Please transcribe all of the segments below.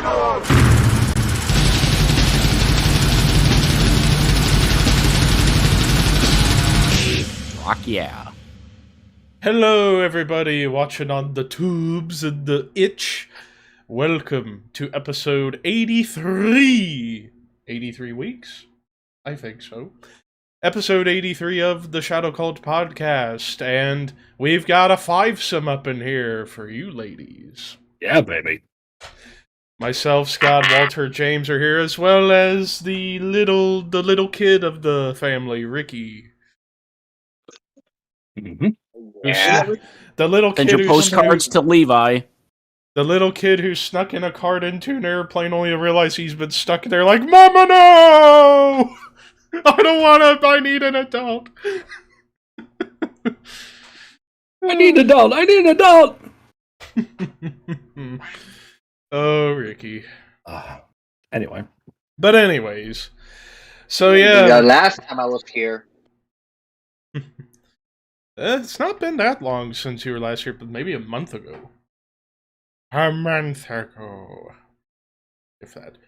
Rock yeah. Hello, everybody watching on the tubes and the itch. Welcome to episode 83. 83 weeks? I think so. Episode 83 of the Shadow Cult podcast, and we've got a fivesome up in here for you ladies. Yeah, baby. Myself, Scott, Walter, James are here, as well as the little kid of the family, Ricky. Mm-hmm. Yeah. The little Send kid your who postcards to Levi. The little kid who snuck in a cart into an airplane only to realize he's been stuck there like, Mama, no! I don't want to, I need an adult. I need an adult! Oh, Ricky. Anyway. But anyways. So yeah. The last time I was here. It's not been that long since you were last here, but maybe a month ago. A month ago. If that.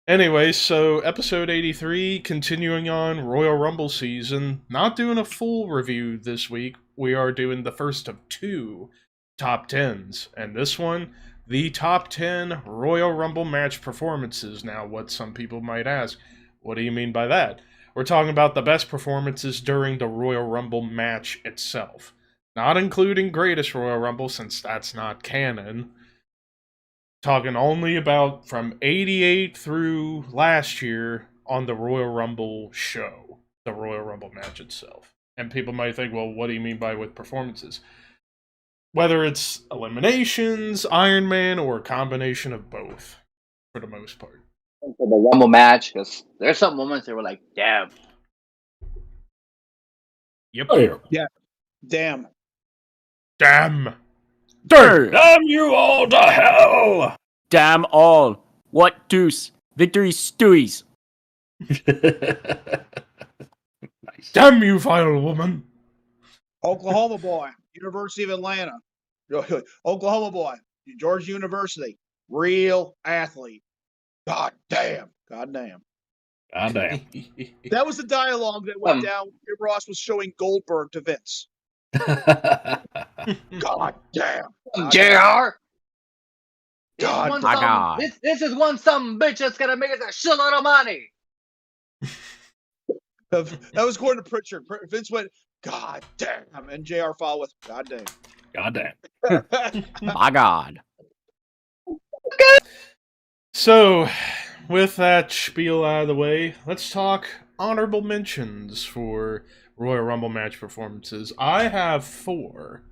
Anyway, so episode 83, continuing on Royal Rumble season. Not doing a full review this week. We are doing the first of two top 10s. And this one, the top 10 Royal Rumble match performances. Now, what some people might ask, what do you mean by that? We're talking about the best performances during the Royal Rumble match itself. Not including Greatest Royal Rumble, since that's not canon. Talking only about from 88 through last year on the Royal Rumble show. The Royal Rumble match itself. And people might think, well, what do you mean by with performances? Whether it's eliminations, Iron Man, or a combination of both, for the most part. For the Rumble match, because there's some moments that were like, damn. Yep. Oh, yeah. Damn. Damn. Damn you all to hell! Damn all. What deuce? Victory stewies. Nice. Damn you, vile woman. Oklahoma boy, University of Atlanta. Oklahoma boy, Georgia University. Real athlete. God damn. God damn. God damn. That was the dialogue that went down when Ross was showing Goldberg to Vince. God damn. JR. God, my God. This is one some bitch that's gonna make us a shitload of money. That was according to Pritchard. Vince went, God damn. And JR followed with, God damn. God damn. My God. So, with that spiel out of the way, let's talk honorable mentions for Royal Rumble match performances. I have 4.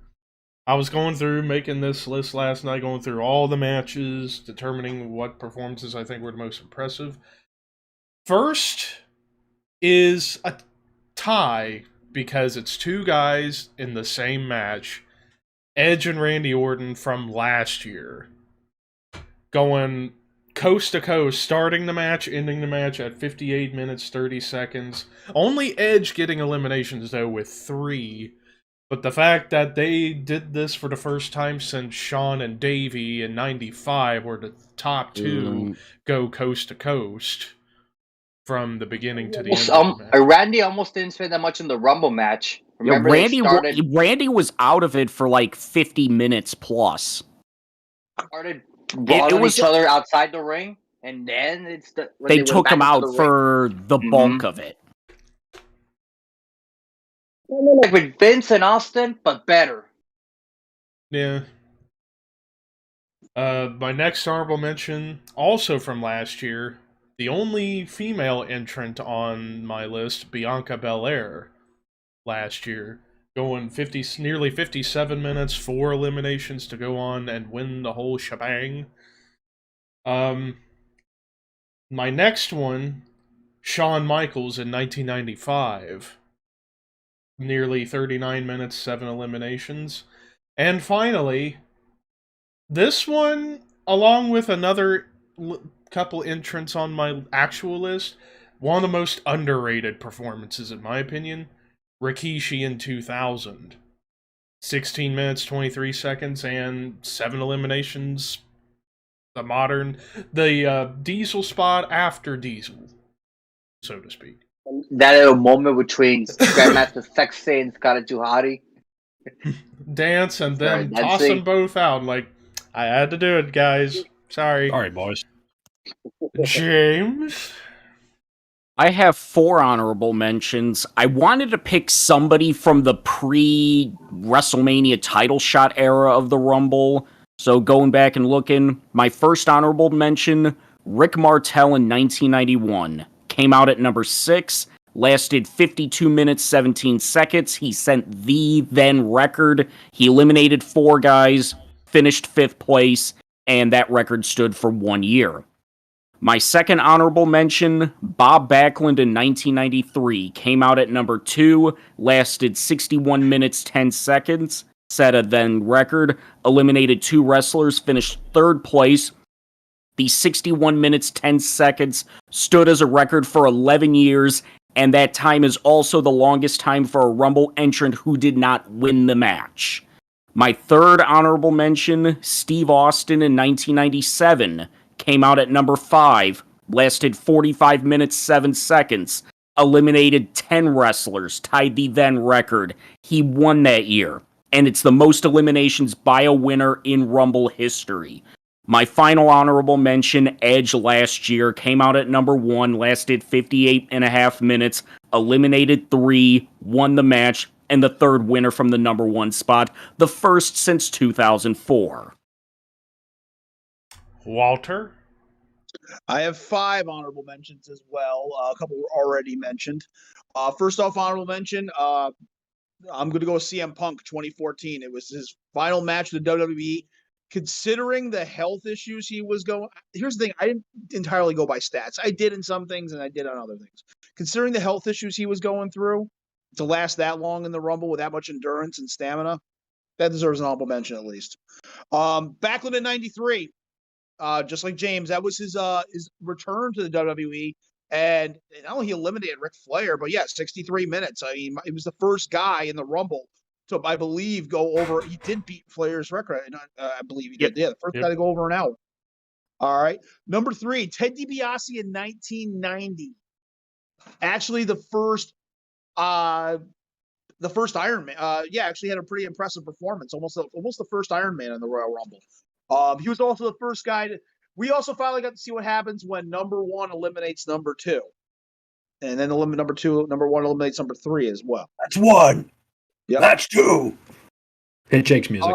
I was going through making this list last night, going through all the matches, determining what performances I think were the most impressive. First is a tie, because it's two guys in the same match, Edge and Randy Orton from last year, going coast to coast, starting the match, ending the match at 58 minutes, 30 seconds. Only Edge getting eliminations, though, with 3. But the fact that they did this for the first time since Shawn and Davey in 95 were the top 2 go coast to coast from the beginning to the end of the match. Randy almost didn't spend that much in the Rumble match. Remember, Randy was out of it for like 50 minutes plus. Started brawling each other outside the ring, and then they took him out for the bulk of it. Like with Vince and Austin, but better. Yeah. My next honorable mention, also from last year, the only female entrant on my list, Bianca Belair, last year, going nearly 57 minutes, 4 eliminations to go on and win the whole shebang. My next one, Shawn Michaels in 1995. Nearly 39 minutes, 7 eliminations. And finally, this one, along with another couple entrants on my actual list, one of the most underrated performances, in my opinion, Rikishi in 2000. 16 minutes, 23 seconds, and 7 eliminations the Diesel spot after Diesel, so to speak. That little moment between Grandmaster Sexy and Scotty Juhari. Dance and then Sorry, toss dancing. them both out. Like, I had to do it, guys. Sorry. All right, boys. James? I have 4 honorable mentions. I wanted to pick somebody from the pre-WrestleMania title shot era of the Rumble. So going back and looking, my first honorable mention, Rick Martel in 1991. Came out at number 6, lasted 52 minutes, 17 seconds. He sent the then record. He eliminated 4 guys, finished 5th place, and that record stood for 1 year. My second honorable mention, Bob Backlund in 1993, came out at number 2, lasted 61 minutes, 10 seconds, set a then record, eliminated 2 wrestlers, finished 3rd place. The 61 minutes, 10 seconds stood as a record for 11 years, and that time is also the longest time for a Rumble entrant who did not win the match. My third honorable mention, Steve Austin in 1997, came out at number 5, lasted 45 minutes, 7 seconds, eliminated 10 wrestlers, tied the then record. He won that year, and it's the most eliminations by a winner in Rumble history. My final honorable mention, Edge last year, came out at number 1, lasted 58.5 minutes, eliminated 3, won the match, and the 3rd winner from the number 1 spot, the first since 2004. Walter? I have 5 honorable mentions as well. A couple were already mentioned. First off, honorable mention, I'm going to go with CM Punk 2014. It was his final match with the WWE. Considering the health issues he was going, here's the thing, I didn't entirely go by stats. I did in some things and I did on other things. Considering the health issues he was going through, to last that long in the Rumble with that much endurance and stamina, that deserves an honorable mention at least. Backlund in 93, just like James, that was his return to the WWE, and not only he eliminated Ric Flair, but yeah, 63 minutes. I mean, he was the first guy in the Rumble to, I believe, go over. He did beat Flair's record, and I believe he did. Yeah, the first guy to go over an hour. All right, number 3, Ted DiBiase in 1990. Actually, the first Iron Man. Actually had a pretty impressive performance. Almost the first Iron Man in the Royal Rumble. He was also the first guy to. We also finally got to see what happens when number 1 eliminates number 2, and then number 1 eliminates number 3 as well. That's 1. Yep. That's 2. Hit Jake's music.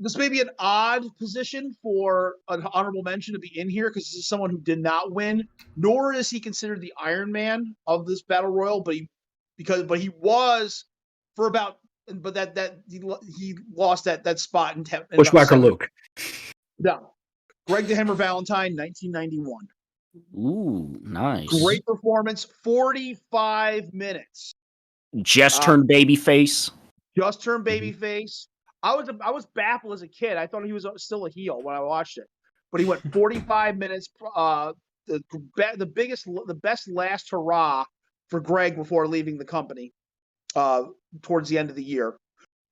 This may be an odd position for an honorable mention to be in here because this is someone who did not win, nor is he considered the Iron Man of this battle royal. But he was for about, but he lost that spot in Bushwhacker Luke. No, Greg the Hammer Valentine, 1991. Ooh, nice. Great performance, 45 minutes. Just turned babyface. Just turned babyface. I was baffled as a kid. I thought he was still a heel when I watched it, but he went 45 minutes. The best last hurrah for Greg before leaving the company towards the end of the year.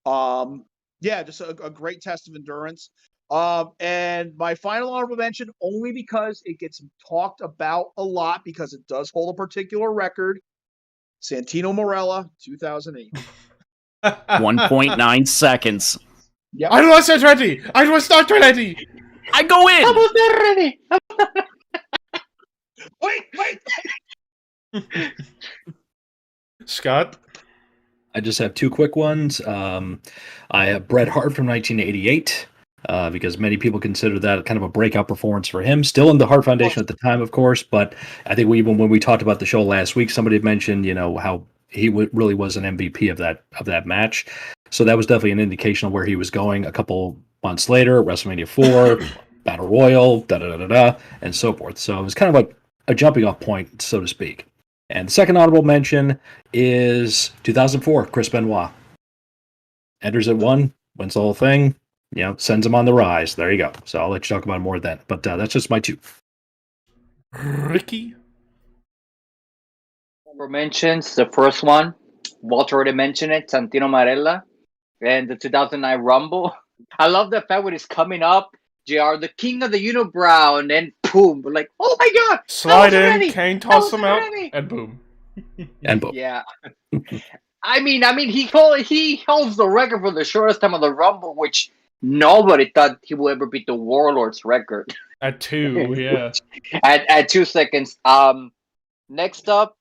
Just a great test of endurance. And my final honorable mention, only because it gets talked about a lot because it does hold a particular record. Santino Marella, 2008. 1.9 seconds. Yep. I wasn't ready. I was not ready. I go in. I was not ready. Wait. Scott? I just have 2 quick ones. I have Bret Hart from 1988, because many people consider that kind of a breakout performance for him. Still in the Hart Foundation at the time, of course, but I think even when we talked about the show last week, somebody had mentioned, how he really was an MVP of that match. So that was definitely an indication of where he was going. A couple months later, WrestleMania 4, Battle Royal, and so forth. So it was kind of a jumping off point, so to speak. And the second honorable mention is 2004, Chris Benoit. Enters at 1, wins the whole thing, sends him on the rise. There you go. So I'll let you talk about it more then. But that's just my 2. Ricky? For mentions, the first one, Walter already mentioned it, Santino Marella, and the 2009 Rumble. I love the fact when he's coming up JR, the king of the unibrow, and then boom, we're like, oh my god, Slide in, Kane toss him out, and boom. And boom. Yeah. I mean, he holds the record for the shortest time of the Rumble, which nobody thought he would ever beat the Warlord's record. At 2, yeah. at 2 seconds. Next up,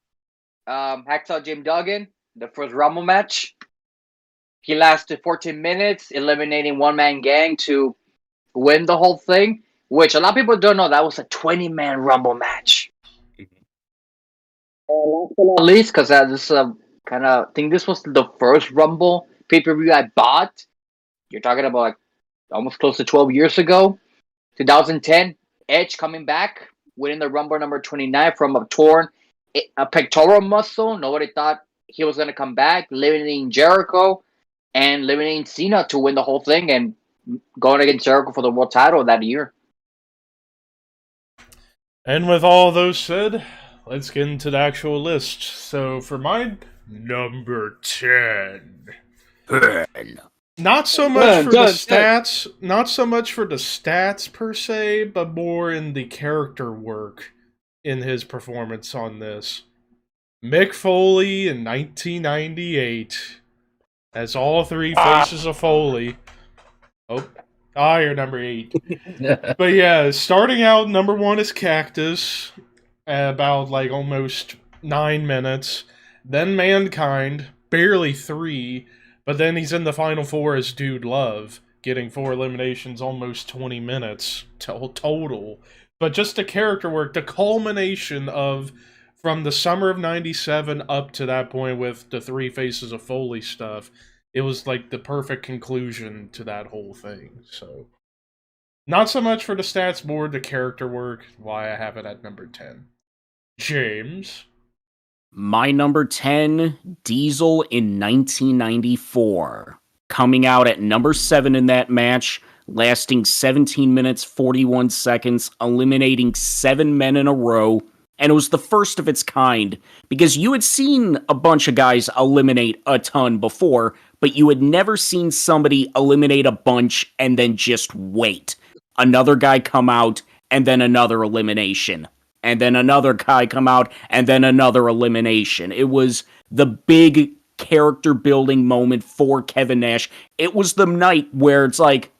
Hacksaw Jim Duggan, the first Rumble match. He lasted 14 minutes, eliminating one-man gang to win the whole thing, which a lot of people don't know that was a 20-man Rumble match. Last but not least, because this kind of think this was the first Rumble pay-per-view I bought. You're talking about like almost close to 12 years ago. 2010, Edge coming back, winning the Rumble number 29 from a torn pectoral muscle. Nobody thought he was going to come back, eliminating Jericho and eliminating Cena to win the whole thing and going against Jericho for the world title that year. And with all those said, let's get into the actual list. So for my number 10, not so much for the stats, not so much for the stats per se, but more in the character work in his performance on this. Mick Foley in 1998 as all three faces of Foley. You're number 8. But yeah, starting out, number 1 is Cactus, about like almost 9 minutes. Then Mankind, barely 3, but then he's in the final 4 as Dude Love, getting 4 eliminations, almost 20 minutes total. But just the character work, the culmination of from the summer of 97 up to that point with the 3 Faces of Foley stuff, it was like the perfect conclusion to that whole thing. So, not so much for the stats board, the character work, why I have it at number 10. James? My number 10, Diesel in 1994. Coming out at number 7 in that match, lasting 17 minutes, 41 seconds, eliminating 7 men in a row. And it was the first of its kind, because you had seen a bunch of guys eliminate a ton before, but you had never seen somebody eliminate a bunch and then just wait. Another guy come out, and then another elimination. And then another guy come out, and then another elimination. It was the big character building moment for Kevin Nash. It was the night where it's like,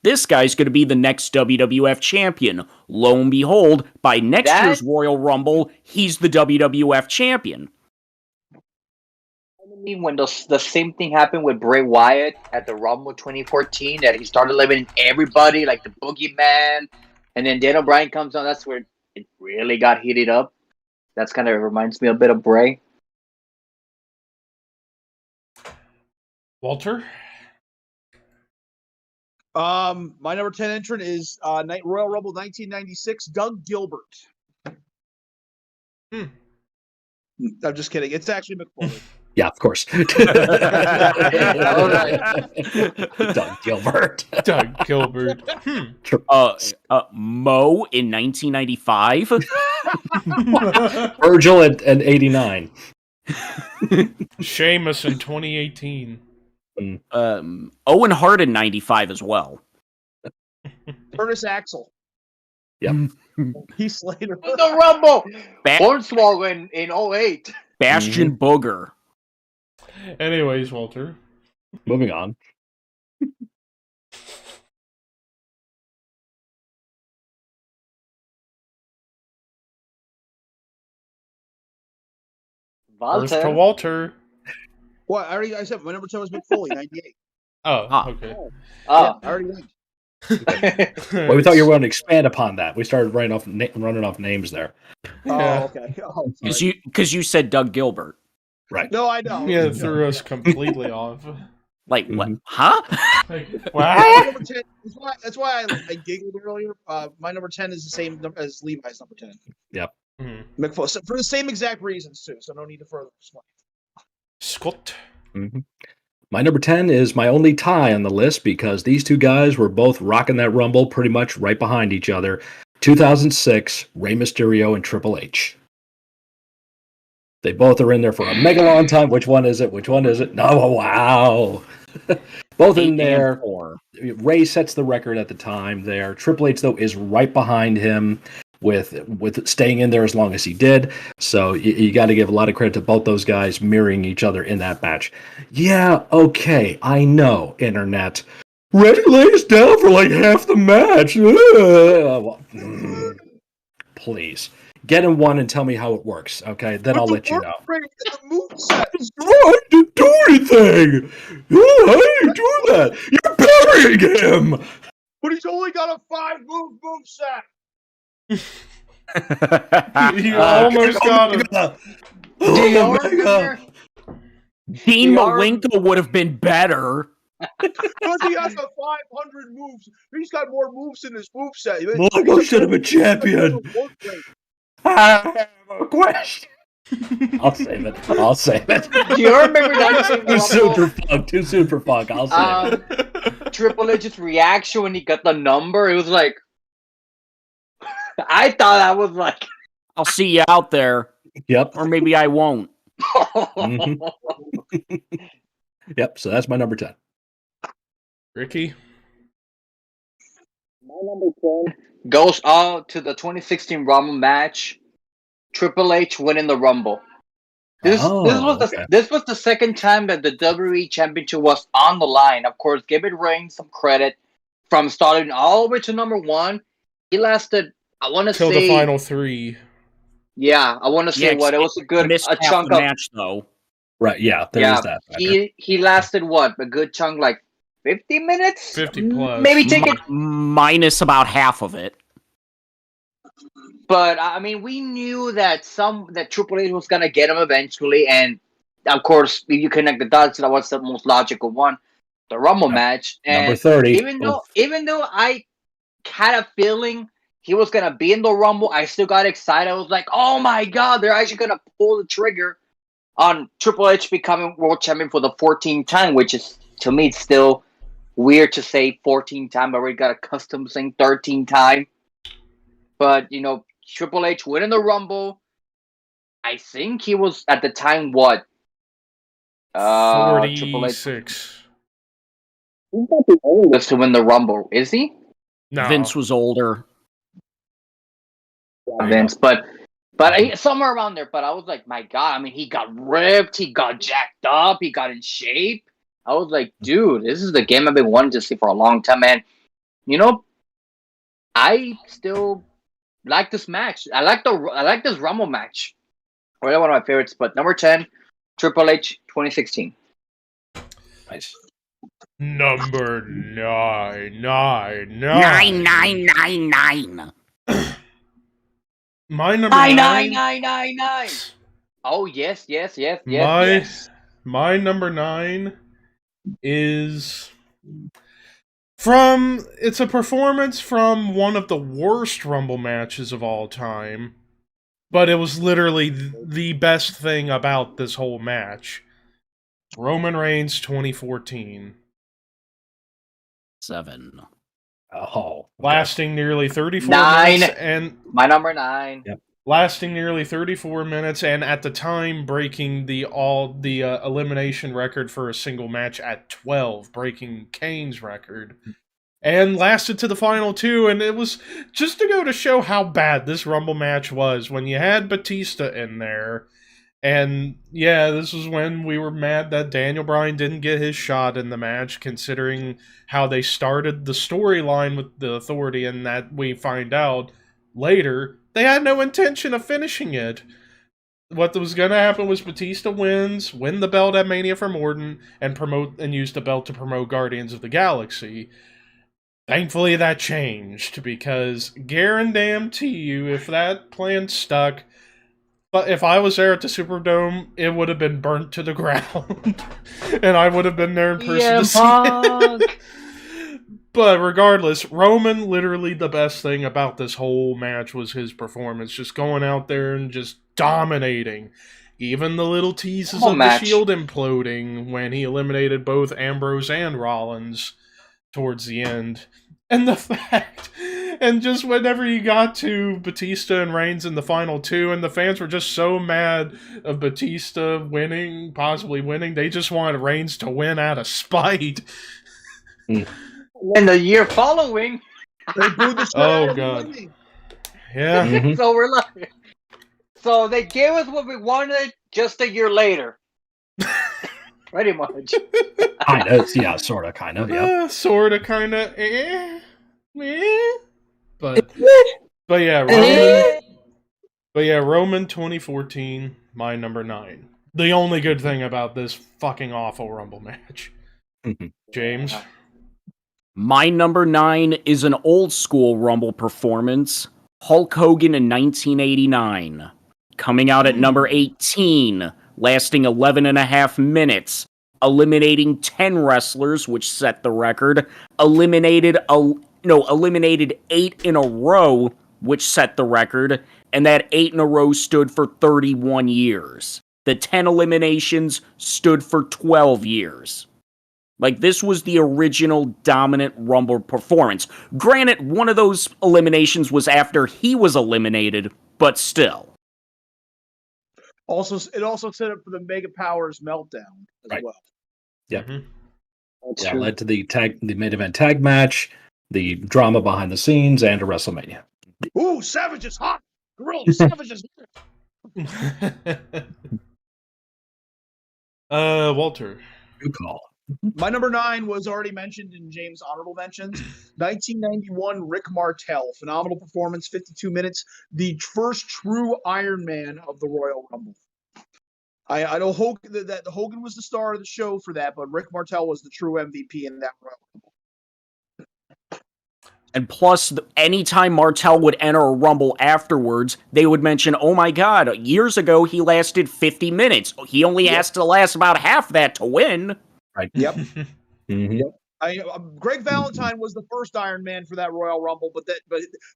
this guy's going to be the next WWF champion. Lo and behold, by next year's Royal Rumble, he's the WWF champion. I mean, when the same thing happened with Bray Wyatt at the Rumble 2014, that he started eliminating everybody, like the Boogeyman, and then Daniel Bryan comes on, that's where it really got heated up. That's kind of reminds me a bit of Bray. Walter? My number 10 entrant is Royal Rumble 1996, Doug Gilbert. I'm just kidding. It's actually McFoley. Yeah, of course. All right. Doug Gilbert. Doug Gilbert. Mo in 1995. Virgil at 89. Sheamus in 2018. Owen Hart in 95 as well. Curtis Axel. Yep. Heath Slater. The Rumble. Hornswoggle in 08. Bastion Booger. Anyways, Walter. Moving on. First to Walter. What? I said my number 10 was McFoley, 98. Okay. I already went. Well, we thought you were going to expand upon that. We started running off names there. Yeah. Oh, okay. Because you said Doug Gilbert. Right. No, I know. Yeah, it threw us completely off. Like, what? Huh? Wow. That's why I giggled earlier. My number 10 is the same as Levi's number 10. Yep. McFoley, so for the same exact reasons, too, so no need to further explain. Scott. My number 10 is my only tie on the list because these two guys were both rocking that Rumble pretty much right behind each other. 2006, Rey Mysterio and Triple H. They both are in there for a mega long time. Which one is it? No, wow. Both 8 in there. and 4. Ray sets the record at the time there. Triple H, though, is right behind him with staying in there as long as he did. So you got to give a lot of credit to both those guys mirroring each other in that match. Yeah, okay, I know, Internet. Ray lays down for like half the match. Please. Get in one and tell me how it works, okay? Then I'll let you know. The moveset. I didn't do anything! How do you do that? You're burying him! But he's only got a 5-move moveset. You almost got him. Oh my god! Dean The arm- Malenko would have been better. Because he has a 500 moves. He's got more moves in his moveset. Malenko should have been champion! I have a question! I'll save it. Do you remember that Too soon for Rumble? funk. Too soon for funk. I'll save it. Triple H's reaction when he got the number, it was like, I thought I was like, I'll see you out there, Yep. or maybe I won't. Mhm. Yep. So that's my number 10. Ricky? My number 10 goes out to the 2016 Rumble match. Triple H winning the Rumble. This was the second time that the WWE Championship was on the line. Of course, give it Reigns some credit from starting all the way to number 1. He lasted, I want to Till say, the final 3. yeah, I want to say Yeah, what it was Missed a half chunk the of match though. Right. Yeah. There yeah. is that. factor. He lasted what, a good chunk, like 50 minutes, 50 plus. maybe take it. Minus about half of it. But I mean, we knew that Triple H was gonna get him eventually, and of course, if you connect the dots, that was the most logical one, the Rumble match. And Number 30. even though I had a feeling he was gonna be in the Rumble, I still got excited. I was like, "Oh my God, they're actually gonna pull the trigger on Triple H becoming world champion for the 14th time," which is, to me, it's still weird to say 14th time. I already got accustomed to saying 13th time. But, Triple H winning the Rumble. I think he was, at the time, what? Triple H. 46. He's not the oldest to win the Rumble, is he? No. Vince was older. Vince, but somewhere around there. But I was like, my God, I mean, he got ripped, he got jacked up, he got in shape. I was like, dude, this is the game I've been wanting to see for a long time, man. I still like this match. I like this Rumble match. Really one of my favorites. But number 10, Triple H 2016. Nice. Number 9. 9. My number 9. Oh yes. My number 9 is it's a performance from one of the worst Rumble matches of all time, but it was literally the best thing about this whole match. Roman Reigns 2014. 7. Oh. Okay. Lasting nearly 34 9. minutes and My number 9. Yep. lasting nearly 34 minutes, and at the time breaking the elimination record for a single match at 12, breaking Kane's record, and lasted to the final 2. And it was just to go to show how bad this Rumble match was when you had Batista in there. And yeah, this was when we were mad that Daniel Bryan didn't get his shot in the match, considering how they started the storyline with the Authority, and that we find out later they had no intention of finishing it. What was going to happen was Batista win the belt at Mania from Orton, and use the belt to promote Guardians of the Galaxy. Thankfully, that changed, because guarantee you, if that plan stuck, but if I was there at the Superdome, it would have been burnt to the ground, and I would have been there in person to see it. But regardless, Roman, literally the best thing about this whole match was his performance, just going out there and just dominating. Even the little teases of the Shield imploding when he eliminated both Ambrose and Rollins towards the end. And the fact, and just whenever you got to Batista and Reigns in the final two, and the fans were just so mad of Batista winning, possibly winning, they just wanted Reigns to win out of spite. And the year following, They booed the shit Oh, out of God. him, didn't Yeah. Mhm. so we're like, so they gave us what we wanted just a year later. Pretty much. Kind of, yeah, sort of, kind of, yeah. Sort of, kind of, but yeah, Roman 2014, my number 9. The only good thing about this fucking awful Rumble match. Mhm. James? My number 9 is an old school Rumble performance, Hulk Hogan in 1989. Coming out at number 18, lasting 11 and a half minutes, eliminating 10 wrestlers, which set the record, eliminated 8 in a row, which set the record, and that 8 in a row stood for 31 years. The 10 eliminations stood for 12 years. Like, this was the original dominant Rumble performance. Granted, one of those eliminations was after he was eliminated, but still. Also, it also set up for the Mega Powers meltdown as Right. well. Yep. Mhm. That's Yeah, true. led to the main event tag match, the drama behind the scenes, and a WrestleMania. Ooh, Savage is hot. Gorilla Savage is Walter. Good call. My number 9 was already mentioned in James' honorable mentions. 1991, Rick Martel. Phenomenal performance, 52 minutes. The first true Iron Man of the Royal Rumble. I know that Hogan was the star of the show for that, but Rick Martel was the true MVP in that Royal Rumble. And plus, anytime Martel would enter a Rumble afterwards, they would mention, oh my god, years ago he lasted 50 minutes. He only has to last about half that to win. Right. Yep. Mhm. Greg Valentine was the first Iron Man for that Royal Rumble, but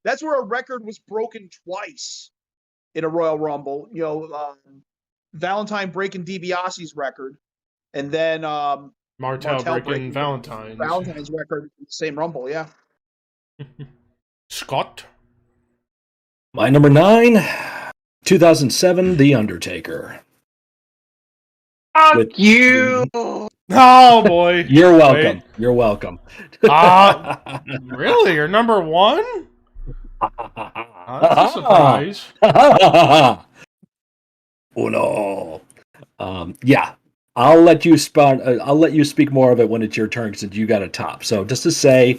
that's where a record was broken twice in a Royal Rumble. You know, Valentine breaking DiBiase's record, and then Martel breaking Valentine's. Valentine's record in the same Rumble. Yeah. Scott? My number 9, 2007, The Undertaker. Fuck With- you! Oh, boy. You're welcome. You're welcome. Really? You're number 1? That's a surprise. Oh no. Yeah. I'll let you speak more of it when it's your turn since you got a top. So just to say,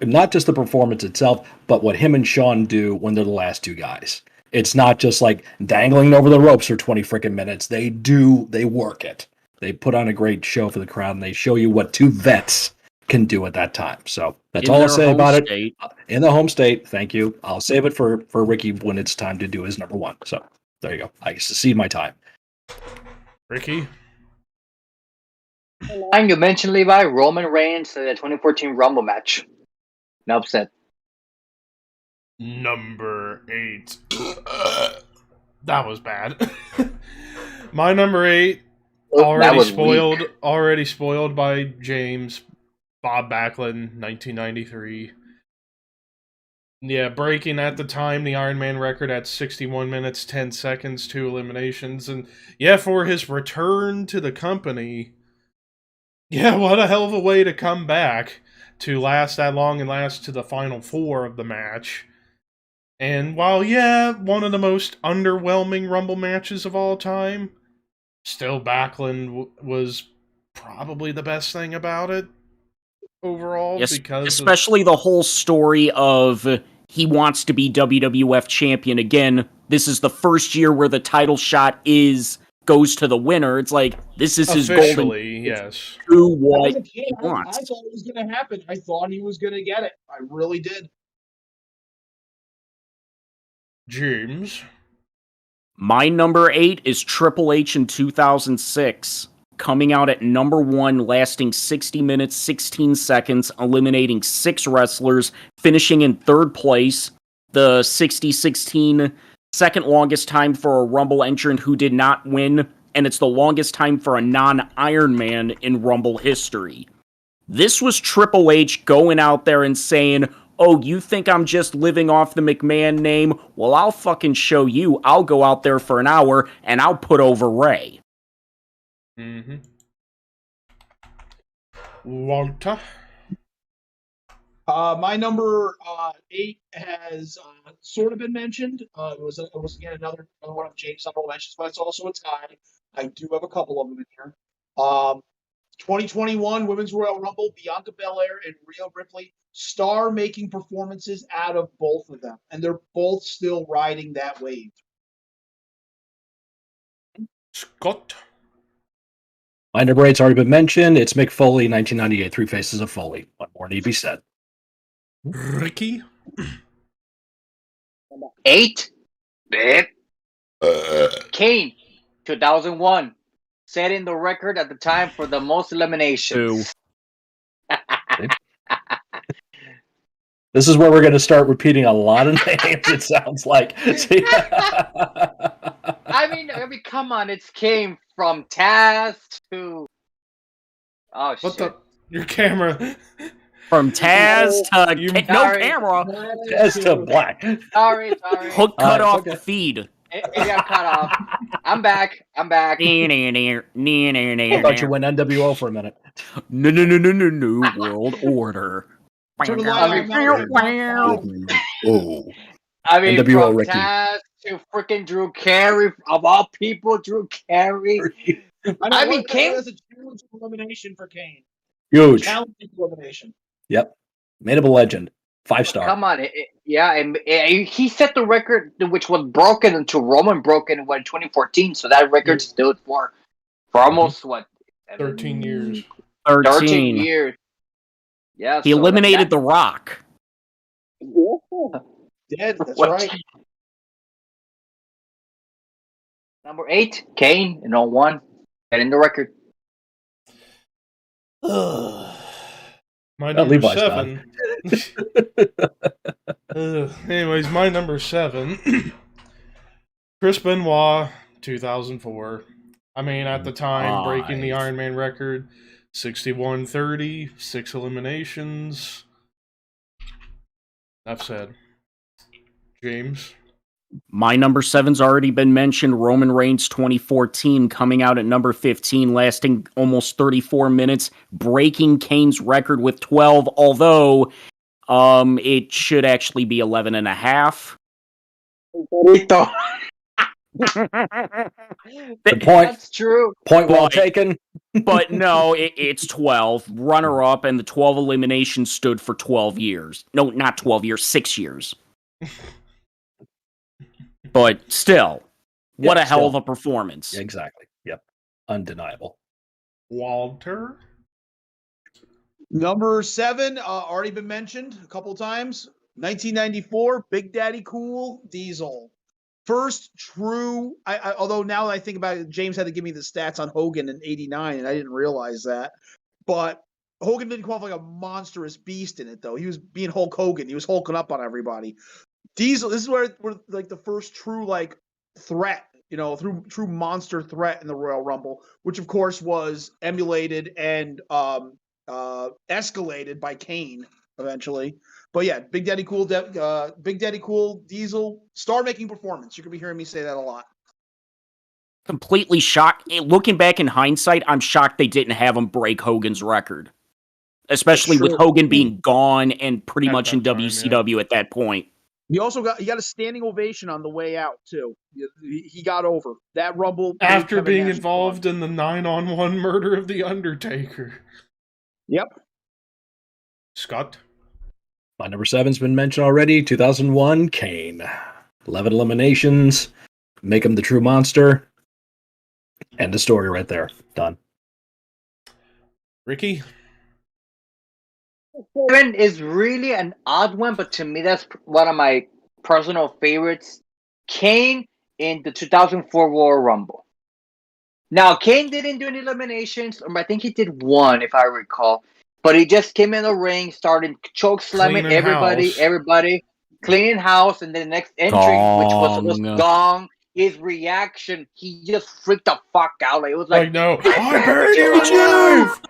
not just the performance itself, but what him and Sean do when they're the last two guys. It's not just like dangling over the ropes for 20 freaking minutes. They work it. They put on a great show for the crowd, and they show you what two vets can do at that time. So that's all I'll say about it. In the home state, thank you. I'll save it for Ricky when it's time to do his number 1. So there you go. I succeed my time. Ricky? And you mentioned Levi, Roman Reigns in the 2014 Rumble match. No upset. Number 8. That was bad. My number 8, already spoiled by James. Bob Backlund, 1993. Yeah, breaking at the time the Iron Man record at 61 minutes, 10 seconds, 2 eliminations. And yeah, for his return to the company, yeah, what a hell of a way to come back to last that long and last to the final 4 of the match. And while, yeah, one of the most underwhelming Rumble matches of all time, still Backlund was probably the best thing about it overall. Yes, because especially the whole story of he wants to be WWF champion again. This is the first year where the title shot goes to the winner. It's like, this is his golden yes. do what he wants. I thought it was going to happen. I thought he was going to get it. I really did. James? My number 8 is Triple H in 2006. Coming out at number 1, lasting 60 minutes, 16 seconds, eliminating 6 wrestlers, finishing in 3rd place. The 60-16, second longest time for a Rumble entrant who did not win, and it's the longest time for a non-Iron Man in Rumble history. This was Triple H going out there and saying, oh, you think I'm just living off the McMahon name? Well, I'll fucking show you. I'll go out there for an hour, and I'll put over Rey. Mm-hmm. Walter? My number 8 has sort of been mentioned. It was again another one of James' honorable mentions, but it's also a tie. I do have a couple of them in here. 2021 Women's Royal Rumble, Bianca Belair and Rhea Ripley, star-making performances out of both of them, and they're both still riding that wave. Scott? My number 8's already been mentioned. It's Mick Foley, 1998, Three Faces of Foley. What more need to be said? Ricky? 8. Kane, 2001, setting the record at the time for the most eliminations. This is where we're going to start repeating a lot of names, it sounds like. I mean, come on, it's Kane from Taz to... Oh, What shit. your camera. From Taz to no camera. Taz to black. Sorry. Hook cut off okay. the feed. It got cut off. I'm back. I thought you went NWO for a minute. No, World Order. Turn the light on. Oh. I mean, NWO from Ricky. Taz to freaking Drew Carey, of all people, Drew Carey. I mean, Kane... That's a challenge elimination for Kane. Huge. Challenge elimination. Yep. Made him a legend. 5-star. Come on, and he set the record, which was broken until Roman broke it in 2014. So that record stood for almost 13 years. 13 years. Yeah, He eliminated The Rock. Dead. That's right. Number 8, Kane in 01, setting the record. My number Levi's 7. Anyways, my number 7. Chris Benoit, 2004. I mean, at the time, breaking the Iron Man record, 61-30, 6 eliminations. Enough said. James? My number 7's already been mentioned. Roman Reigns 2014 coming out at number 15, lasting almost 34 minutes, breaking Kane's record with 12, although it should actually be 11 and a half. Good point. That's true. Point well taken. But no, it's 12. Runner-up, and the 12 eliminations stood for 12 years. No, not 12 years, 6 years. But still, what a hell of a performance. Exactly. Yep. Undeniable. Walter? Number 7, already been mentioned a couple times. 1994, Big Daddy Cool, Diesel. First true, although now that I think about it, James had to give me the stats on Hogan in 89, and I didn't realize that. But Hogan didn't come off like a monstrous beast in it, though. He was being Hulk Hogan. He was hulking up on everybody. Diesel, this is where like the first true like threat, true monster threat in the Royal Rumble, which of course was emulated and escalated by Kane eventually. But yeah, Big Daddy Cool, Diesel, star-making performance. You're gonna be hearing me say that a lot. Completely shocked. Looking back in hindsight, I'm shocked they didn't have him break Hogan's record, especially with Hogan being gone and pretty much in WCW at that point. He got a standing ovation on the way out too. He got over that Rumble after being involved in the 9-on-1 murder of the Undertaker. Yep. Scott? My number 7's been mentioned already. 2001, Kane. 11 eliminations. Make him the true monster. End of story right there. Done. Ricky? 7 is really an odd one, but to me, that's one of my personal favorites. Kane in the 2004 Royal Rumble. Now, Kane didn't do any eliminations. I think he did one, if I recall. But he just came in the ring, started choke slamming everybody, cleaning house, and then the next entry, which was Gong, his reaction, he just freaked the fuck out. Like, it was like, no, I buried you alive!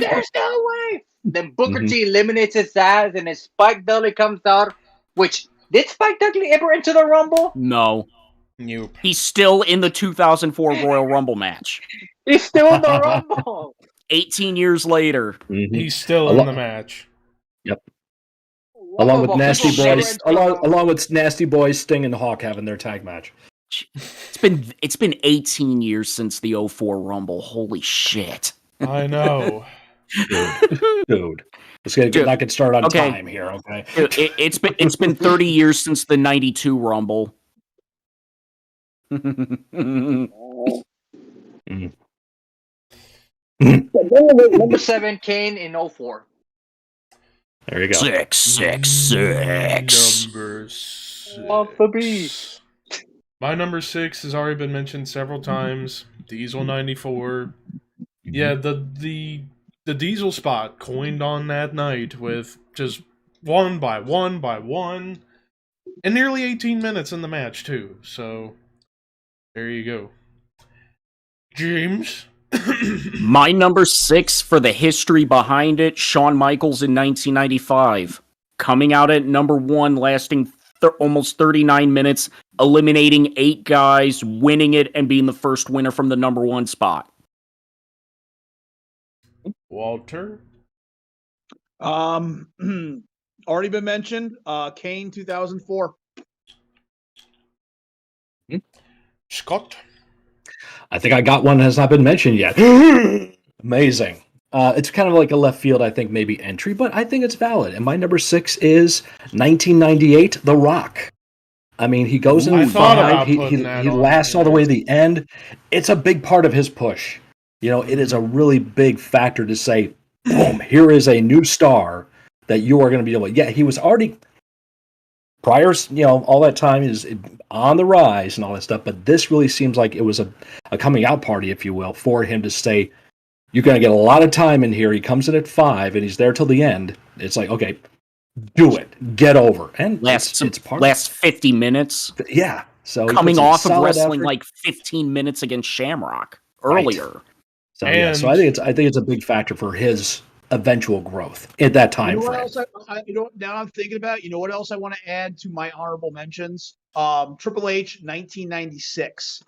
there's no way. Then Booker Mhm. T eliminates his ass, and then Spike Dudley comes out. Which, did Spike Dudley ever enter the Rumble? No. Nope. He's still in the 2004 Royal Rumble match. He's still in the Rumble. 18 years later. Mhm. He's still A in lo- the match. Along with Rumble, Nasty people never Boys, enter the Rumble. along with Nasty Boys, Sting and Hawk having their tag match. It's been 18 years since the 04 Rumble. Holy shit. I know. Dude, let's not get started on Okay. time here, okay? It's been 30 years since the 92 Rumble. Number 7, Kane in 04. There you go. 666. Number 6. Off the beat. My number 6 has already been mentioned several times. Diesel 94. Yeah, the Diesel spot coined on that night with just one by one by one, and nearly 18 minutes in the match too. So there you go, James. My number 6 for the history behind it, Shawn Michaels in 1995. Coming out at number 1, lasting almost 39 minutes, eliminating 8 guys, winning it, and being the first winner from the number 1 spot. Walter. Already been mentioned. Kane 2004. Scott. I think I got one that has not been mentioned yet. Amazing. It's kind of like a left field, I think, maybe entry, but I think it's valid. And my number 6 is 1998, The Rock. I mean, he goes in I and thought about he putting that on lasts all the here. way to the end. It's a big part of his push. You know, it is a really big factor to say, boom, here is a new star that you are going to be able to. Yeah, he was already prior, all that time is on the rise and all that stuff, but this really seems like it was a coming out party, if you will, for him to say, you're going to get a lot of time in here. He comes in at 5 and he's there till the end. It's like, okay, do it. Get over. And Last 50 minutes. Yeah. So coming off of wrestling effort. like 15 minutes against Shamrock earlier. Right. So yeah, so I think it's a big factor for his eventual growth at that time frame. Now I'm thinking about, what else I want to add to my honorable mentions? Triple H 1996.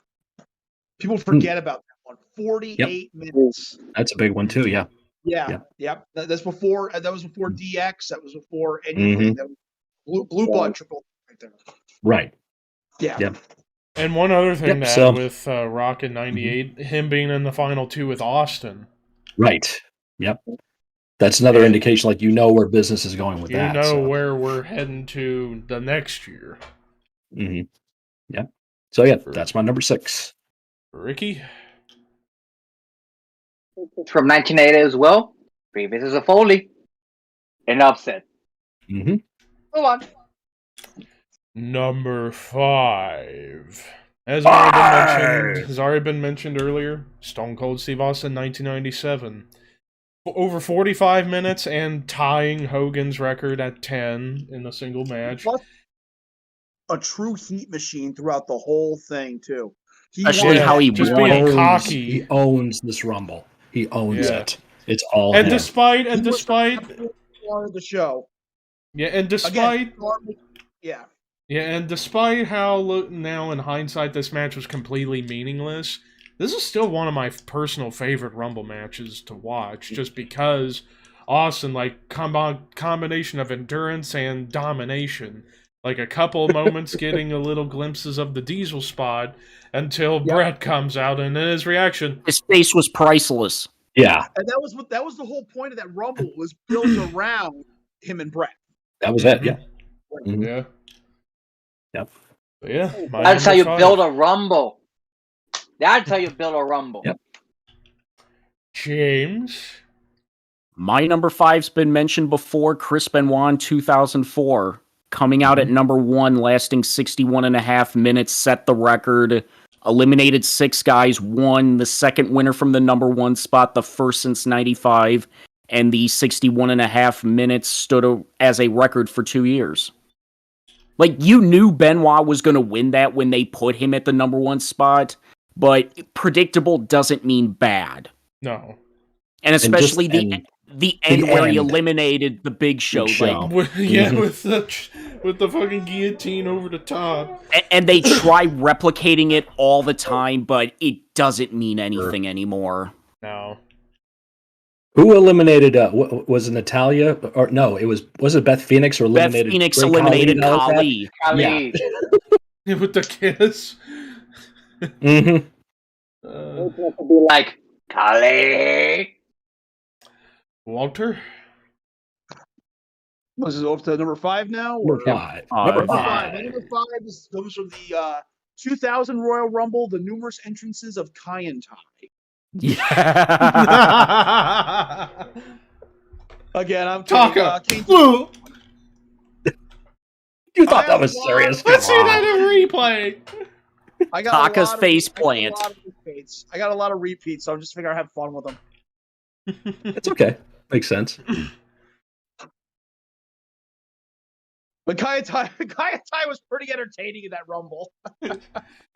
People forget about that one. 48 minutes. That's a big one too, yeah. Yeah. That's before. That was before DX. That was before anything. That was blue blood Triple H right there. Right. Yeah. Yep. And one other thing to add so- with Rock in 98, him being in the final 2 with Austin. Right. Yep. That's another indication, like where business is going with that. Where we're heading to the next year. Mm-hmm. Yeah. So yeah, that's my number 6. Ricky? From 1980 as well. Previous is a Foley. An upset. Mm-hmm. Go on. Number 5. Has already been mentioned earlier. Stone Cold Steve Austin, 1997. Over 45 minutes and tying Hogan's record at 10 in a single match. Plus, a true heat machine throughout the whole thing too. Especially how he just won. being cocky. He owns this Rumble. He owns it. It's all And him. despite part of the show. Yeah, and despite and despite how now in hindsight this match was completely meaningless, this is still one of my personal favorite Rumble matches to watch, just because Austin, like, combination of endurance and domination. Like, a couple of moments getting a little glimpses of the Diesel spot until Brett comes out, and then his reaction. His face was priceless. Yeah. And that was the whole point of that Rumble, was built around him and Brett. That was it, yeah. Mm-hmm. Yeah. Yep. But yeah. That's how you build a Rumble. That's how you build a Rumble. Yep. James? My number 5's been mentioned before, Chris Benoit in 2004. Coming out at number 1, lasting 61.5 minutes, set the record, eliminated 6 guys, won the second winner from the number 1 spot, the first since 95, and the 61.5 minutes stood as a record for 2 years. Like, you knew Benoit was going to win that when they put him at the number 1 spot, but predictable doesn't mean bad. No. And especially And the end where he end. eliminated the Big Show. Big Show. Like, Yeah, Mhm. with the fucking guillotine over the top. and they try replicating it all the time, but it doesn't mean anything anymore. No. Who eliminated? Was it Natalia? Or no? Was it Beth Phoenix or eliminated? Beth Phoenix Ray eliminated Khali? Khali. Kali. Yeah, with the kiss. Mm-hmm. Like, Kali. Walter? Was it over to number 5 now? Number Or? 5. Number Number Number 5. five. Number 5 comes from the 2000 Royal Rumble, the numerous entrances of Kai and Tai. Yeah. Again, I'm Taka. kidding. Woo! You thought that was serious? Let's see Come that in replay. I got Taka's a lot of- face I got a plant. lot of repeats. I got a lot of repeats, so I'm just figuring I'd have fun with them. on. It's okay. Makes sense. But Kai and Tai was pretty entertaining in that Rumble.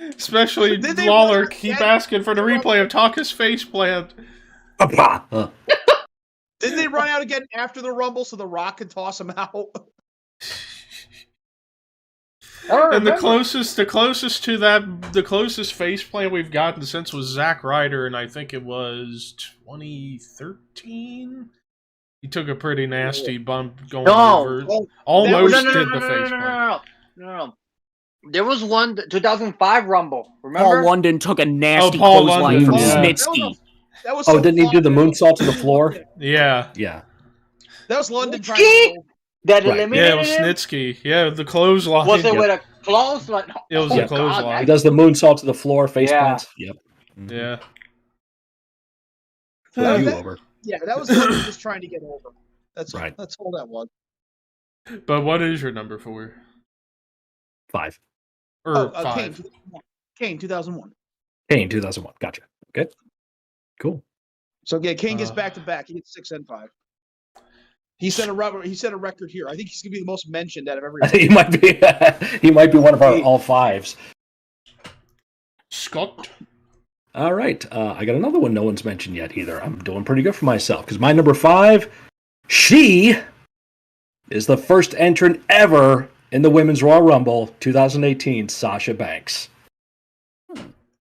Especially Did they Lawler really keep get- asking for the replay of Taka's face plant. Huh. Didn't they run out again after the Rumble so The Rock could toss him out? And the closest to that, the closest face plant we've gotten since was Zack Ryder, and I think it was 2013. He took a pretty nasty bump going over. Oh, Almost that was- did the face plant. No. There was one 2005 Rumble. Remember? Paul London took a nasty Paul clothesline London, from yeah. Snitsky. That was Oh, so didn't he do the fun. moonsault to the floor? Yeah. Yeah. That was London trying Snitsky? to That Right. eliminated Yeah, it was him? Snitsky. Yeah, the clothesline. Was it Yep. with a clothesline? It was a clothesline. He does the moonsault to the floor, face Yeah. plants. Yep. Yeah. Flip you that- over. Yeah, that was London just trying to get over. That's Right. That's all that was. But what is your number 4? 5. Or Kane, 5? 2001. Kane, 2001. Kane, 2001. Gotcha. Okay. Cool. So yeah, Kane gets Uh. back to back. He gets 6 and 5. He set a record here. I think he's gonna be the most mentioned out of I everyone. think he might be one of our all 5s. Scott? All right. I got another one no one's mentioned yet either. I'm doing pretty good for myself because my number 5, she is the first entrant ever in the Women's Royal Rumble 2018, Sasha Banks.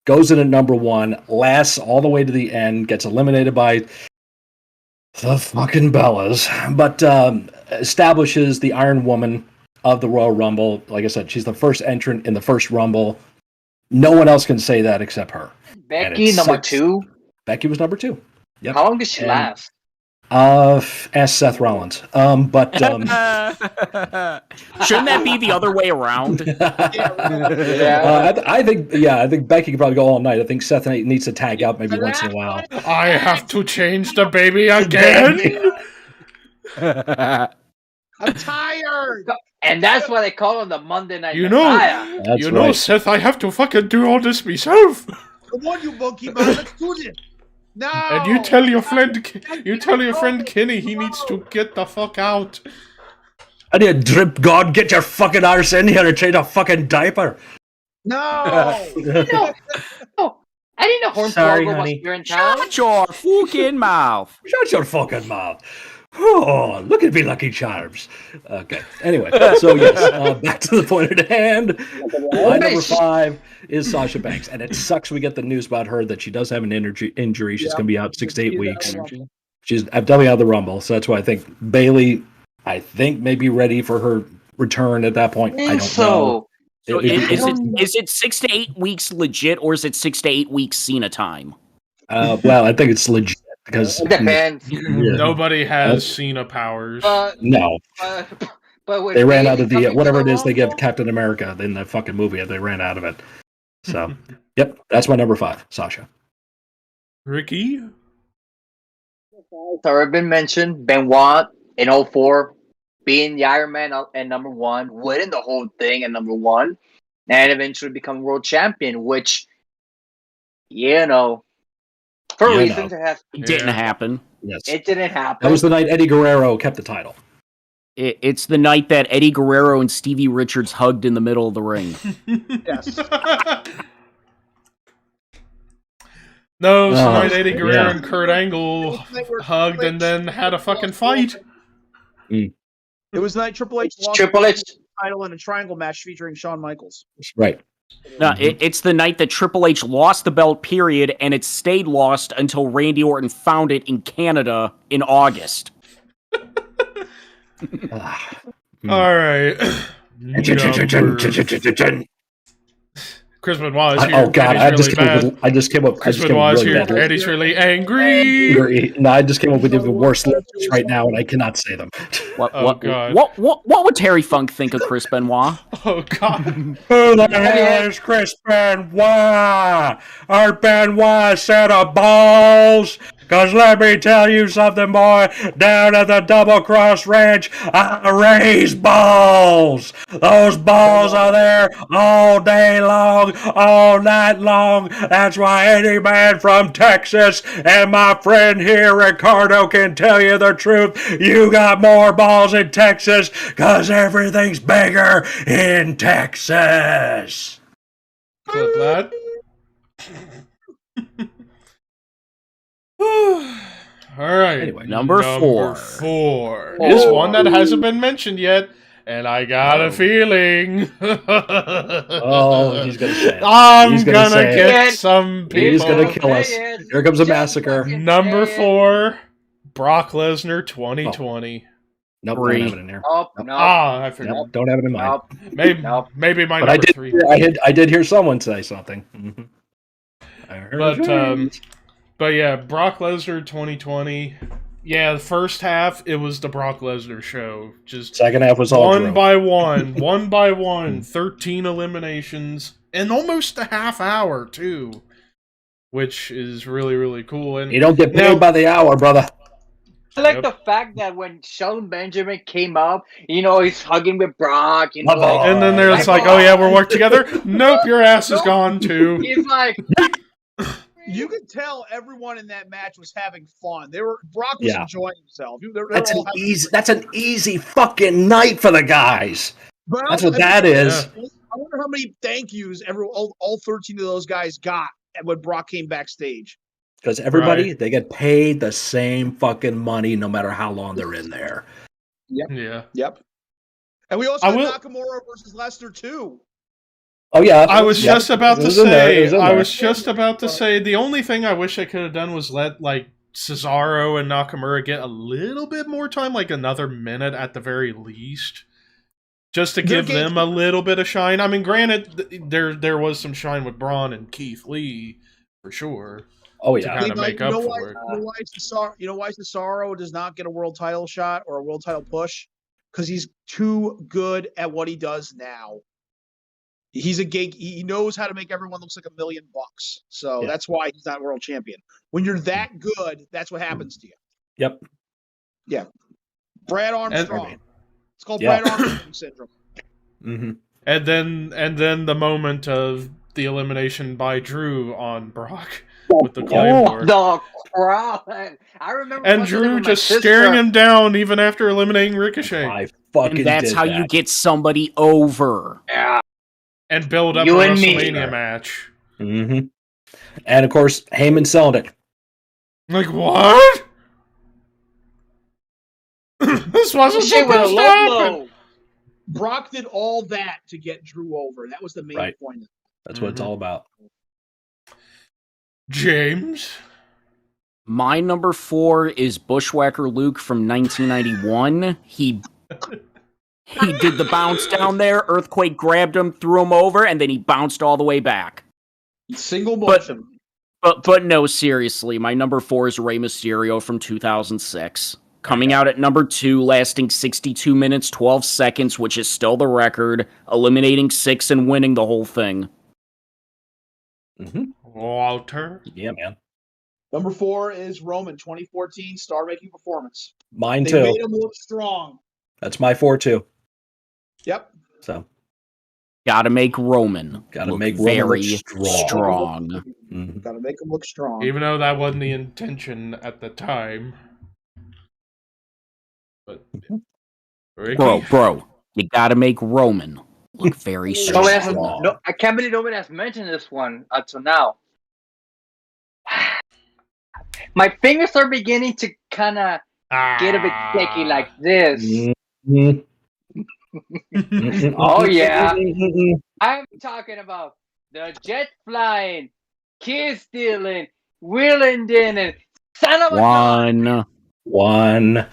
Goes in at number 1, lasts all the way to the end, gets eliminated by the fucking Bellas, but establishes the Iron Woman of the Royal Rumble. Like I said, she's the first entrant in the first Rumble. No one else can say that except her. Becky, it number sucks. 2. Becky was number 2. Yep. How long did she And- last? Ask Seth Rollins. Shouldn't that be the other way around? I think Becky could probably go all night. I think Seth needs to tag out maybe once in a while. I have to change the baby again? I'm tired. And that's why they call him the Monday Night You know, Messiah. That's you know, right. Seth, I have to fucking do all this myself. Come on, you monkey man. Let's do this. No. And you tell your friend Kenny he needs to get the fuck out. I need a drip god. Get your fucking arse in here and change a fucking diaper. No. No. Oh, I didn't know Sorry, Hornswoggle was honey. here in town. Shut your fucking mouth. Shut your fucking mouth. Oh, look at me, Lucky Charms. Okay. Anyway, so yes, back to the point at hand. My number 5 is Sasha Banks, and it sucks we get the news about her that she does have an injury. She's going to be out 6 to 8 weeks. She's definitely out of the Rumble, so that's why I think Bailey, may be ready for her return at that point. I don't know. So It- is it 6 to 8 weeks legit, or is it 6 to 8 weeks Cena time? Well, I think it's legit because It depends. Nobody has Cena powers. No, But with they ran out Bayley of the coming whatever to it is they give Rumble, Captain America in the fucking movie. They ran out of it. So, yep, that's my number 5, Sasha. Ricky? it's already been mentioned. Benoit in 04 being the Iron Man at number 1, winning the whole thing at number 1, and eventually become world champion, which, for You reasons it It didn't Yeah. happen. Yes, didn't happen. that was the night Eddie Guerrero kept the title. It's the night that Eddie Guerrero and Stevie Richards hugged in the middle of the ring. Yes. No, it's the Oh, night Eddie Guerrero yeah. and Kurt Angle hugged and then had a fucking fight. It was the night Triple H lost Triple H. the title in a triangle match featuring Shawn Michaels. Right. No, it's the night that Triple H lost the belt, period, and it stayed lost until Randy Orton found it in Canada in August. All right. Chris Benoit is here. Oh god, Eddie's I just came up. Chris I just came up Benoit is really here. bad. Eddie's really angry. No, I just came up with even worse lists right now, and I cannot say them. God. What would Terry Funk think of Chris Benoit? Oh god. Who the hell is Chris Benoit? Are Benoit set of balls? Cause let me tell you something, boy. Down at the Double Cross Ranch, I raise balls. Those balls are there all day long, all night long. That's why any man from Texas and my friend here, Ricardo, can tell you the truth. You got more balls in Texas, cause everything's bigger in Texas. Clip that. All right. Anyway, Number four. Four is one that hasn't been mentioned yet, and I got a feeling. Oh, he's gonna say it. I'm He's gonna say get it. some people. He's gonna kill us. Here comes a massacre. Number four, Brock Lesnar 2020. Nope, Three. don't have it in there. Nope, no. I forgot. Nope, don't have it in mind. Nope. Maybe, Nope. maybe my But number three. I did hear someone say something. Mhm. I heard But yeah, Brock Lesnar 2020. Yeah, the first half it was the Brock Lesnar show. Just second half was all one Drew. by one by one, 13 eliminations in almost a half hour too, which is really really cool. And You don't get paid Now- by the hour, brother. I like Yep. the fact that when Shelton Benjamin came up, he's hugging with Brock, My like, and then they're just like, "Oh yeah, we're working together." Nope, your ass is gone too. he's like, You could tell everyone in that match was having fun. Brock was Yeah. enjoying himself. They were That's all an having easy. fun. That's an easy fucking night for the guys. But That's also, what that is. I wonder how many thank yous all 13 of those guys got when Brock came backstage. Because everybody, Right. they get paid the same fucking money no matter how long they're in there. Yeah, Yep. And we also I had will- Nakamura versus Lesnar too. Oh yeah, I was Yep. just about It to was in there, it say. was in I there. was just about to say. The only thing I wish I could have done was let like Cesaro and Nakamura get a little bit more time, like another minute at the very least, just to They're give them a little bit of shine. I mean, granted, there was some shine with Braun and Keith Lee for sure. Oh to yeah. kind of make up for it. You know why Cesaro does not get a world title shot or a world title push? Because he's too good at what he does now. He's a gig. He knows how to make everyone looks like $1 million. So Yeah. that's why he's not world champion. When you're that good, that's what happens to you. Yep. Yeah. Brad Armstrong. It's called Yeah. Brad Armstrong syndrome. Mm-hmm. And then the moment of the elimination by Drew on Brock with the Claymore. the crowd. I remember. And watching it Drew with my just sister. staring him down even after eliminating Ricochet. I fucking And that's did how that. you get somebody over. Yeah. And build up You a and me. WrestleMania match. Mm-hmm. And of course, Heyman selling it. Like, what? This wasn't Shit with a supposed to low happen. blow. Brock did all that to get Drew over. That was the main Right. point. That's what it's all about. James? My number 4 is Bushwhacker Luke from 1991. He did the bounce down there. Earthquake grabbed him, threw him over, and then he bounced all the way back. Single But- motion. But no, seriously, my number 4 is Rey Mysterio from 2006. Coming out at number 2, lasting 62 minutes, 12 seconds, which is still the record, eliminating 6 and winning the whole thing. Mm-hmm. Walter? Yeah, man. Number 4 is Roman, 2014 star-making performance. Mine They too. made him look strong. That's my 4 too. Yep. So Gotta make Roman Gotta look make Roman very look strong. mhm. Gotta make him look strong. Even though that wasn't the intention at the time. But Ricky? Bro, you gotta make Roman look very No one has, strong. no, I can't believe nobody has mentioned this one until now. My fingers are beginning to kind of get a bit shaky like this. Mhm. Oh, yeah. I'm talking about the jet flying, kiss stealing, wheeling dealing, son of a gun, One.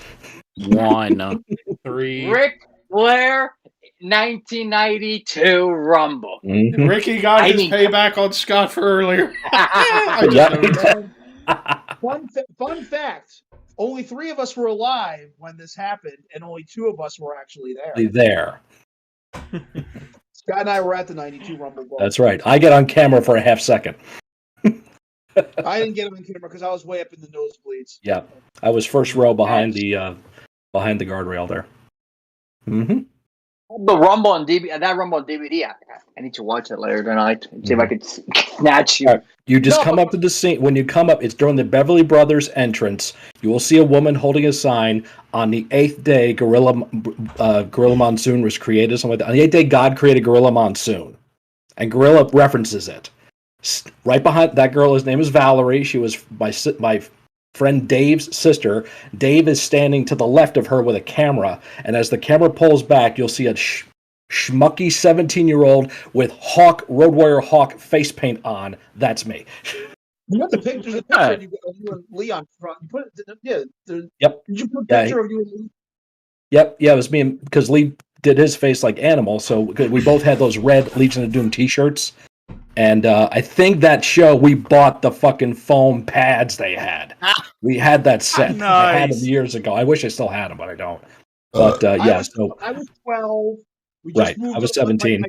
3. Ric Flair 1992 Rumble. Mhm. Ricky got I his mean- payback on Scott for earlier. I just Yep. noticed. Fun fact: only 3 of us were alive when this happened, and only 2 of us were actually there. There. Scott and I were at the '92 Rumble. Bowl. That's right. I get on camera for a half second. I didn't get him on camera because I was way up in the nosebleeds. Yeah, I was first row behind the guardrail there. Mm-hmm. The Rumble on DVD, that Rumble on DVD. I need to watch it later tonight and see if I could snatch you. All right. You just No, come up to the scene. When you come up, it's during the Beverly Brothers entrance. You will see a woman holding a sign. On the 8th day, Gorilla Monsoon was created. Something like that. On the 8th day, God created Gorilla Monsoon, and Gorilla references it. Right behind that girl, his name is Valerie. She was my friend Dave's sister. Dave is standing to the left of her with a camera, and as the camera pulls back, you'll see a schmucky 17-year-old with Road Warrior Hawk face paint on. That's me. You got the picture. There's a picture of you and Lee on front. You put it. Yep. Did you put a picture of you and Lee? Yep. Yeah, it was me because Lee did his face like Animal, so we both had those red Legion of Doom T-shirts. And I think that show we bought the fucking foam pads they had. We had that set. Nice. I had them years ago. I wish I still had them, but I don't. But yeah, I was 12. We right. I was 17.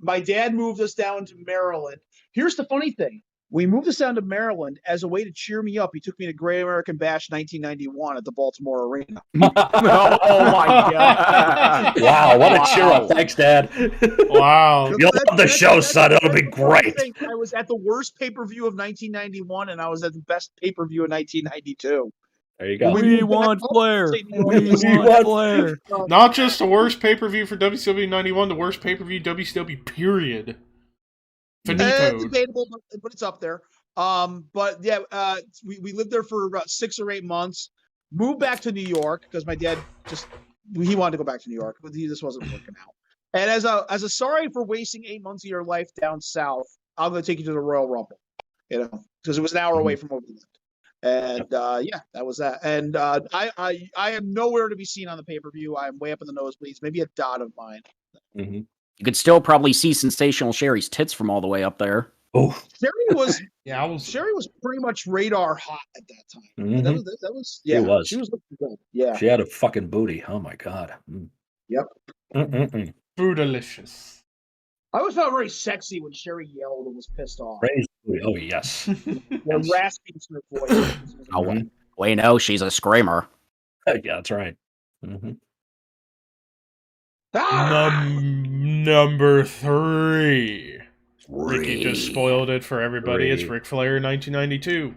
My dad moved us down to Maryland. Here's the funny thing. We moved us down to Maryland as a way to cheer me up. He took me to Great American Bash 1991 at the Baltimore Arena. Oh my god! Wow, what a cheer up! Thanks, Dad. Wow. You'll love the show, son. It'll be great. I was at the worst pay-per-view of 1991, and I was at the best pay-per-view of 1992. There you go. We want Flair. We want Flair. Not just the worst pay-per-view for WCW 91, the worst pay-per-view WCW, period. Finito. Debatable, but it's up there. But yeah, we lived there for about 6 or 8 months. Moved back to New York because my dad he wanted to go back to New York, but this wasn't working out. And as a sorry for wasting 8 months of your life down south, I'm going to take you to the Royal Rumble. Because it was an hour away from where we lived. And yeah, that was that. And I am nowhere to be seen on the pay-per-view. I'm way up in the nosebleeds, maybe a dot of mine. Mm-hmm. You could still probably see Sensational Sherry's tits from all the way up there. Oh, Sherry was Yeah, Sherry was pretty much radar hot at that time. Mhm. That was yeah. She was looking good. Yeah. she had a fucking booty. Oh my god. Yep. Mm-mm-mm. Foodalicious. I always felt very sexy when Sherry yelled and was pissed off. Praise booty. Oh yes. The raspy in her voice. Oh, wait, no, she's a screamer. Yeah, that's right. Mm-hmm. Number 3. Ricky just spoiled it for everybody. It's Ric Flair 1992.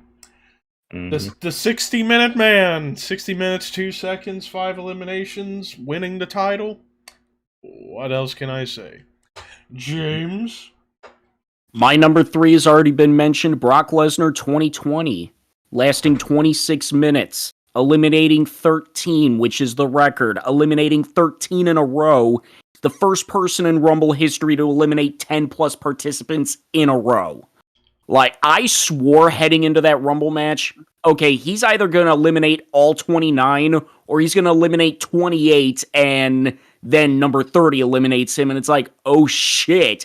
Mm-hmm. The 60-minute man. 60 minutes, 2 seconds, 5 eliminations, winning the title. What else can I say? James? My number 3 has already been mentioned. Brock Lesnar 2020, lasting 26 minutes, eliminating 13, which is the record, eliminating 13 in a row. The first person in Rumble history to eliminate 10 plus participants in a row. Like, I swore heading into that Rumble match, okay, he's either going to eliminate all 29 or he's going to eliminate 28 and then number 30 eliminates him. And it's like, oh shit,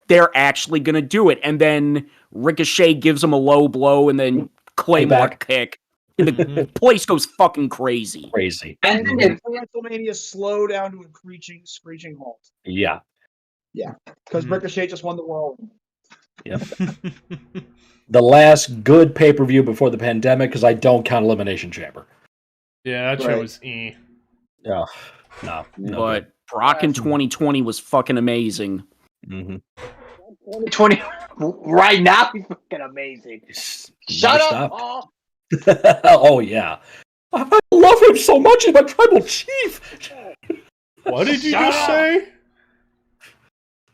they're actually going to do it. And then Ricochet gives him a low blow and then Claymore kick. And the place goes fucking crazy. Crazy. And WrestleMania slow down to a screeching halt. Yeah. Yeah. Because Ricochet just won the Royal Rumble. Yep. The last good pay-per-view before the pandemic, because I don't count Elimination Chamber. Yeah, that show was Yeah. No. But Brock in 2020 was fucking amazing. Mm-hmm. 20 right now, he's fucking amazing. Shut up, Paul. Oh yeah. I love him so much. He's my tribal chief. What did you Shut just up. say?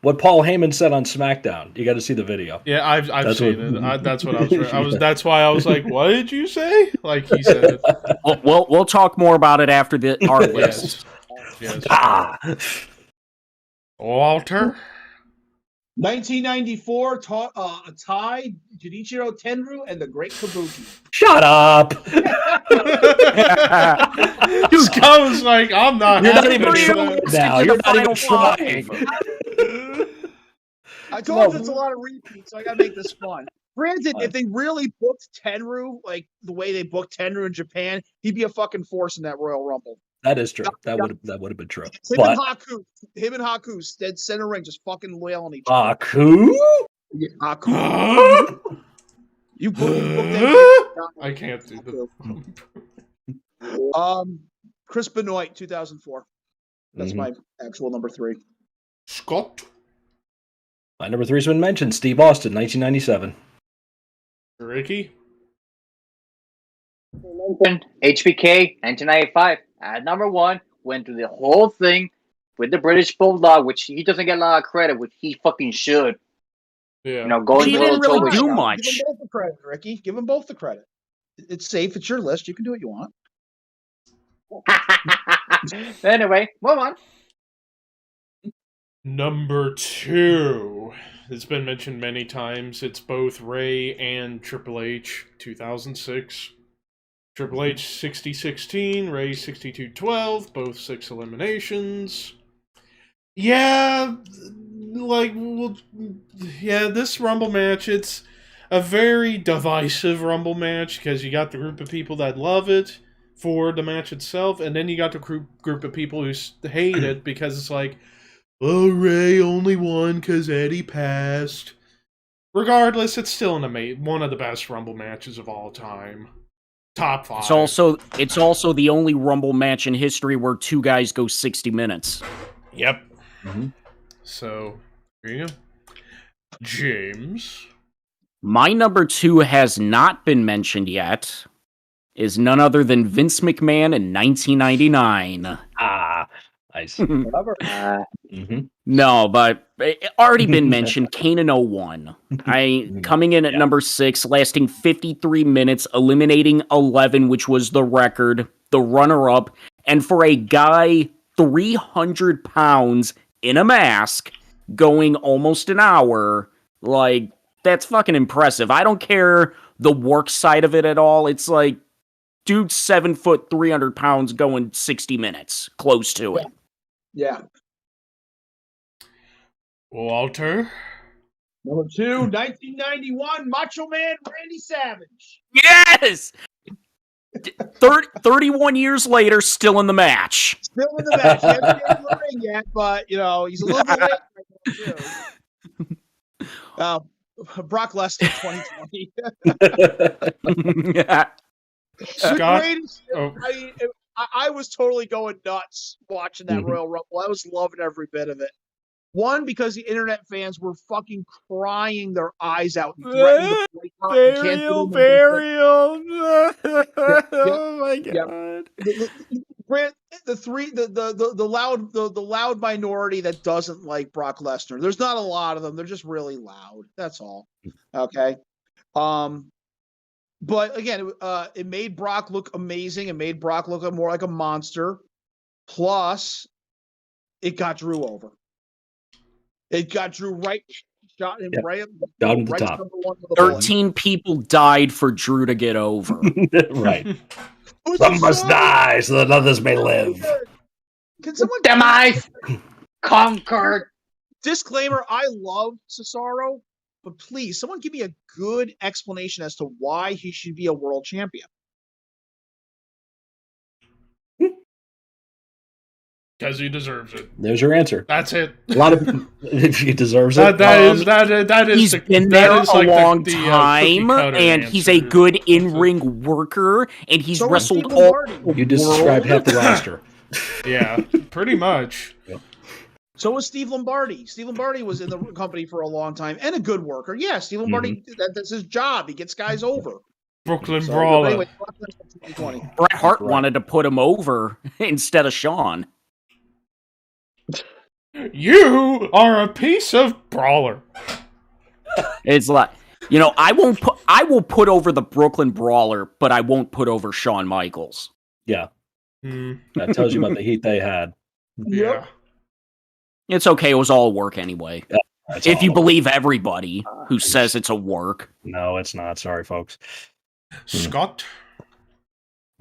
What Paul Heyman said on SmackDown. You got to see the video. Yeah, I've That's seen what- it. That's what I was. That's why I was like, "What did you say?" Like he said it. We'll talk more about it after our list. Yes. Ah! Walter. 1994, Tai, Junichiro Tenryu, and the Great Kabuki. Shut up! Scott was like, "I'm not." You're not happy even with trying that." now. You're not even trying. I told you it's a lot of repeats, so I gotta make this fun. Granted, if they really booked Tenryu like the way they booked Tenryu in Japan, he'd be a fucking force in that Royal Rumble. That is true. That would have been true. Him and Haku, center ring, just fucking wailing each other. Haku? Yeah, Haku. You booked that. I can't do Chris Benoit, 2004. That's my actual number 3. Scott. My number 3's been mentioned. Steve Austin, 1997. Ricky. HBK, 1995. At number 1, went through the whole thing with the British Bulldog, which he doesn't get a lot of credit, which he fucking should. Yeah. You know, going He to didn't really October do show. much. Give them both the credit, Ricky. Give them both the credit. It's safe. It's your list. You can do what you want. Anyway, move on. Number 2. It's been mentioned many times. It's both Rey and Triple H, 2006. Triple H 60-16, Rey 62-12, both 6 eliminations. Yeah, this Rumble match, it's a very divisive Rumble match because you got the group of people that love it for the match itself, and then you got the group of people who hate it because it's like, oh, Rey only won because Eddie passed. Regardless, it's still one of the best Rumble matches of all time. Top 5. It's also the only Rumble match in history where 2 guys go 60 minutes. Yep. Mm-hmm. So, here you go. James. My number 2 has not been mentioned yet. Is none other than Vince McMahon in 1999. Ah, nice. Whatever. No, but it already been mentioned. Kane in 01. Coming in at number 6, lasting 53 minutes, eliminating 11, which was the record, the runner-up, and for a guy 300 pounds in a mask, going almost an hour, like, that's fucking impressive. I don't care the work side of it at all. It's like, dude, 7 foot, 300 pounds going 60 minutes, close to it. Yeah. Walter. Number 2, 1991, Macho Man Randy Savage. Yes! 31 years later, still in the match. Still in the match. He hasn't been in the ring yet, but, you know, he's a little bit late right now, too. Brock Lesnar 2020. Scott. I was totally going nuts watching that Royal Rumble. I was loving every bit of it. One, because the internet fans were fucking crying their eyes out and threatening to boycott and cancel them. Oh my god! The loud minority that doesn't like Brock Lesnar. There's not a lot of them. They're just really loud. That's all. Okay. But again, it made Brock look amazing. It made Brock look more like a monster. Plus, it got Drew over. It got Drew right, shot him right down to the top. 13 people died for Drew to get over. Right. Some must die so that others may live. Can someone Demise conquered. Disclaimer: I love Cesaro, but please, someone give me a good explanation as to why he should be a world champion. Because he deserves it. There's your answer. That's it. A lot of if he deserves it. That is. He's been there a long time, and he's a good in-ring worker, and he's wrestled all. You just described half the roster. Yeah, pretty much. Yep. So was Steve Lombardi. Steve Lombardi was in the company for a long time and a good worker. Yeah, Steve Lombardi, that's his job. He gets guys over. Brooklyn Brawler. Anyway, Bret Hart wanted to put him over instead of Shawn. You are a piece of brawler. It's like, I will put over the Brooklyn Brawler, but I won't put over Shawn Michaels. Yeah, Hmm. that tells you about the heat they had. Yeah. It's okay, it was all work anyway. That's If you all. believe everybody who says it's a work. No, it's not. Sorry, folks. Scott.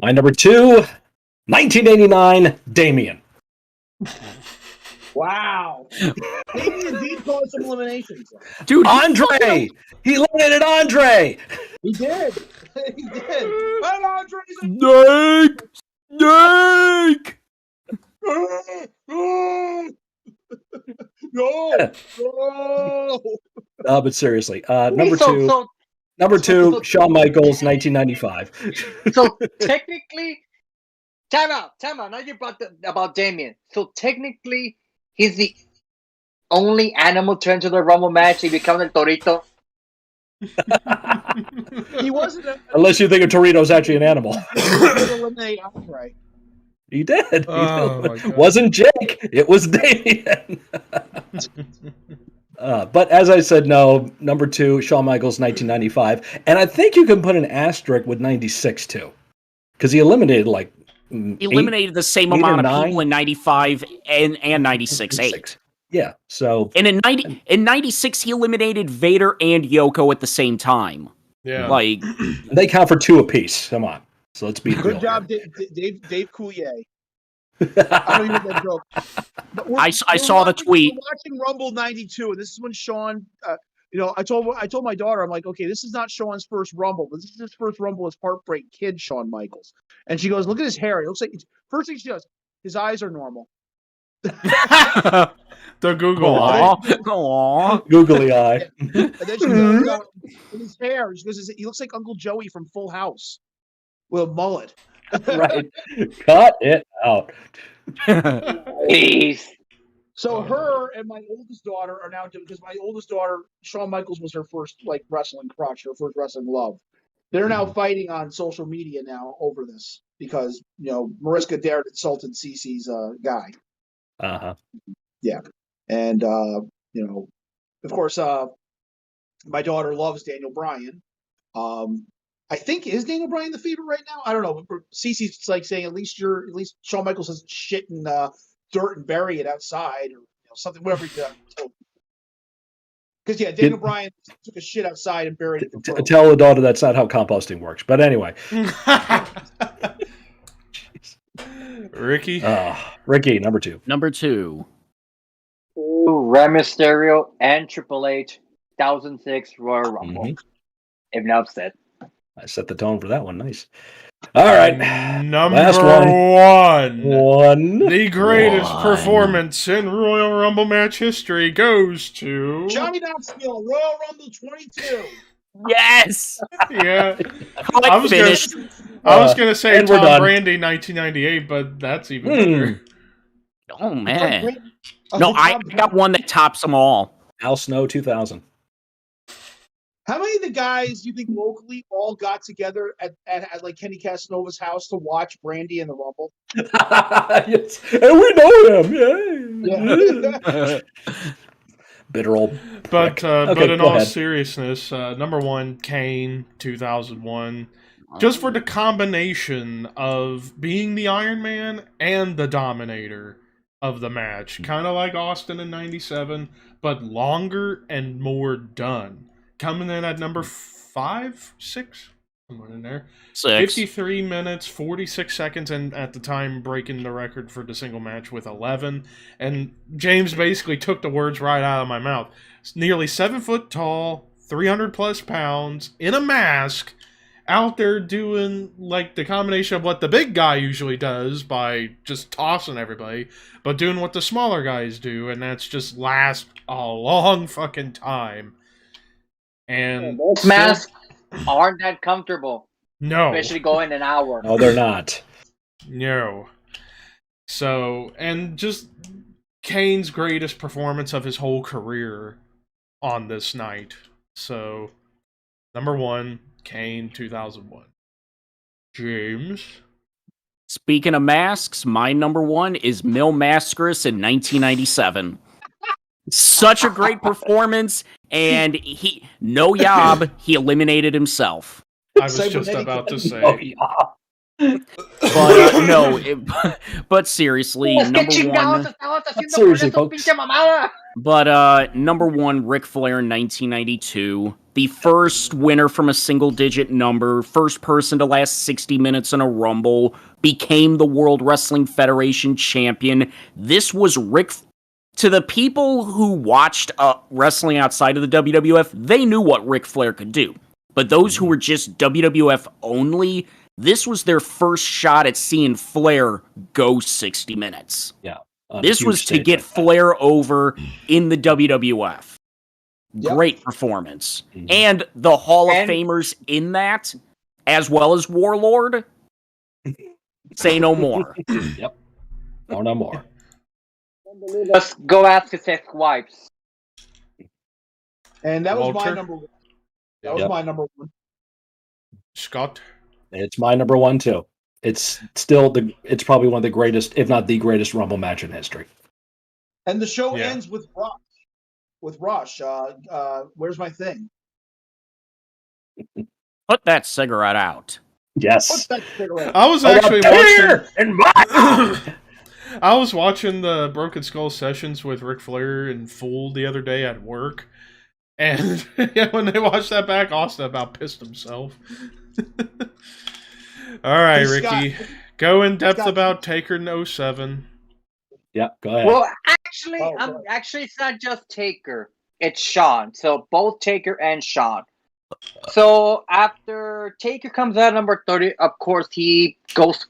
My number 2, 1989, Damien. Wow. Damien did cause some eliminations. Dude, Andre! He eliminated Andre! He did. He did. And Andre's Snake! No. But seriously, number So, two, Shawn Michaels, 1995. so technically, time out. Now you brought about Damien. So technically, he's the only animal to enter the Rumble match. He becomes a Torito. He wasn't. Unless you think of Torito's actually an animal. He did eliminate Andre. He did. Oh, my God. Wasn't Jake. It was Damien. But as I said, no, number 2, Shawn Michaels, 1995. And I think you can put an asterisk with 96, too. Because he eliminated, like, He eliminated the same 8 or amount of 9? people in 95 and 96, 8. Yeah, so... And in 96, he eliminated Vader and Yoko at the same time. Yeah. Like, They count for 2 apiece. Come on. So let's be Good real job, Dave Coulier. I don't even get that joke. But I saw the tweet. We're watching Rumble '92, and this is when Shawn. I told my daughter, I'm like, okay, this is not Shawn's first Rumble, but this is his first Rumble as Heartbreak Kid Shawn Michaels. And she goes, look at his hair. It looks like first thing she does, his eyes are normal. The Google eye. Aww. Googly eye. And then she goes, in his hair, she goes, he looks like Uncle Joey from Full House with a mullet. Right. Cut it out. Please. So her and my oldest daughter are now because my oldest daughter, Shawn Michaels, was her first wrestling crush, her first wrestling love. They're now fighting on social media now over this because Mariska dared insulted Cece's guy. Uh-huh. Yeah, and of course, my daughter loves Daniel Bryan. I think is Daniel Bryan the favorite right now? I don't know. Cece's like saying at least Shawn Michaels has shit in dirt and bury it outside or something, whatever he did. Because Daniel Bryan took a shit outside and buried it. Tell the daughter that's not how composting works. But anyway. Ricky? Ricky, number 2. Number 2. Ooh, Rey Mysterio and Triple H, 2006 Royal Rumble. Mm-hmm. If not upset. I set the tone for that one. Nice. All right. Number Last one. The greatest performance in Royal Rumble match history goes to Johnny Knoxville, Royal Rumble 22. Yes! Yeah. I was gonna say and we're Tom done. Brady 1998, but that's even better. Oh, man. No, I got one that tops them all. Al Snow 2000. How many of the guys you think locally all got together at like Kenny Casanova's house to watch Brandy in the Rumble? Yes. And we know him. Yeah. Bitter old. But Okay, in go all ahead. seriousness, number 1, Kane 2001. Just for the combination of being the Iron Man and the Dominator of the match. Kind of like Austin in 97, but longer and more done. Coming in at number 5, 6, somewhere in there. 6. 53 minutes, 46 seconds, and at the time breaking the record for the single match with 11. And James basically took the words right out of my mouth. It's nearly 7 foot tall, 300 plus pounds, in a mask, out there doing like the combination of what the big guy usually does by just tossing everybody, but doing what the smaller guys do, and that's just last a long fucking time. And Those masks aren't that comfortable, no, especially going an hour. No, they're not. no. So, and just Kane's greatest performance of his whole career on this night. So, number 1, Kane 2001. James? Speaking of masks, my number one is Mil Mascaris in 1997. Such a great performance, and no yob, he eliminated himself. I was Same just with about to say. Oh, yeah. But no, but seriously, Los que number chingados one. estabas haciendo Seriously, con esa folks. pinche mamada? But number one, Ric Flair in 1992. The first winner from a single-digit number, first person to last 60 minutes in a Rumble, became the World Wrestling Federation champion. This was Ric. To the people who watched wrestling outside of the WWF, they knew what Ric Flair could do. But those who were just WWF only, this was their first shot at seeing Flair go 60 minutes. Yeah. This was to get Flair over in the WWF. Yep. Great performance. And the Hall of Famers in that, as well as Warlord, say no more. Yep. No more. Let's go ask his ex-wives. And that was my Walter? number one. That was Yep. my number one. Scott? It's my number one too. It's still it's probably one of the greatest, if not the greatest, Rumble match in history. And the show Yeah. ends with Rush. Where's my thing? Put that cigarette out. Yes. What's that cigarette? I was I got actually beer watching. in my I was watching the Broken Skull sessions with Ric Flair and Fool the other day at work, and yeah, when they watched that back, Austin about pissed himself. All right, Hey, Scott. Ricky, go in depth Scott. about Taker in 07. Yeah, go ahead. Well, actually, Oh, actually, it's not just Taker. It's Sean. So both Taker and Sean. So after Taker comes out at number 30, of course, he goes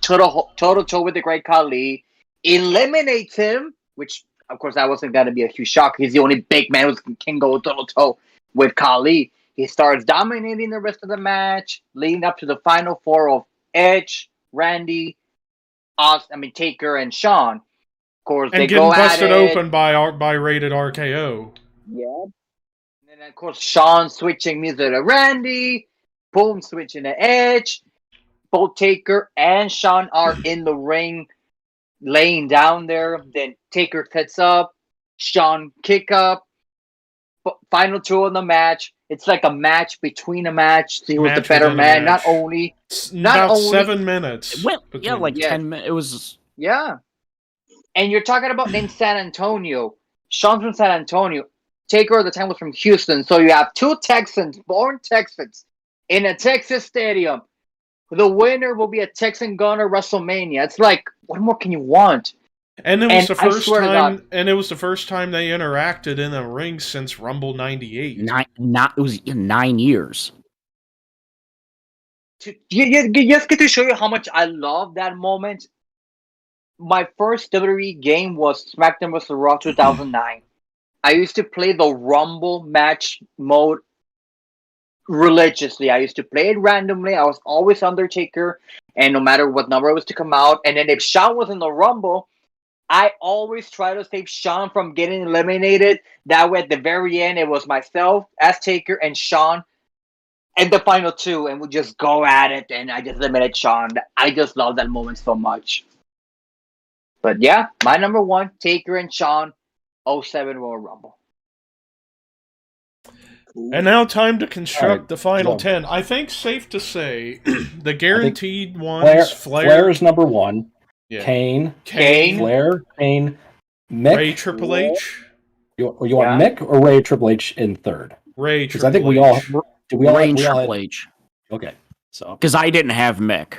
toe-to-toe with the Great Khali, eliminates him, which, of course, that wasn't going to be a huge shock. He's the only big man who can go toe-to-toe with Khali. He starts dominating the rest of the match, leading up to the final four of Edge, Randy, Taker, and Sean. Of course, And they getting go at busted it. open by rated RKO. Yeah. And then, of course, Sean switching music to Randy. Boom, switching to Edge. Both Taker and Sean are in the ring, laying down there. Then Taker sets up. Sean kick up. Final two in the match. It's like a match between a match. See who's the Match better within a man. match. Not only. It's Not about only- 7 minutes. Well, yeah, between- like Yeah. 10 minutes. It was. Yeah. And you're talking about in San Antonio. Sean's from San Antonio. Taker at the time was from Houston. So you have two Texans, born Texans, in a Texas stadium. The winner will be a Texan Gunner WrestleMania. It's like, what more can you want? And it was And the I first swear to time. God. And it was the first time they interacted in a ring since Rumble '98. It was 9 years. You just get to show you how much I love that moment. My first WWE game was SmackDown vs. Raw 2009. I used to play the Rumble match mode religiously. I used to play it randomly. I was always Undertaker, and no matter what number it was to come out. And then if Shawn was in the Rumble, I always try to save Shawn from getting eliminated. That way, at the very end, it was myself as Taker and Shawn and the final two, and we just go at it. And I just eliminated Shawn. I just love that moment so much. But yeah, my number one, Taker and Shawn, 07 Royal Rumble. And now time to construct Alright, the final so- 10. I think safe to say the guaranteed ones, Flair is number one. yeah. Kane, Kane. Flair, Kane, Mick. Ray Triple H, You want Mick or Ray Triple H in third? Ray Because Triple I think we H. all did. We all, Reign we all Triple had, H. okay. So Because I didn't have Mick.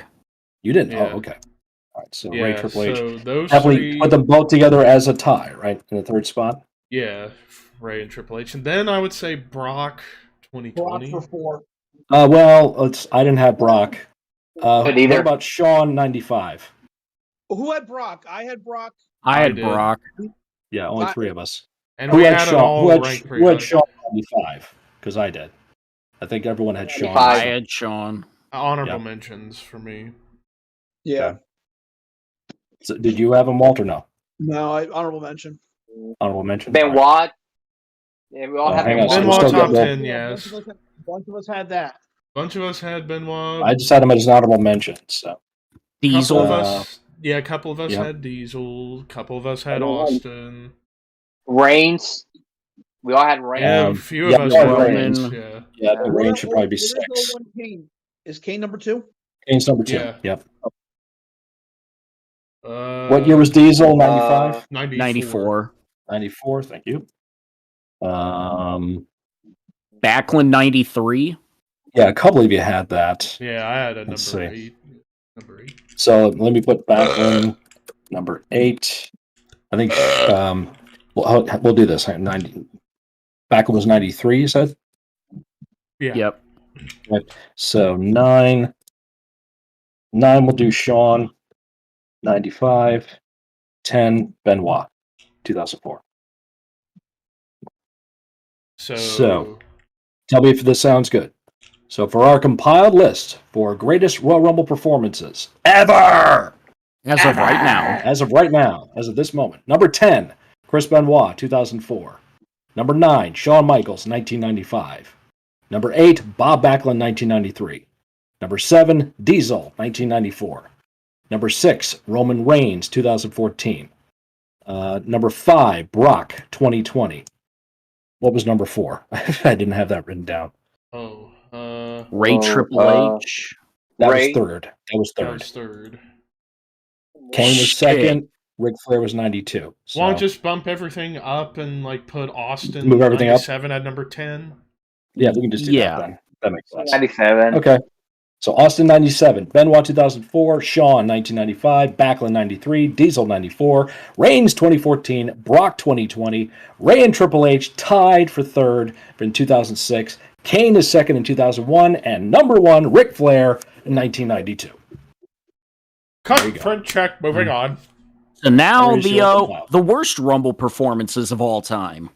you didn't. Yeah. Oh, okay. All right. So Yeah, Ray Triple H. so those Definitely three, put them both together as a tie, right? In the third spot. yeah, Ray and Triple H. And then I would say Brock Brock 2020. for 4. Well, I didn't have Brock. But either. What about Shawn 95? Who had Brock? I had Brock. I had did. Brock. Yeah, only I- 3 of us. And Who we had had it Shawn? all Who ranked had pretty high. Shawn 95? Because I did. I think everyone had Shawn. 95. I had Sean. Honorable Yeah. mentions for me. Yeah. Okay. So did you have him, Walter? No. No, honorable mention. Honorable mention. Ben All right. Watt. Yeah, we all Oh, have hang Ben on, so Watt. we're Benoit still top getting 10, yes. Bunch of us had that. Bunch of us had Benoit. I just had him as an honorable mention. So Diesel. Couple of us, a couple of us Yep. had Diesel. Couple of us had Austin. Reigns. We all had Reigns. Yeah, a Um, few yeah, of us we had had Roman. Reigns. Yeah. Yeah, I think Reigns should probably be Where's 6. 01 Kane? Is Kane number 2? Kane's number 2. Yeah. Yep. What year was Diesel? 95? 94. 94, thank you. Backlund 93. Yeah, a couple of you had that. Yeah, I had a Let's number see. 8. Number 8. So let me put Backlund number 8. I think we'll do this. 90. Backlund was 93, you said? Yeah. Yep. Right. So 9. 9 we'll do Sean. 95. 10 Benoit. 2004. So tell me if this sounds good. So for our compiled list for greatest Royal Rumble performances ever, As of right now. as of this moment, number 10, Chris Benoit, 2004. Number 9, Shawn Michaels, 1995. Number 8, Bob Backlund, 1993. Number 7, Diesel, 1994. Number 6, Roman Reigns, 2014. Number 5, Brock, 2020. What was number 4? I didn't have that written down. Ray Triple H. That Ray. was third. That was That third. was third. Kane was Shit. second. Ric Flair was 92. So. Why don't you just bump everything up and like put Austin Move everything up? 97 at number 10? Yeah, we can just do Yeah. that then. That makes sense. 97. Okay. So Austin 97, Benoit 2004, Shawn 1995, Backlund 93, Diesel 94, Reigns 2014, Brock 2020, Ray and Triple H tied for third in 2006, Kane is second in 2001, and number 1, Ric Flair in 1992. There you Cut, go. front check, moving on. So now There is your compile. the worst Rumble performances of all time.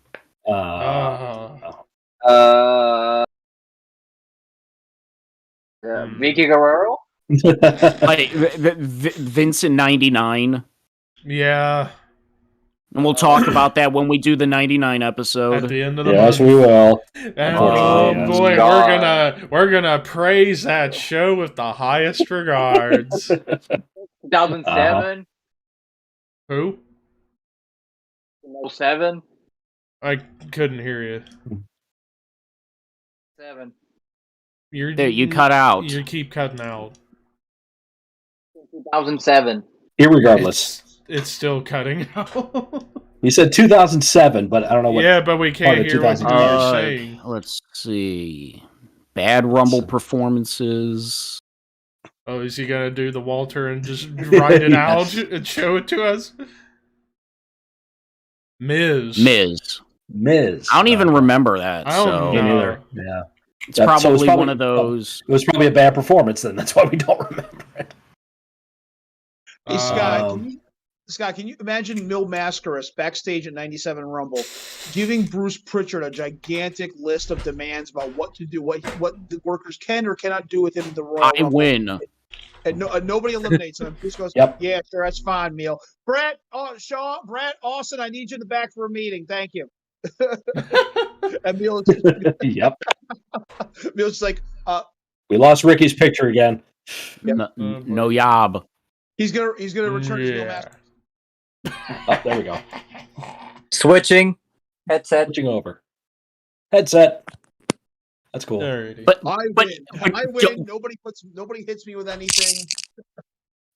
Vicky Guerrero? Like Vince in 99. Yeah, And we'll talk about that when we do the 99 at episode. the end of the Yes, month. we will. And Oh, oh boy, we're gonna praise that show with the highest regards. 2007? Who? 07? I couldn't hear you. 7. There, you cut out. You keep cutting out. 2007. Irregardless. It's still cutting out. You said 2007, but I don't know what. Yeah, but we can't part of hear what 2000. you're saying. Let's see. Bad Rumble performances. Oh, is he gonna do the Walter and just write it out and show it to us? Miz. I don't even remember that. I don't so know. Me neither. Yeah. It's probably one of those. It was probably a bad performance then. That's why we don't remember it. Hey, Scott, can you imagine Mil Mascaras backstage at 97 Rumble giving Bruce Pritchard a gigantic list of demands about what to do, what the workers can or cannot do with him in the Royal I Rumble? win. And nobody eliminates him. Bruce goes, Yep. yeah, sure, that's fine, Neil. Brett, Brett, Austin, I need you in the back for a meeting. Thank you. And Neil's Yep. just like, We lost Ricky's picture again. No yob. he's gonna return to Mil Yeah. Mascaras. Oh, there we go. Switching. Headset. Switching over. Headset. That's cool. Alrighty. But I win. Nobody hits me with anything.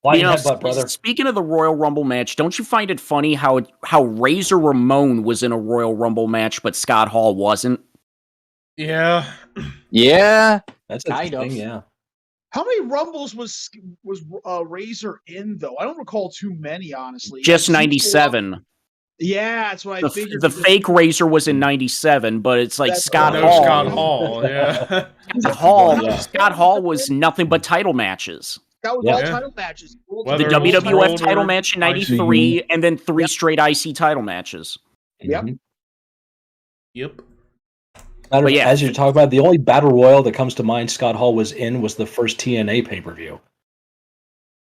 Why you know, headbutt, brother? speaking of the Royal Rumble match, don't you find it funny how Razor Ramon was in a Royal Rumble match, but Scott Hall wasn't? Yeah. Yeah. That's kind interesting. of. Yeah. How many Rumbles was Razor in though? I don't recall too many, honestly. Just It seems 97. Yeah, that's what I figured. The fake Razor was in 97, but it's like That's Scott No Hall. Scott Hall. Yeah. Yeah. Scott Hall was nothing but title matches. That was Yeah. all title matches. Whether The it was WWF World title or match in IC. 93, and then 3 straight IC title matches. Yep. Mhm. Yep. But yeah. As you're talking about, the only battle royal that comes to mind Scott Hall was in was the first TNA pay-per-view.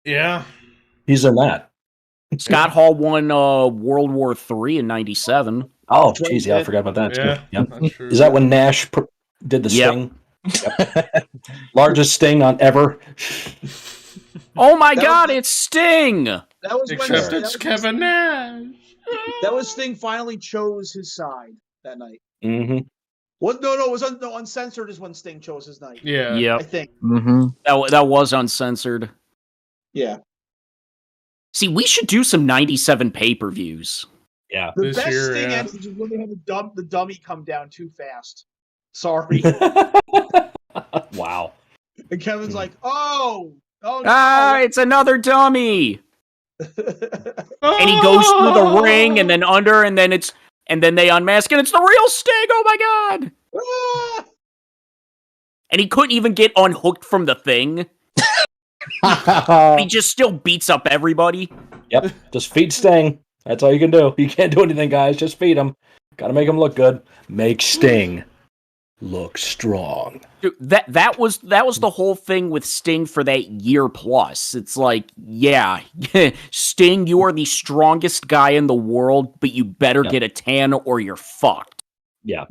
Yeah. He's in that. Scott Hall won World War III in 97. Oh, jeez, yeah, I forgot about that Yeah. too. Yep. That's true. Is that when Nash did the Yep. sting? Yep. Largest sting on ever. Oh my That God, was- it's Sting! That was Except when it's Kevin Nash. That was Sting finally chose his side that night. Mm-hmm. What? No, it was uncensored is when Sting chose his night. Yeah. I Yep, think. that was uncensored. Yeah. See, we should do some 97 pay-per-views. Yeah. The This best year, Sting yeah. entrance is when they have the dummy come down too fast. Sorry. Wow. And Kevin's like, oh no. Ah, it's another dummy! Oh. And he goes through the ring and then under, and then they unmask, and it's the real Sting! Oh my God! Ah! And he couldn't even get unhooked from the thing. He just still beats up everybody. Yep. Just feed Sting. That's all you can do. You can't do anything, guys. Just feed him. Gotta make him look good. Make Sting look strong. Dude, that was the whole thing with Sting for that year plus. It's like, yeah, Sting, you are the strongest guy in the world, but you better get a tan or you're fucked. Yeah.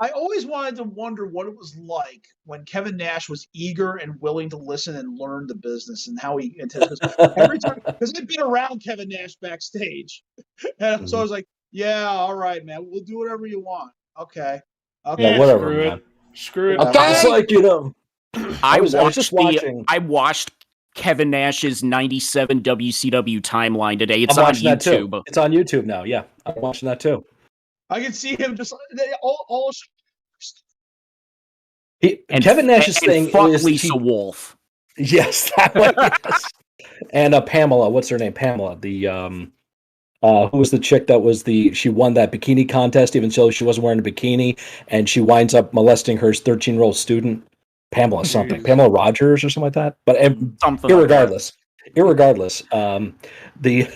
I always wanted to wonder what it was like when Kevin Nash was eager and willing to listen and learn the business and how he every time because I've been around Kevin Nash backstage, and so I was like, "Yeah, all right, man, we'll do whatever you want." Okay, Yeah, whatever, Screw man. it. Screw it. Okay. It's like, I was just watching. I watched Kevin Nash's 97 WCW timeline today. It's I'm on watching that too. YouTube. It's on YouTube now. Yeah, I'm watching that too. I can see him just all And Kevin Nash's and thing fuck is Lisa Wolf. Yes, that one. Yes. And Pamela, what's her name? Pamela, the who was the chick that was she won that bikini contest even though she wasn't wearing a bikini, and she winds up molesting her 13-year-old student, Pamela something, Pamela Rogers or something like that. But Something irregardless, the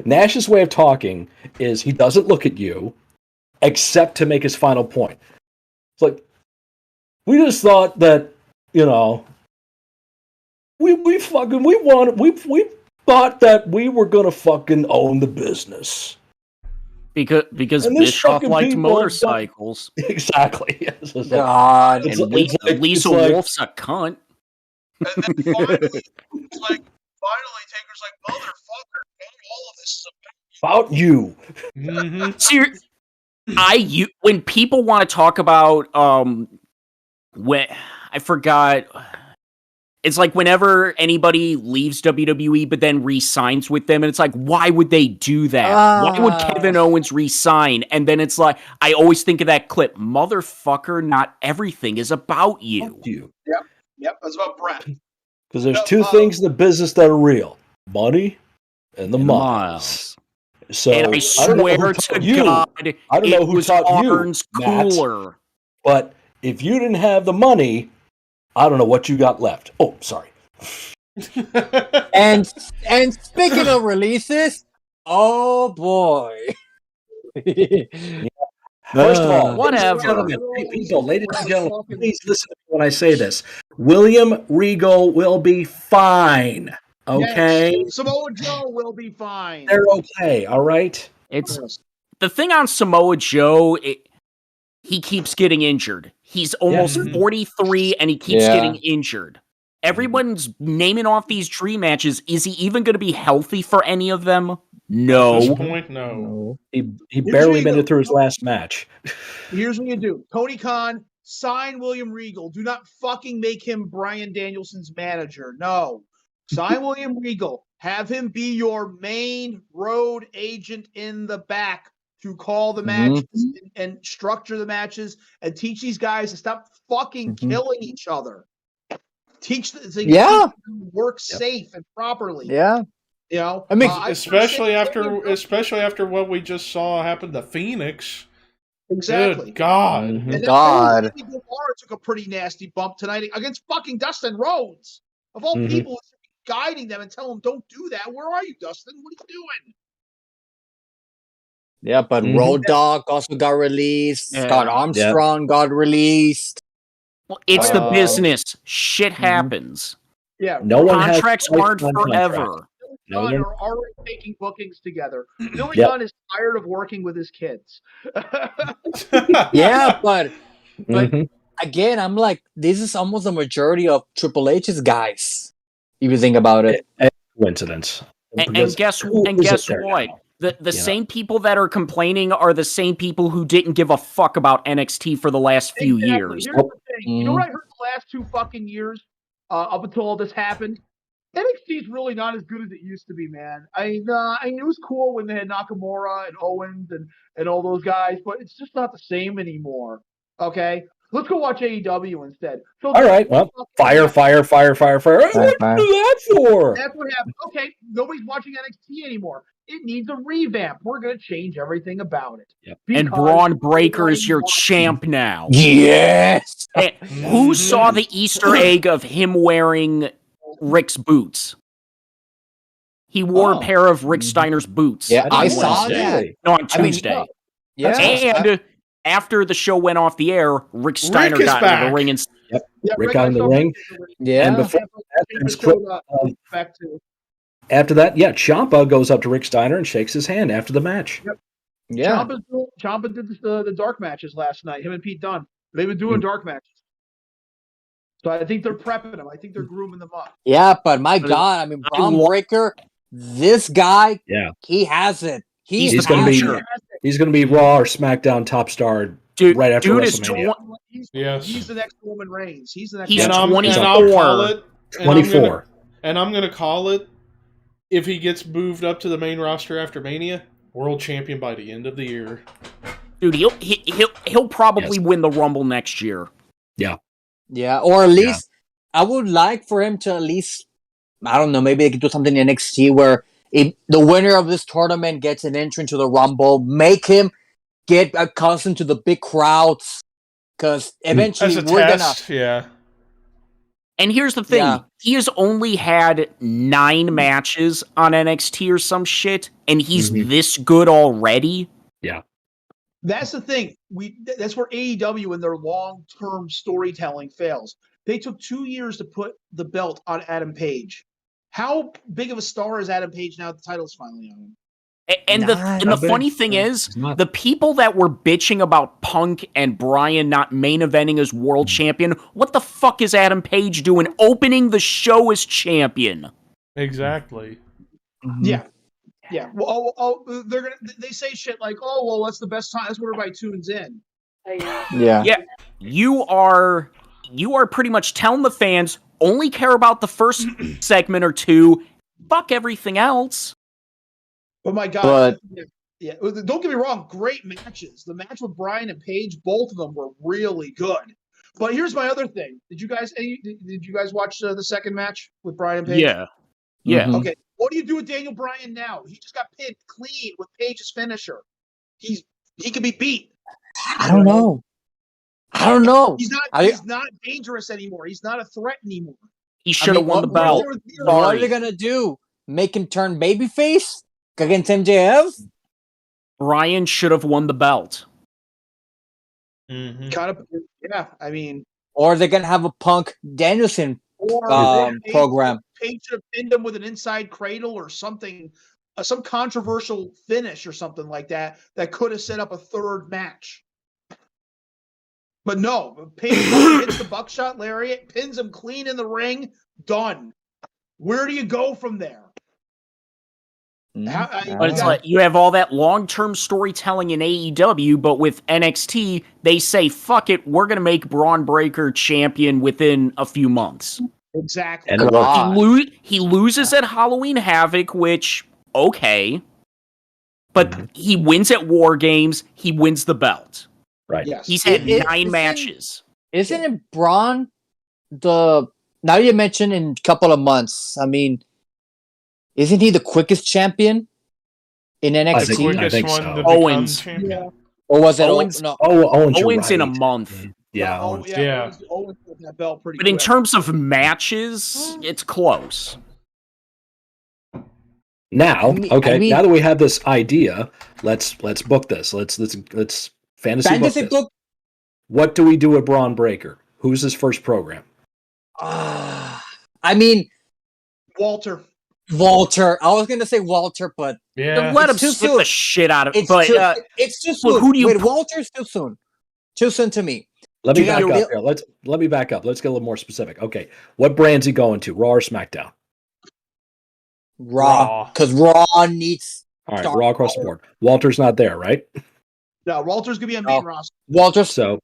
Nash's way of talking is he doesn't look at you except to make his final point. It's like, we just thought that, we thought that we were gonna fucking own the business. Because And this Bischoff fucking liked people motorcycles. Exactly. Yes, it's like- God. It's And like- Lisa it's like- Wolf's a cunt. and then finally, Taker's like, "Motherfucker, all of this is about you. Mhm. See, when people want to talk about when I forgot, it's like whenever anybody leaves WWE but then re-signs with them, and it's like, why would they do that? Why would Kevin Owens re-sign? And then it's like, I always think of that clip, motherfucker, not everything is about you. Fuck you. Yep, that's about Brett. Because there's No, two things in the business that are real: money and the miles. So And I don't know who swear to taught you, God, I don't know it who was taught you, Arn's Matt. cooler. But if you didn't have the money, I don't know what you got left. Oh, sorry. And speaking of releases, oh boy. First of all, Whatever. ladies and gentlemen, please listen to me when I say this. William Regal will be fine. Okay? Yes, Samoa Joe will be fine. They're okay, all right? It's the thing on Samoa Joe. He keeps getting injured. He's almost 43 and he keeps getting injured. Everyone's naming off these dream matches. Is he even going to be healthy for any of them? At No. this point, no. He Here's barely what you made do. it through his last match. Here's what you do. Tony Khan, sign William Regal. Do not fucking make him Bryan Danielson's manager. No. Sign William Regal. Have him be your main road agent in the back to call the matches and structure the matches and teach these guys to stop fucking killing each other. Teach them to work safe and properly. Yeah. You know, I mean, Especially after what we just saw happen to Phoenix. exactly. Good God. And then God. Sammy Guevara took a pretty nasty bump tonight against fucking Dustin Rhodes. Of all people, guiding them and telling them, don't do that. Where are you, Dustin? What are you doing? Yeah, but Road Dogg also got released. Yeah. Scott Armstrong got released. Well, it's the business. Shit happens. Yeah. No one has Contracts aren't forever. No, Billy they're- Gunn are already taking bookings together. Billy Gunn is tired of working with his kids. Yeah, but Mhm. again, I'm like, this is almost the majority of Triple H's guys. If you think about it. Coincidence. And Because guess who is guess it there what? now? The same people that are complaining are the same people who didn't give a fuck about NXT for the last few Exactly. years. Here's the thing. You know what I heard the last 2 fucking years, up until all this happened? NXT is really not as good as it used to be, man. I mean, it was cool when they had Nakamura and Owens and all those guys, but it's just not the same anymore. Okay? Let's go watch AEW instead. So All right, well, fire. What did you do that for? That's what happened. Okay, nobody's watching NXT anymore. It needs a revamp. We're going to change everything about it. Yep. And Braun Breaker is your champ now. Yes. Hey, who saw the Easter egg of him wearing Rick's boots? He wore a pair of Rick Steiner's boots. Yeah, I didn't saw say. that. No, on Tuesday. Yeah. And after the show went off the air, Rick Steiner Rick is got into back. the ring and Yeah, Rick got in the ring. Yeah. And before that, there's quick, back to after that, Ciampa goes up to Rick Steiner and shakes his hand after the match. Yep. Yeah. Ciampa did the dark matches last night. Him and Pete Dunne. They've been doing dark matches. So I think they're prepping them. I think they're grooming them up. Yeah, but my God, I mean, Braun Breaker, this guy, he has it. He's going to be Raw or SmackDown top star right after WrestleMania. He's the next Roman Reigns. He's the next. He's 24. 24. And I'm going to call it, if he gets moved up to the main roster after Mania, world champion by the end of the year. Dude, he'll probably win the Rumble next year. Yeah. Yeah, or at least I would like for him to at least, I don't know, maybe they could do something in NXT where if the winner of this tournament gets an entry into the Rumble, make him get accustomed to the big crowds, because eventually we're gonna. And here's the thing: he has only had 9 matches on NXT or some shit, and he's this good already. Yeah. That's the thing. That's where AEW and their long-term storytelling fails. They took 2 years to put the belt on Adam Page. How big of a star is Adam Page now that the title's finally on him? And the funny thing is, the people that were bitching about Punk and Bryan not main eventing as world champion, what the fuck is Adam Page doing opening the show as champion? Exactly. Yeah. Yeah. Well, they say shit like, "Oh, well, that's the best time. That's where everybody tunes in." Yeah. You are pretty much telling the fans only care about the first segment or 2. Fuck everything else. Oh my God. Yeah. Don't get me wrong. Great matches. The match with Bryan and Page, both of them were really good. But here's my other thing. Did you guys watch the second match with Bryan and Page? Yeah. Okay. What do you do with Daniel Bryan now? He just got pinned clean with Page's finisher. He can be beat. I don't know. He's not dangerous anymore. He's not a threat anymore. He should have won the belt. What are they gonna do? Make him turn babyface against MJF? Bryan should have won the belt. Kind of, yeah. I mean, or they're gonna have a Punk Danielson program. Page should have pinned him with an inside cradle or something, some controversial finish or something like that could have set up a third match. But no, Page hits the buckshot lariat, pins him clean in the ring, done. Where do you go from there? It's like you have all that long-term storytelling in AEW, but with NXT, they say, fuck it, we're going to make Braun Breaker champion within a few months. Exactly. And he loses at Halloween Havoc, which, okay. But he wins at War Games, he wins the belt. Right. Yes. He's had 9 matches. Isn't it Braun now you mentioned in a couple of months, I mean, isn't he the quickest champion in NXT? I think so. Owens. Or was it Owens? No. Owens in a month. Yeah. Owens with that belt pretty But in quick. terms of matches, it's close. Now, now that we have this idea, let's book this. Let's fantasy book this. What do we do with Braun Breaker? Who's his first program? I mean, Walter. I was going to say Walter, but let him slip the shit out of it. It's too soon. Who do you? Wait, Walter's too soon. Too soon to me. Let me back up here. Let me back up. Let's get a little more specific. Okay, what brand's he going to? Raw or SmackDown? Raw. Because Raw needs All right, Star Raw across the board. Walter's not there, right? No, Walter's gonna be on main roster. Walter. So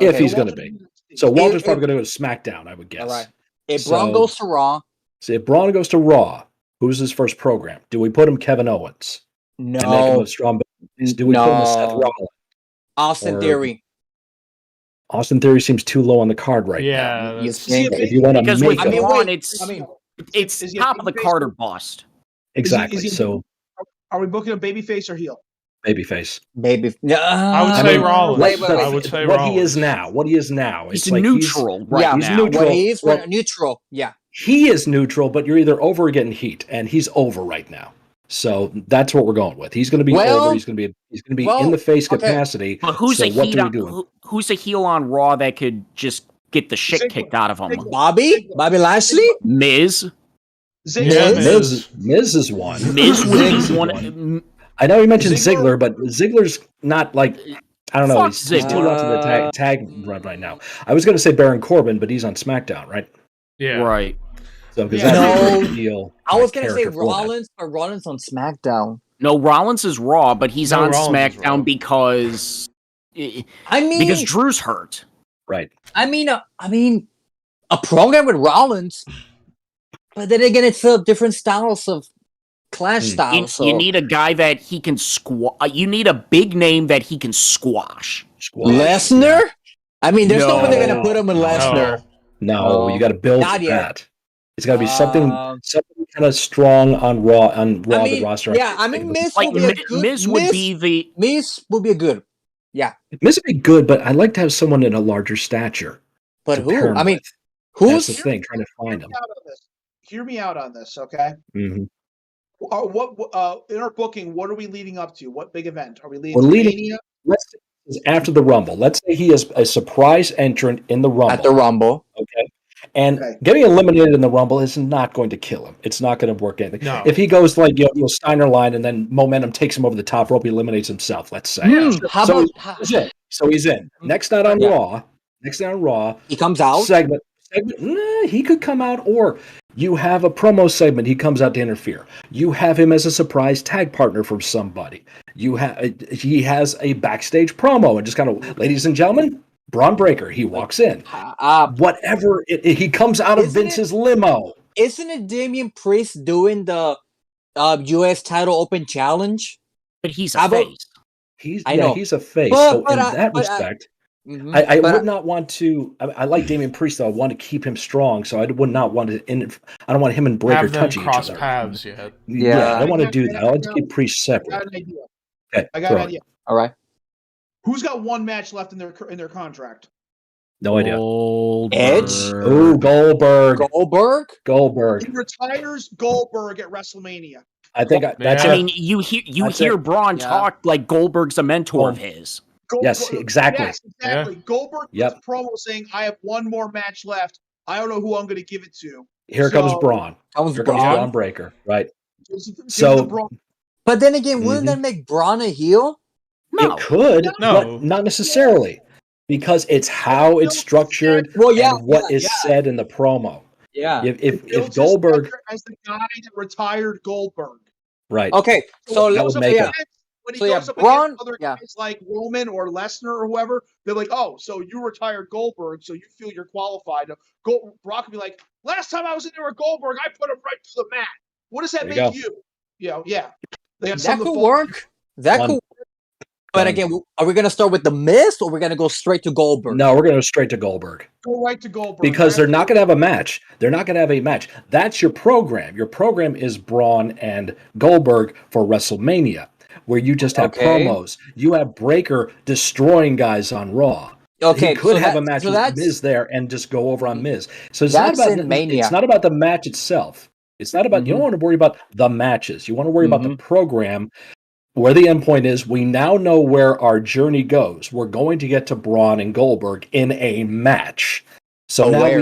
Okay. if he's going to Walter's be, NXT. so Walter's If- probably going to go to SmackDown, I would guess. All right. If So- Braun goes to Raw, So if Braun goes to Raw, who's his first program? Do we put him Kevin Owens and make him no. a strong? Do we put him a Seth No. Rollins? Austin or- Theory. Austin Theory seems too low on the card right Yeah, You that's- think? See, now. If you want to Because make with I mean, Braun, wait, it's I mean, it's is he a top of the babyface card or or- bust. exactly. is he- So Are we booking a babyface or heel? babyface. Baby. I would I say mean, Rollins. wait, wait, I wait. would say what Rollins. he is now. What he is now. He's It's like neutral right yeah, he's now. neutral. When he's Well- neutral, yeah. He is neutral, but you're either over or getting heat, and he's over right now. So that's what we're going with. He's going to be Well- over. He's going to be well, in the face okay. capacity. But who's so a what heat do we on, do? who's a heel on Raw that could just get the shit Ziggler. kicked out of him? Ziggler. Bobby Lashley. Miz. Ziggler. Yeah, Miz? Miz is one. Miz would Miz be is one. I know you mentioned Ziggler- Ziggler, but Ziggler's not like I don't know. Fuck He's too Ziggler. low to the tag run right now. I was going to say Baron Corbin, but he's on SmackDown, right? Yeah. Right. So because Yeah. that's a No. big deal. I was gonna say character for that. Rollins, but Rollins on SmackDown. No, Rollins is Raw, but he's No, on Rollins is Raw. SmackDown because I mean, Drew's hurt. Right. I mean, a program with Rollins, but then again, it's different styles of clash Hmm. styles. So You need a guy that he can squash. You need a big name that he can squash. Squash. Lesnar. I mean, there's no way they're gonna No. put him with Lesnar. No, you got to build Not yet. that. It's got to be something Um, kind of strong on Raw the mean, roster. yeah, I mean, Miz Like will be a good. Miz would be the Miz will be a good. Miz would be good, but I'd like to have someone in a larger stature. But to who? pair him I mean, with. That's who's the thing, trying to find him. Hear me out on this, okay? Mhm. What in our booking? What are we leading up to? What big event are we leading? We're to leading- Mania? Let's say this is after the Rumble. Let's say he is a surprise entrant in the Rumble. at the Rumble? Okay. And Okay. getting eliminated in the Rumble is not going to kill him. It's not going to work anything. No. If he goes like Steiner line and then momentum takes him over the top rope, he eliminates himself. Let's say. How So about He's in. So he's in. Next night on Yeah. Raw. Next night on Raw. he comes out? Segment. He could come out, or you have a promo segment. He comes out to interfere. You have him as a surprise tag partner from somebody. He has a backstage promo and just kind of, ladies and gentlemen, Braun Breaker. He walks in. Whatever. He comes out of Isn't Vince's limo. Isn't it Damian Priest doing the U.S. title open challenge? but he's How a about- face. I know. He's a face. But- so but in I- that but I- respect. Mhm. I But would not want to. I like Damian Priest though. I want to keep him strong, so I would not want to. I don't want him and Breaker Have them touching each cross other. paths yet. Yeah, I don't want to I do got- that. I like to keep Priest I got separate. an idea. Okay, I got throw an it. idea. All right. Who's got one match left in their contract? No idea. Edge? Ooh, Goldberg. Goldberg? He retires Goldberg at WrestleMania. I think that's Yeah. I it. mean, you That's hear it. Braun Yeah. talk like Goldberg's a mentor of Gold- his. Yes, exactly. Yes, exactly. Goldberg Yep. was promo saying, "I have one more match left. I don't know who I'm going to give it to." Here comes Braun. Comes Here comes Braun. Braun Breaker. Right. Give the So- Braun- But then again, wouldn't Mhm. that make Braun a heel? No, It could, No. but not necessarily, because it's how it's structured Well, yeah. and what is said in the promo. Yeah. If Builds his Goldberg, character as the guy that retired Goldberg. right? Okay. So That would make yeah. it. When he So, yeah, goes up Braun- against other yeah. guys like Roman or Lesnar or whoever, they're like, "Oh, so you retired Goldberg, so you feel you're qualified." Brock would be like, "Last time I was in there with Goldberg, I put him right to the mat." What does that There you make go. you? Yeah. They have That some of could the work. That Done. could work. But Done. again, are we going to start with the Miz or we're going to go straight to Goldberg? No, we're going to go straight to Goldberg. Go right to Goldberg Because they're right? not going to have a match. They're not going to have a match. That's your program. Your program is Braun and Goldberg for WrestleMania, where you just have Okay. promos. You have Breaker destroying guys on Raw. Okay, He could so have that- a match so with that's- Miz there and just go over on Miz. So it's not That's about in Mania. It's not about the match itself. It's not about. You don't want to worry about the matches. You want to worry about the program. Where the end point is, we now know where our journey goes. We're going to get to Braun and Goldberg in a match. So Oh, now where?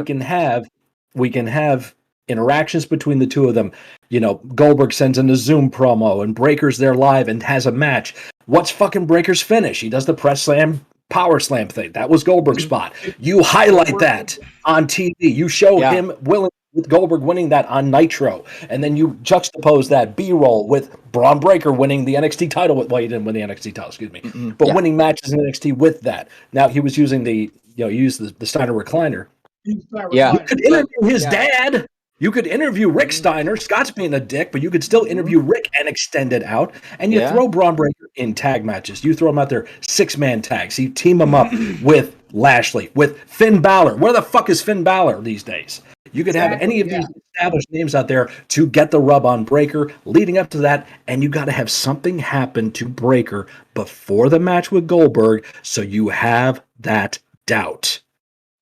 we can have interactions between the two of them. You know, Goldberg sends in a Zoom promo and Breaker's there live and has a match. What's fucking Breaker's finish? He does the press slam, power slam thing. That was Goldberg's spot. You highlight that on TV. You show Yeah. him willing with Goldberg winning that on Nitro, and then you juxtapose that B-roll with Braun Breaker winning the NXT title. Well, he didn't win the NXT title, excuse me, but winning matches in NXT with that. Now he was using he used the Steiner recliner. Yeah. You could interview his dad. You could interview Rick Steiner. Scott's being a dick, but you could still interview Rick and extend it out. And you throw Braun Breaker in tag matches. You throw him out there 6-man tags. You team him up with Lashley, with Finn Balor. Where the fuck is Finn Balor these days? You could have any of these established names out there to get the rub on Breaker leading up to that, and you got to have something happen to Breaker before the match with Goldberg so you have that doubt.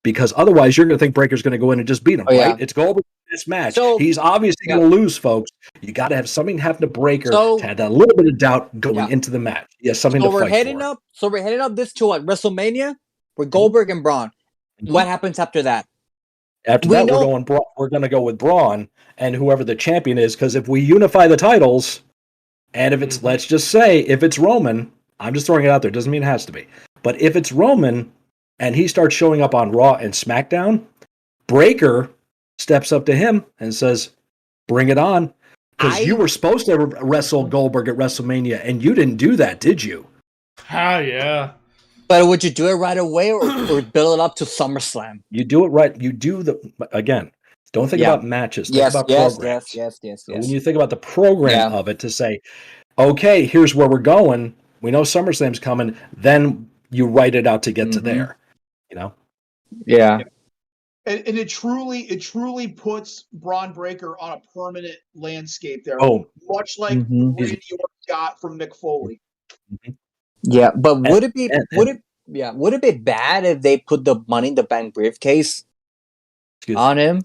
Because otherwise you're going to think Breaker's going to go in and just beat him, right? It's Goldberg in this match. So, he's obviously going to lose, folks. You got to have something happen to Breaker to have that little bit of doubt going into the match. Yes, something to fight for. So we're heading up this to what? WrestleMania with Goldberg and Braun. What happens after that? After that, we're going to go with Braun and whoever the champion is, because if we unify the titles, and if it's, let's just say, if it's Roman, I'm just throwing it out there, doesn't mean it has to be, but if it's Roman and he starts showing up on Raw and SmackDown, Breaker steps up to him and says, bring it on, because you were supposed to wrestle Goldberg at WrestleMania, and you didn't do that, did you? Yeah. But would you do it right away or build it up to SummerSlam? You do it right. You do again, don't think about matches. Think about programs. Yes. When you think about the program of it, to say, okay, here's where we're going. We know SummerSlam's coming. Then you write it out to get to there. Yeah. And it truly puts Braun Breaker on a permanent landscape there. Much like Randy Orton got from Mick Foley. Yeah, but would it be bad if they put the Money in the Bank briefcase on him?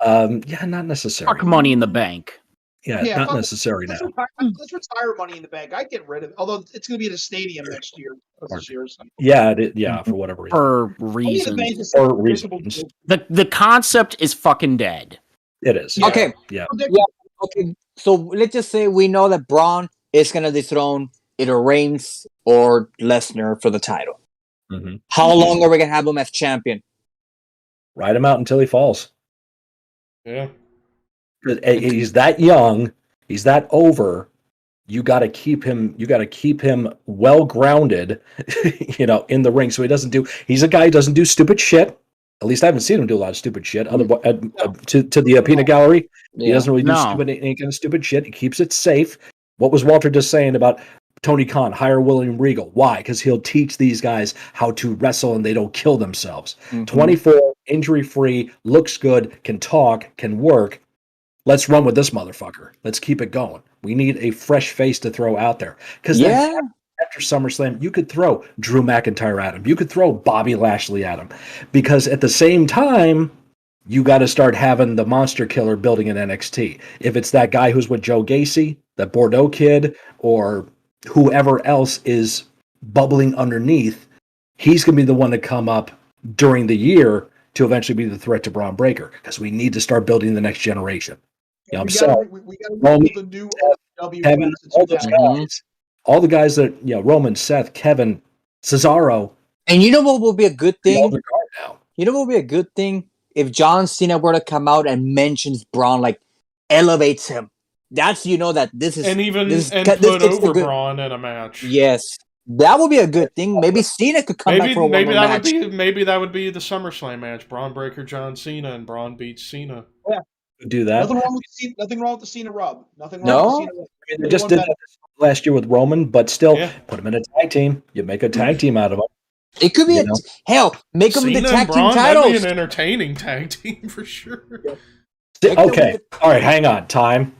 Yeah, not necessarily. Fuck Money in the Bank. Yeah, not necessary now. Let's retire Money in the Bank. I'd get rid of it. Although it's going to be at a stadium next year. Yeah, for whatever reason. For reasons. reasons. The concept is fucking dead. It is. Okay. Yeah. Okay. So let's just say we know that Braun is going to dethrone either Reigns or Lesnar for the title. How long are we going to have him as champion? Ride him out until he falls. Yeah. He's that young. He's that over. You got to keep him. You got to keep him well grounded, in the ring. So he's a guy who doesn't do stupid shit. At least I haven't seen him do a lot of stupid shit. To the peanut gallery, he doesn't really do any kind of stupid shit. He keeps it safe. What was Walter just saying about Tony Khan? Hire William Regal. Why? Because he'll teach these guys how to wrestle and they don't kill themselves. 24, injury free, looks good, can talk, can work. Let's run with this motherfucker. Let's keep it going. We need a fresh face to throw out there. Because after SummerSlam, you could throw Drew McIntyre at him. You could throw Bobby Lashley at him. Because at the same time, you got to start having the monster killer building in NXT. If it's that guy who's with Joe Gacy, that Bordeaux kid, or whoever else is bubbling underneath, he's going to be the one to come up during the year to eventually be the threat to Braun Breaker. Because we need to start building the next generation. We got to build the new Kevin, all the guys that Roman, Seth, Kevin, Cesaro. And you know what will be a good thing? You know what would be a good thing if John Cena were to come out and mentions Braun, like elevates him. That's that this is put over Braun in a match. Yes, that would be a good thing. Maybe Cena could come back for a one match. Maybe that would be the SummerSlam match: Braun Breaker, John Cena, and Braun beats Cena. Yeah. Do that. Nothing wrong with the Cena rub. Nothing wrong with the Cena rub. I mean, they just did that last year with Roman, but still put him in a tag team. You make a tag team out of him. It could be make them the tag team titles. That'd be an entertaining tag team for sure. Okay, all right, hang on. Time.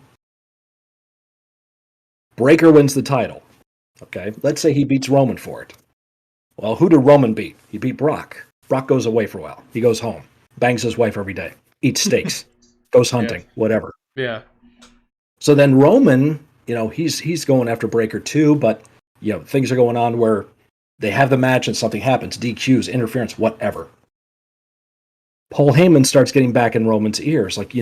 Breaker wins the title. Okay, let's say he beats Roman for it. Well, who did Roman beat? He beat Brock. Brock goes away for a while. He goes home, bangs his wife every day, eats steaks. Goes hunting, whatever. Yeah. So then Roman, he's going after Breaker too, but things are going on where they have the match and something happens, DQs, interference, whatever. Paul Heyman starts getting back in Roman's ears, like,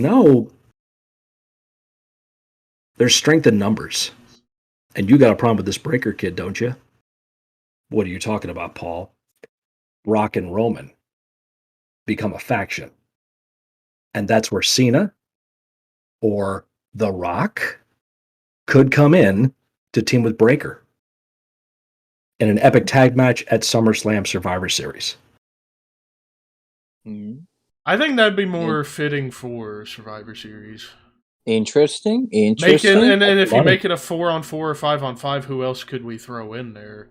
there's strength in numbers. And you got a problem with this Breaker kid, don't you? What are you talking about, Paul? Brock and Roman become a faction. And that's where Cena or The Rock could come in to team with Breaker in an epic tag match at SummerSlam Survivor Series. I think that'd be more fitting for Survivor Series. Interesting. And if you make it a 4-on-4 or 5-on-5, who else could we throw in there?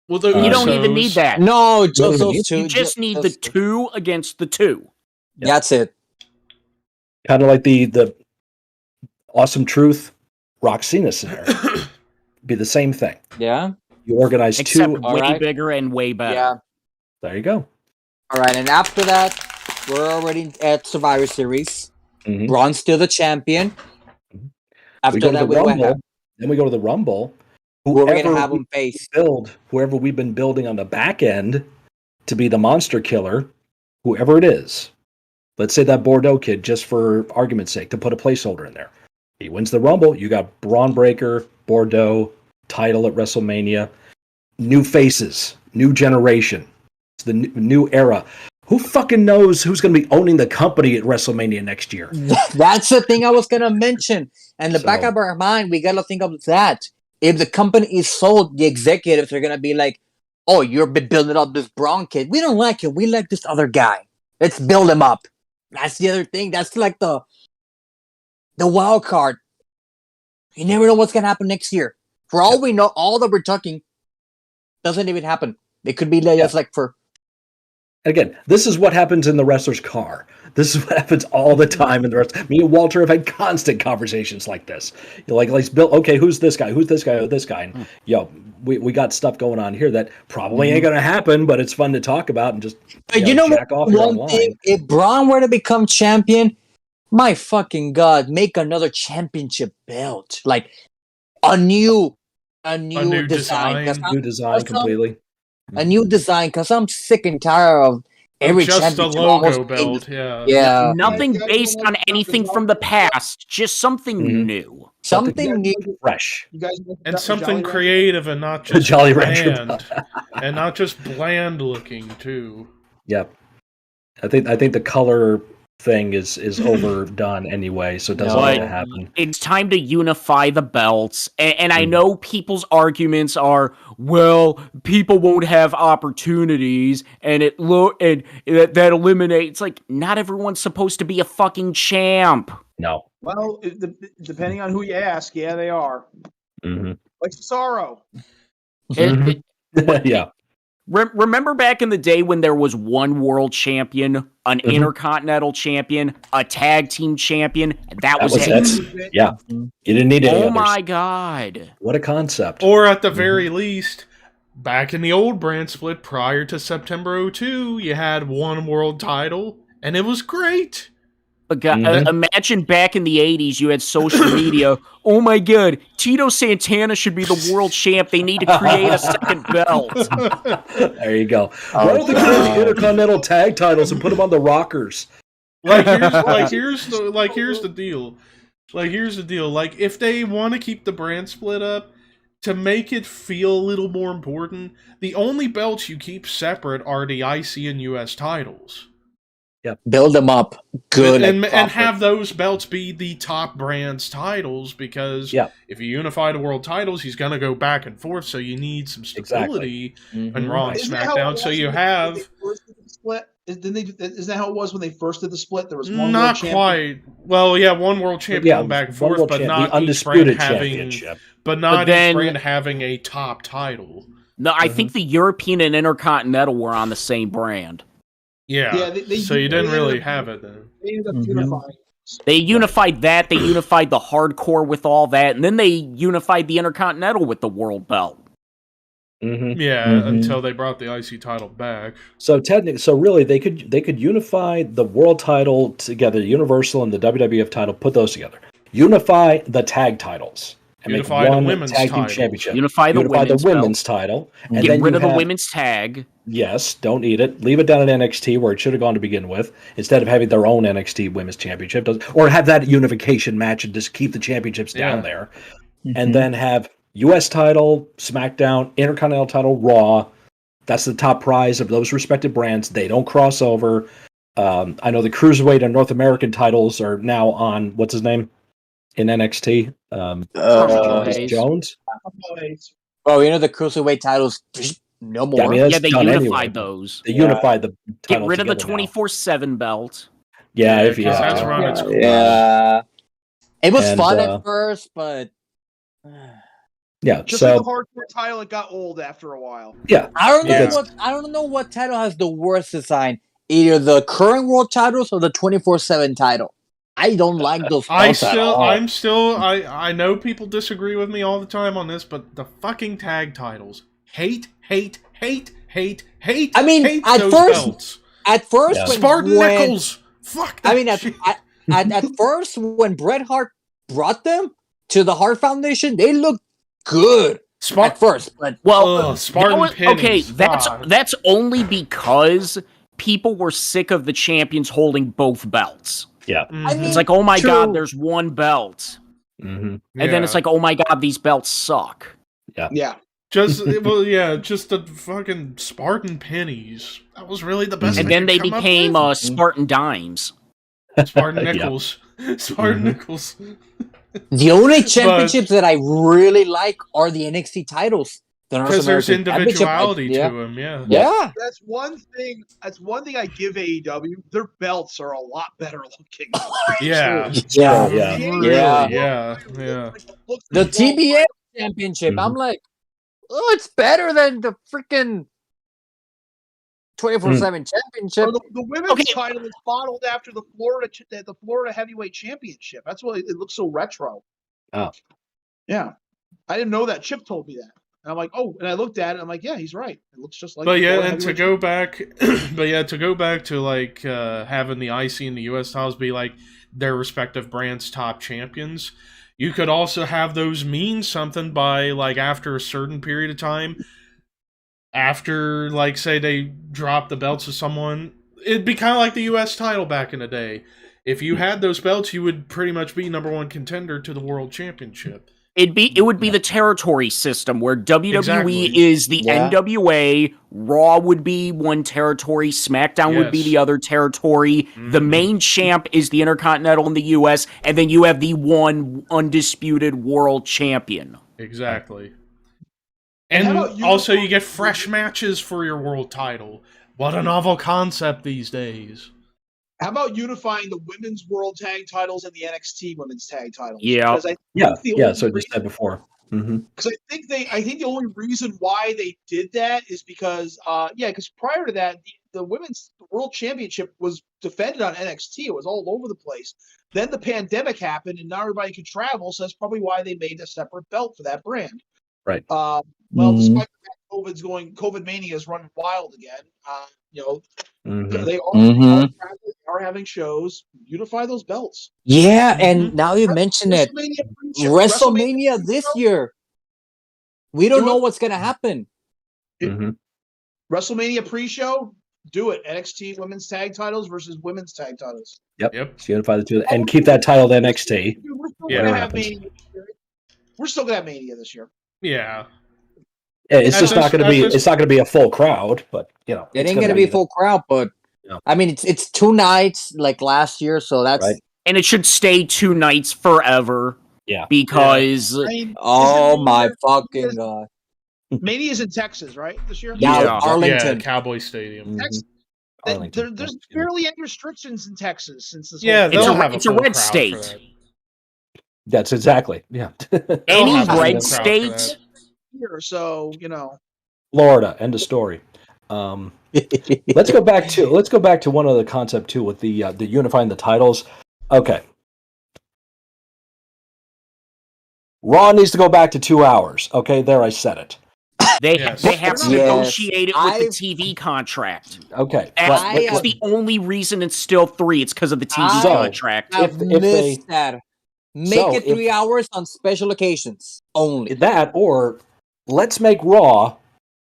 Well, you don't even need that. No, just those two. You just need the 2 against the 2. Yep. That's it. Kind of like the Awesome Truth Rock Cena scenario. Be the same thing. Yeah. You organize Except two. way bigger and way better. Yeah. There you go. All right, and after that, we're already at Survivor Series. Mm-hmm. Braun's still the champion. After that, then we go to the Rumble. Who are we going to have him face? Whoever we've been building on the back end to be the monster killer, whoever it is. Let's say that Bordeaux kid, just for argument's sake, to put a placeholder in there. He wins the Rumble. You got Braun Breaker, Bordeaux, title at WrestleMania. New faces, new generation. It's the new era. Who fucking knows who's going to be owning the company at WrestleMania next year? That's the thing I was going to mention. And the back of our mind, we got to think of that. If the company is sold, the executives are going to be like, oh, you're building up this Braun kid. We don't like him. We like this other guy. Let's build him up. That's the other thing. That's like the wild card. You never know what's going to happen next year. For all we know, all that we're talking doesn't even happen. It could be just like for... Again, this is what happens in the wrestler's car. This is what happens all the time in the rest. Me and Walter have had constant conversations like this. You're like, let's build. Okay, who's this guy? Who's this guy? Who's this guy? And, we got stuff going on here that probably ain't going to happen, but it's fun to talk about and just jack off one thing. If Braun were to become champion, my fucking God, make another championship belt, like a new design. New design completely. A new design, because I'm sick and tired of every just a logo belt. Yeah. Nothing based on anything from the past. Just something new. Something new, fresh. You guys and something creative and not just Jolly bland. And not just bland looking too. Yep. I think the color thing is overdone anyway, so it doesn't need to happen. It's time to unify the belts, and I know people's arguments are, well, people won't have opportunities, and that eliminates, like, not everyone's supposed to be a fucking champ. No. Well, depending on who you ask, yeah, they are. Mm-hmm. Like Cesaro. Yeah. Remember back in the day when there was one world champion, an intercontinental champion, a tag team champion? That was it. Yeah. You didn't need any others. My God. What a concept. Or at the very least, back in the old brand split prior to September 2002, you had one world title, and it was great. Imagine back in the 80s, you had social media. Oh my God, Tito Santana should be the world champ. They need to create a second belt. There you go. Why don't they create the Intercontinental tag titles and put them on the rockers? Here's the deal. Like, if they want to keep the brand split up, to make it feel a little more important, the only belts you keep separate are the IC and US titles. Yep. Build them up good and have those belts be the top brand's titles, because if you unify the world titles, he's going to go back and forth, so you need some stability in Raw and SmackDown. So you have... Isn't that how it was when they first did the split? There was one not world champion? Quite. Well, yeah, one world champion going back and forth, but not each brand having a top title. No, I think the European and Intercontinental were on the same brand. Yeah, so you didn't really have it then. They ended up unifying. They unified that, they unified the hardcore with all that, and then they unified the Intercontinental with the world belt. Until they brought the IC title back. So really, they could unify the world title together, the Universal and the WWF title, put those together. Unify the tag titles. And unify make one the women's tag team title. championship. Unify the women's title. And get then rid of the women's tag. Yes, don't eat it. Leave it down at NXT where it should have gone to begin with, instead of having their own NXT Women's Championship. Or have that unification match and just keep the championships down there. And then have US title, SmackDown, Intercontinental title, Raw. That's the top prize of those respective brands. They don't cross over. I know the Cruiserweight and North American titles are now on, what's his name? In NXT? Carmelo Hayes. Jones? Oh, the Cruiserweight titles, no more. Yeah, I mean, that's Yeah, they done unified anyway. those. They unified the Get titles rid of the together now. 24/7 belt. Yeah, Yeah, 'cause that's run its course. Yeah. It was And, fun at first, but Yeah, Just so like the hardcore title, it got old after a while. yeah, I don't know Yeah. I don't know what title has the worst design. Either the current world titles or the 24/7 title. I don't like those belts at all. I know people disagree with me all the time on this, but the fucking tag titles. Hate. I mean, hate at those first- belts. At first, Yeah. when Spartan Nichols. Fuck that I mean, shit. at first, when Bret Hart brought them to the Hart Foundation, they looked good at first. But Well, Spartan okay, pennies. that's only because people were sick of the champions holding both belts. yeah. I mean, It's like, oh my true. god, there's one belt. Mm-hmm. And then it's like, oh my god, these belts suck. Yeah. just the fucking Spartan pennies. That was really the best. And they then could they come up became with. Spartan dimes. Spartan Yeah. Nichols. Spartan Mhm. Nichols. The only championships that I really like are the NXT titles. The North Because there's American Championship, individuality yeah. to them. Yeah. Yeah. That's one thing. That's one thing I give AEW. Their belts are a lot better looking. Yeah. Yeah. Yeah. Really, Yeah. yeah. The TBS championship, I'm like, oh, it's better than the freaking 24/7 championship. Or the women's Okay. title is modeled after the Florida Heavyweight Championship. That's why it looks so retro. Oh. Yeah, I didn't know that. Chip told me that, and I'm like, oh, and I looked at it. I'm like, yeah, he's right. It looks just like. But the yeah, Florida and to Heavyweight go back to like having the IC and the US titles be like their respective brands' top champions. You could also have those mean something by like after a certain period of time. After like say they drop the belts to someone, it'd be kind of like the US title back in the day. If you had those belts, you would pretty much be number one contender to the world championship. It would be the territory system where WWE Exactly. is the Yeah. NWA, Raw would be one territory, SmackDown would be Yes. the other territory, the Mhm. main champ is the Intercontinental in the US, and then you have the one undisputed world champion. Exactly. And And how about also you unifying get the fresh matches for your world title. What a novel concept these days. How about unifying the women's world tag titles and the NXT women's tag titles? Yeah. Because I think Yeah. the Yeah. only So I just reason- said before. Mm-hmm. Because I think the only reason why they did that is because because prior to that the women's world championship was defended on NXT. It was all over the place. Then the pandemic happened and not everybody could travel, so that's probably why they made a separate belt for that brand. Right. Well, Mhm. despite the fact COVID mania is running wild again. Mm-hmm. They Mhm. are having shows. Unify those belts. Yeah, and now you mention it. WrestleMania this year. We don't Do know it. what's going to happen. Mm-hmm. WrestleMania pre-show. Do it. NXT women's tag titles versus women's tag titles. Yep. So unify the two and keep that title to NXT. Dude, we're still Yeah. gonna Whatever have happens. Mania. We're still gonna have Mania this year. Yeah. Yeah, it's That's just not just- going to be. that's just- It's not going to be a full crowd, but It it's ain't gonna going to be full crowd, but Yeah. I mean, it's 2 nights like last year, so that's Right. And it should stay 2 nights forever. Yeah. Because I mean, oh isn't my Mania- fucking god. Mania's in Texas, right? This year. Yeah, Yeah. Arlington. Yeah, Cowboy Stadium. Mhm. Texas. Arlington, There's yeah. barely any restrictions in Texas since this. Yeah, whole It's they'll a- have it's a full red crowd state. for that. That's exactly. Yeah. any have a full red crowd for state, that. year, so Florida. End of story. Let's go back to one other concept too with the unifying the titles. Okay. Raw needs to go back to 2 hours. Okay, there I said it. they Yes. have to Yes. negotiate it with the I've- TV contract. Okay. That's the only reason it's still 3. It's because of the TV So- contract. I've if they- missed that. Make So, it 3 hours on special occasions only. that or let's make Raw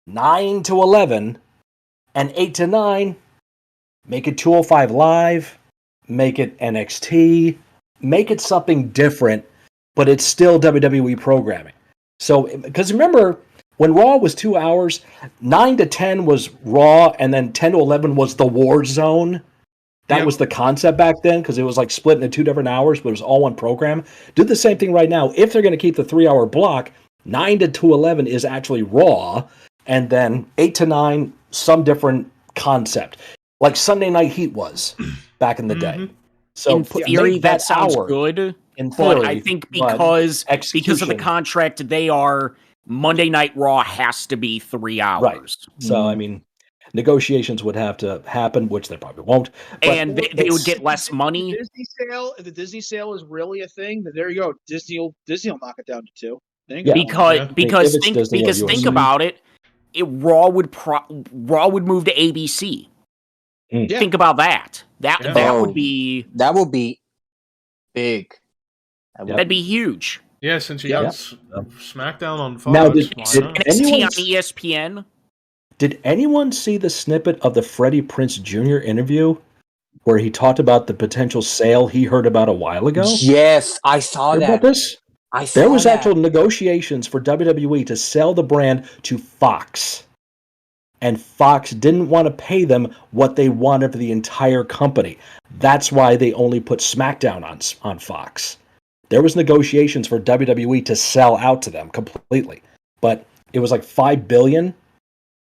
9 to 11 and 8 to 9. Make it 205 live. Make it NXT. Make it something different, but it's still WWE programming. So, because remember, when Raw was 2 hours, 9 to 10 was Raw, and then 10 to 11 was the War Zone. That Yep. was the concept back then because it was like split into 2 different hours, but it was all one program. Do the same thing right now. If they're going to keep the 3-hour block, 9 to 11 is actually Raw, and then 8 to 9, some different concept. Like Sunday Night Heat was back in the day. So in theory, make that sounds hour, good. in But theory, I think because of the execution. contract, they are Monday Night Raw has to be 3 hours. So, I mean, negotiations would have to happen, which they probably won't. But And they would get less money. If the Disney sale is really a thing, then there you go. Disney will knock it down to 2. Yeah. Because if it's Disney or think USA. about it, Raw would move to ABC. Yeah. Think about that. That Oh. would be big. that'd be huge. Yeah, since you got SmackDown on Fox. Now, did why not? NXT on ESPN. Did anyone see the snippet of the Freddie Prinze Jr. interview where he talked about the potential sale he heard about a while ago? Yes, I saw Heard that. about this? I saw There was that. actual negotiations for WWE to sell the brand to Fox. And Fox didn't want to pay them what they wanted for the entire company. That's why they only put SmackDown on Fox. There was negotiations for WWE to sell out to them completely. But it was like $5 billion,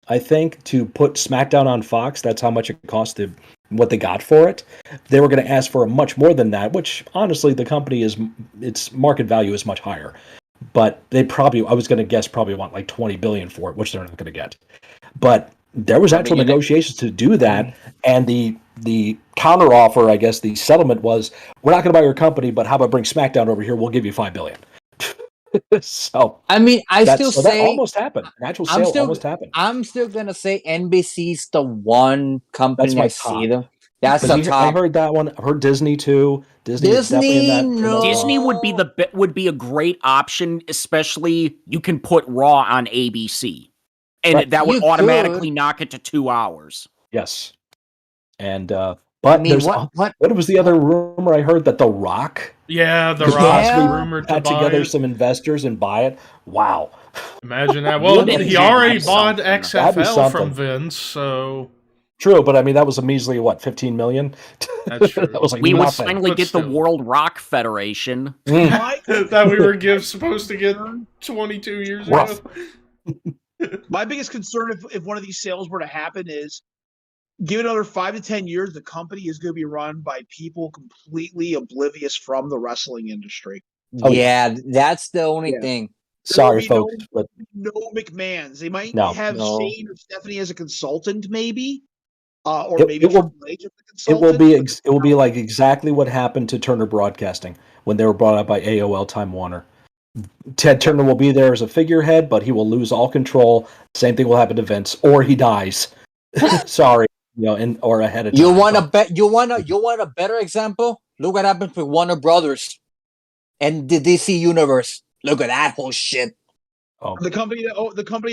I think, to put SmackDown on Fox. That's how much it cost what they got for it. They were going to ask for much more than that, which honestly the company its market value is much higher. But I was going to guess probably want like $20 billion for it, which they're not going to get. But there was actual negotiations to do that, and the counter offer, I guess the settlement was, we're not going to buy your company, but how about bring SmackDown over here? We'll give you $5 billion. So I mean, that almost happened. An actual sale almost happened. I'm still gonna say NBC's the one company That's my I top. see them. That's But the top. I heard that one. I heard Disney too. Disney is definitely in that. no. Disney would be a great option, especially you can put Raw on ABC, and that would You automatically could. knock it to 2 hours. Yes. And but I mean, there's what what was the other rumor I heard that The Rock Yeah, The could Rock possibly rumored to had buy together it. some investors and buy it. Wow. Imagine that. Well, Wouldn't he that already be bought something? That'd be XFL something. from Vince, so True, but I mean that was a measly $15 million. That's true. That was like We would nothing. finally But get the still. World Rock Federation. that we were supposed to get 22 years Rough. ago. My biggest concern if one of these sales were to happen is, give it another 5 to 10 years, the company is going to be run by people completely oblivious from the wrestling industry. Oh, yeah, that's the only Yeah. thing. Sorry, There will folks, be but no McMahons. They might No. have No. Shane or Stephanie as a consultant, maybe, or It- maybe it will- Triple H as a it consultant. will be like exactly what happened to Turner Broadcasting when they were brought up by AOL Time Warner. Ted Turner will be there as a figurehead, but he will lose all control. Same thing will happen to Vince, or he dies. Sorry, or ahead of time. You want a better example? Look what happened with Warner Brothers and the DC universe. Look at that whole shit. The company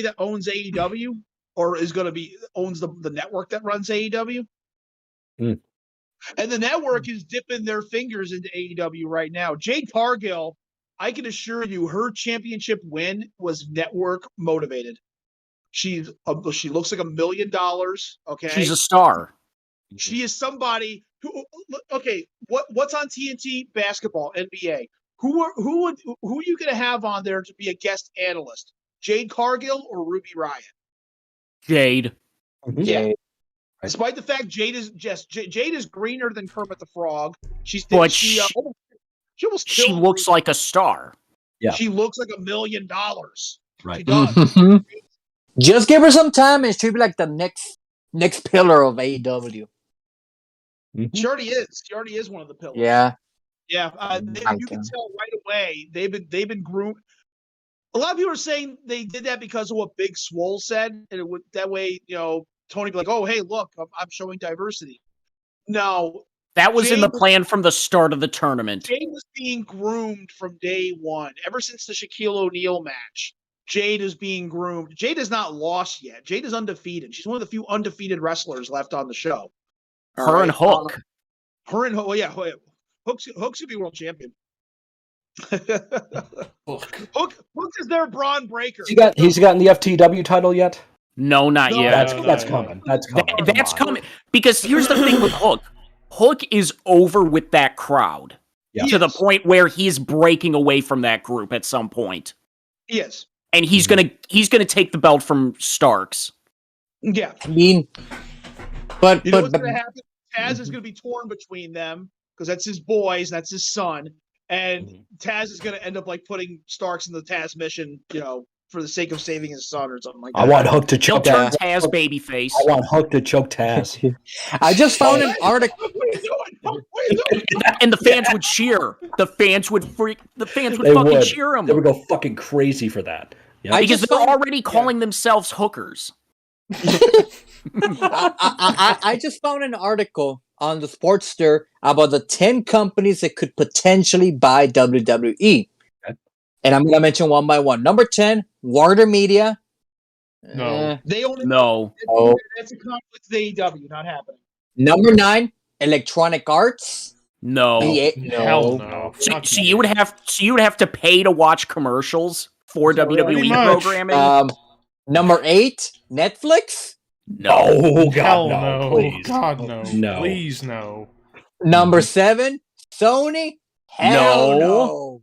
that owns AEW or is going to owns the network that runs AEW. Mm. And the network is dipping their fingers into AEW right now. Jade Cargill, I can assure you, her championship win was network motivated. She looks like $1 million. Okay, She's a star. she is somebody who. Okay, what's on TNT basketball, NBA? Who are you going to have on there to be a guest analyst? Jade Cargill or Ruby Riott? Jade. Mhm. Yeah. Yeah. Despite the fact Jade is greener than Kermit the Frog, she almost She killed looks Ruby. like a star. Yeah. She looks like $1 million. Right. She does. Mhm. Just give her some time, and she'll be like the next pillar of AEW. Mhm. She already is. She already is one of the pillars. Yeah. Yeah. You can tell right away they've been groomed. A lot of people are saying they did that because of what Big Swole said, and it would that way, Tony be like, "Oh, hey, look, I'm showing diversity." No, That was in the Jade- plan from the start of the tournament. Jade was being groomed from day one. Ever since the Shaquille O'Neal match, Jade is being groomed. Jade has not lost yet. Jade is undefeated. She's one of the few undefeated wrestlers left on the show. All Her right? and Hook. Her and Hook, yeah. Hook's gonna be world champion. Hook is their Braun Breaker. He's gotten the FTW title yet? No, not No, yet. That's coming. That's coming. That's Come on. coming. Because here's the thing with Hook. Hook is over with that crowd Yeah. to the point where he's breaking away from that group at some point. Yes. And he's gonna take the belt from Starks. Yeah. I mean, but You know what's going to happen? Taz is going to be torn between them because that's his boys, that's his son, and Taz is going to end up like putting Starks in the Taz mission, for the sake of saving his son or something like that. I want Hook to They'll choke turn Taz. Taz babyface. I want Hook to choke Taz. I just found an article. What are you doing? What are you doing? And the fans would cheer. The fans would They fucking would. cheer him. They would go fucking crazy for that. Yep. Because just they're found- already calling themselves hookers. I just found an article on the Sportster about the 10 companies that could potentially buy WWE. Okay. And I'm going to mention one by one. Number 10, Warner Media. No. They own it. No. Oh. That's a conflict with AEW, not happening. Number 9, Electronic Arts. No. Hell no. So Fuck you would have to pay to watch commercials for WWE pretty much. programming? Number 8, Netflix. No. Oh, God, Hell no. no. Please. God no. No. Please no. Number 7, Sony. Hell no.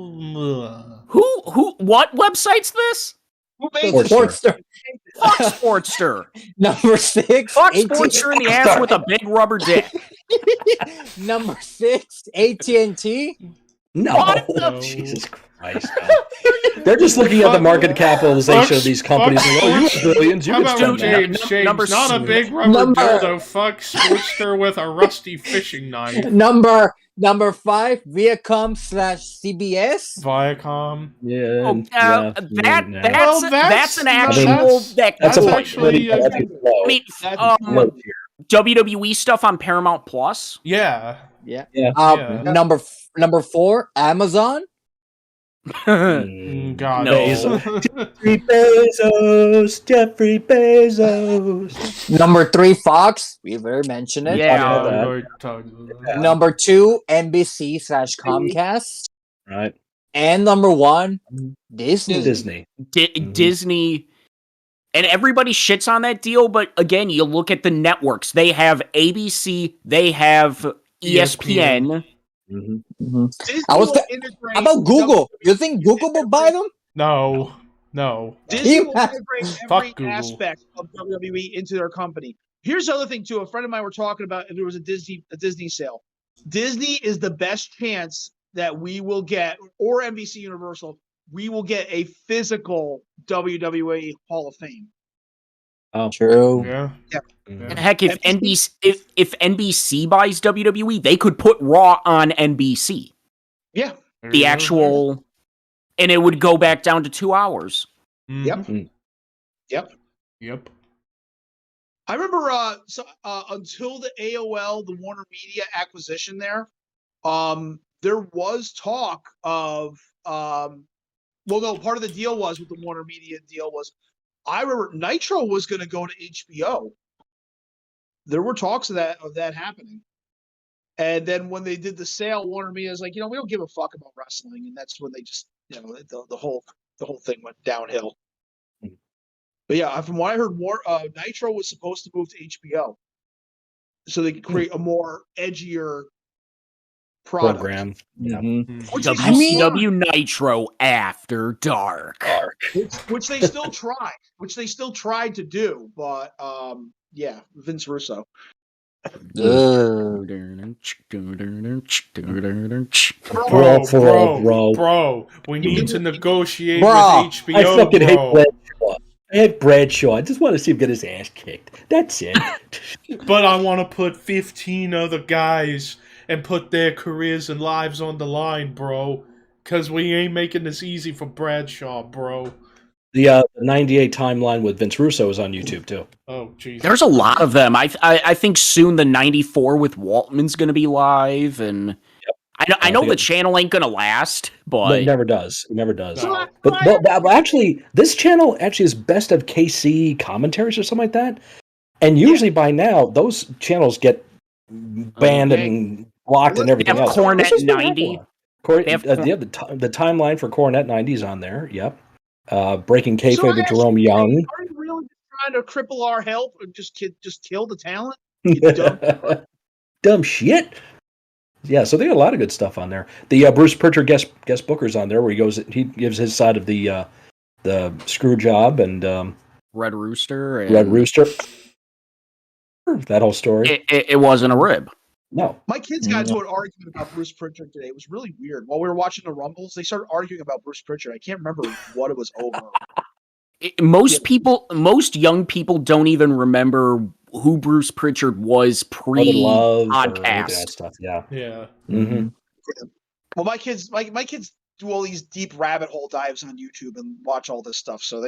Sony. Who what website's this? Who made Sportster. Sportster. Fuck Sportster. Number 6, Fuck AT&T. Sportster in the ass with a big rubber dick. Number 6, AT&T. No. What the- Jesus Christ. No. They're just looking at the market capitalization of these companies and go, you have billions, you How can about spend that. James? Number Not a seven. big rubber Number- dildo. Fuck Sportster with a rusty fishing knife. Number 5, Viacom/CBS. Viacom. Yeah. Oh, yeah, that's Well, that's an that's- actual that's that That's That's a actually, that's I mean, That's low tier. WWE stuff on Paramount Plus. Yeah. Yeah. Yeah. Yeah. Number 4, Amazon. God. No. Jeffrey Bezos. Jeffrey Bezos. Number 3, Fox. We've already mentioned it. Yeah. about that. Lord, talk about that. Number 2, NBC/Comcast. Right. And number 1, Disney. Disney. Disney. And everybody shits on that deal, but again, you look at the networks. They have ABC, they have ESPN. Mhm. Mhm. Disney I was will th- integrate How about Google? WWE You think Google will buy them? No. Disney will Yeah. integrate Fuck every Google. aspect of WWE into their company. Here's the other thing too. A friend of mine were talking about if there was a Disney sale. Disney is the best chance that we will get, or NBC Universal, we will get a physical WWE Hall of Fame. Oh, True. Yeah. And heck, if NBC if NBC buys WWE, they could put Raw on NBC. Yeah. There The you go. actual, and it would go back down to 2 hours. Mhm. Yep. Yep. I remember until the AOL, the Warner Media acquisition there was talk of part of the deal was with the Warner Media deal was I remember Nitro was going to go to HBO. There were talks of that happening. And then when they did the sale, Warner Media is like, we don't give a fuck about wrestling, and that's when they just, the whole thing went downhill. But yeah, from what I heard, Nitro was supposed to move to HBO, so they could create a more edgier product. program. Mhm. Which they I mean- WCW Nitro After Dark. which they still tried. Which they still tried to do, but yeah, Vince Russo. Ugh. Bro. We need to negotiate Bro, with HBO, I fucking hate bro. Bradshaw. I hate Bradshaw. I just want to see him get his ass kicked. That's it. But I want to put 15 other guys and put their careers and lives on the line, bro. Because we ain't making this easy for Bradshaw, bro. The 98 timeline with Vince Russo is on YouTube, too. Oh, jeez. There's a lot of them. I think soon the 94 with Waltman's going to be live, and I know the channel ain't going to last, but It never does. It never does. No. But actually, this channel actually is best of KC commentaries or something like that. And usually by now, those channels get banned and blocked and they everything have else. Cornet This has been 90. happening. Cor- They have the timeline for Cornet 90 is on there. Yep. Breaking Kayfabe So with Jerome Young. Are you really trying to cripple our help and just kill the talent? You dumb. Dumb shit. Yeah, so they got a lot of good stuff on there. The Bruce Pritchard guest bookers on there, where he gives his side of the screw job and Red Rooster. And Red Rooster. That whole story. It wasn't a rib. No. My kids got into an argument about Bruce Pritchard today. It was really weird. While we were watching the Rumbles, they started arguing about Bruce Pritchard. I can't remember what it was over. Most young people don't even remember who Bruce Pritchard was pre-podcast. That stuff. Yeah. Yeah. Mm-hmm. Well, my kids do all these deep rabbit hole dives on YouTube and watch all this stuff. So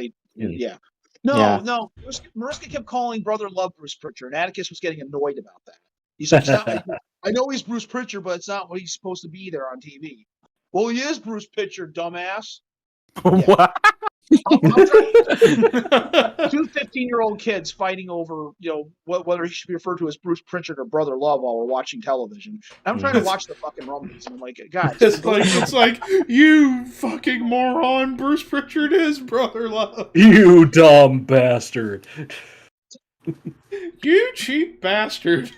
No. Mariska kept calling Brother Love Bruce Pritchard, and Atticus was getting annoyed about that. He's like, I know he's Bruce Pritchard, but it's not what he's supposed to be there on TV. Well, he is Bruce Pritchard, dumbass. What? I'm trying, 2 15-year-old kids fighting over, whether he should be referred to as Bruce Pritchard or Brother Love while we're watching television. And I'm trying to watch the fucking Rumbles, and I'm like, guys, it's like you fucking moron. Bruce Pritchard is Brother Love. You dumb bastard. You cheap bastard.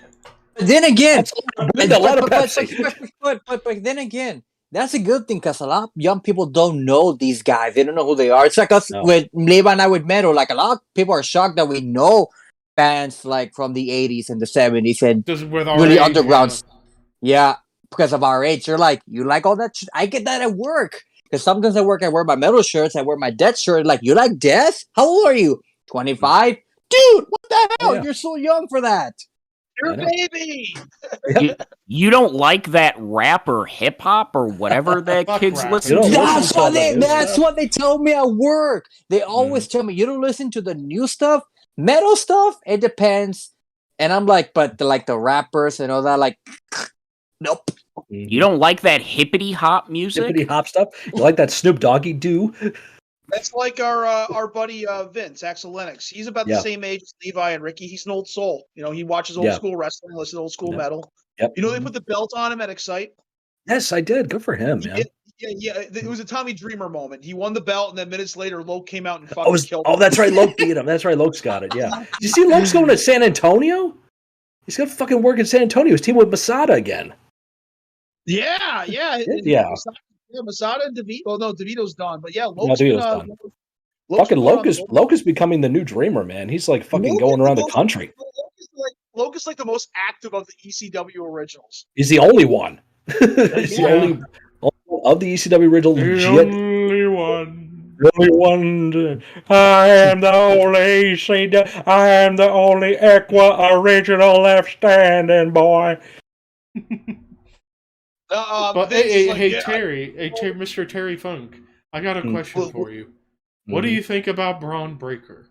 Then again, but but then again, that's a good thing because a lot of young people don't know these guys. They don't know who they are. It's like us with Levi and I with Metal. Like a lot of people are shocked that we know bands like from the 80s and the 70s and Just with our really age, underground. Yeah, because of our age. You're like, you like all that shit? I get that at work. Because sometimes at work, I wear my metal shirts. I wear my Death shirt. Like, you like Death? How old are you? 25? Dude, what the hell? Yeah. You're so young for that. you're a baby. You don't like that rap or hip hop or whatever that Fuck kids rap. listen You to? don't That's listen what to they. the new That's stuff. what they tell me at work. They always tell me you don't listen to the new stuff, metal stuff. It depends, and I'm like, but the rappers and all that, like, nope. You don't like that hippity hop music? Hippity hop stuff. You like that Snoop Doggy do? That's like our buddy Vince, Axel Lennox. He's about the Yeah. same age as Levi and Ricky. He's an old soul. He watches old school wrestling, listens to old school metal. Yep. They put the belt on him at Excite. Yes, I did. Good for him, man. Yeah. It was a Tommy Dreamer moment. He won the belt, and then minutes later, Loke came out and fucking killed him. Oh, that's right. Loke beat him. That's right. Loke's got it. Yeah. Did you see Loke's going to San Antonio? He's got to fucking work in San Antonio. He's teaming with Masada again. Yeah. Yeah. Masada and DeVito. Well, no, DeVito's done. But yeah, DeVito's done. Fucking Loke is becoming the new Dreamer, man. He's like fucking going around the country. Loke is like the most active of the ECW originals. He's the only one. He's the only of the ECW original legit. Only one. Really one. I am the only ECW. I am the only Equa original left standing, boy. But hey, Terry, Mr. Terry Funk, I got a question for you. What do you think about Braun Breaker?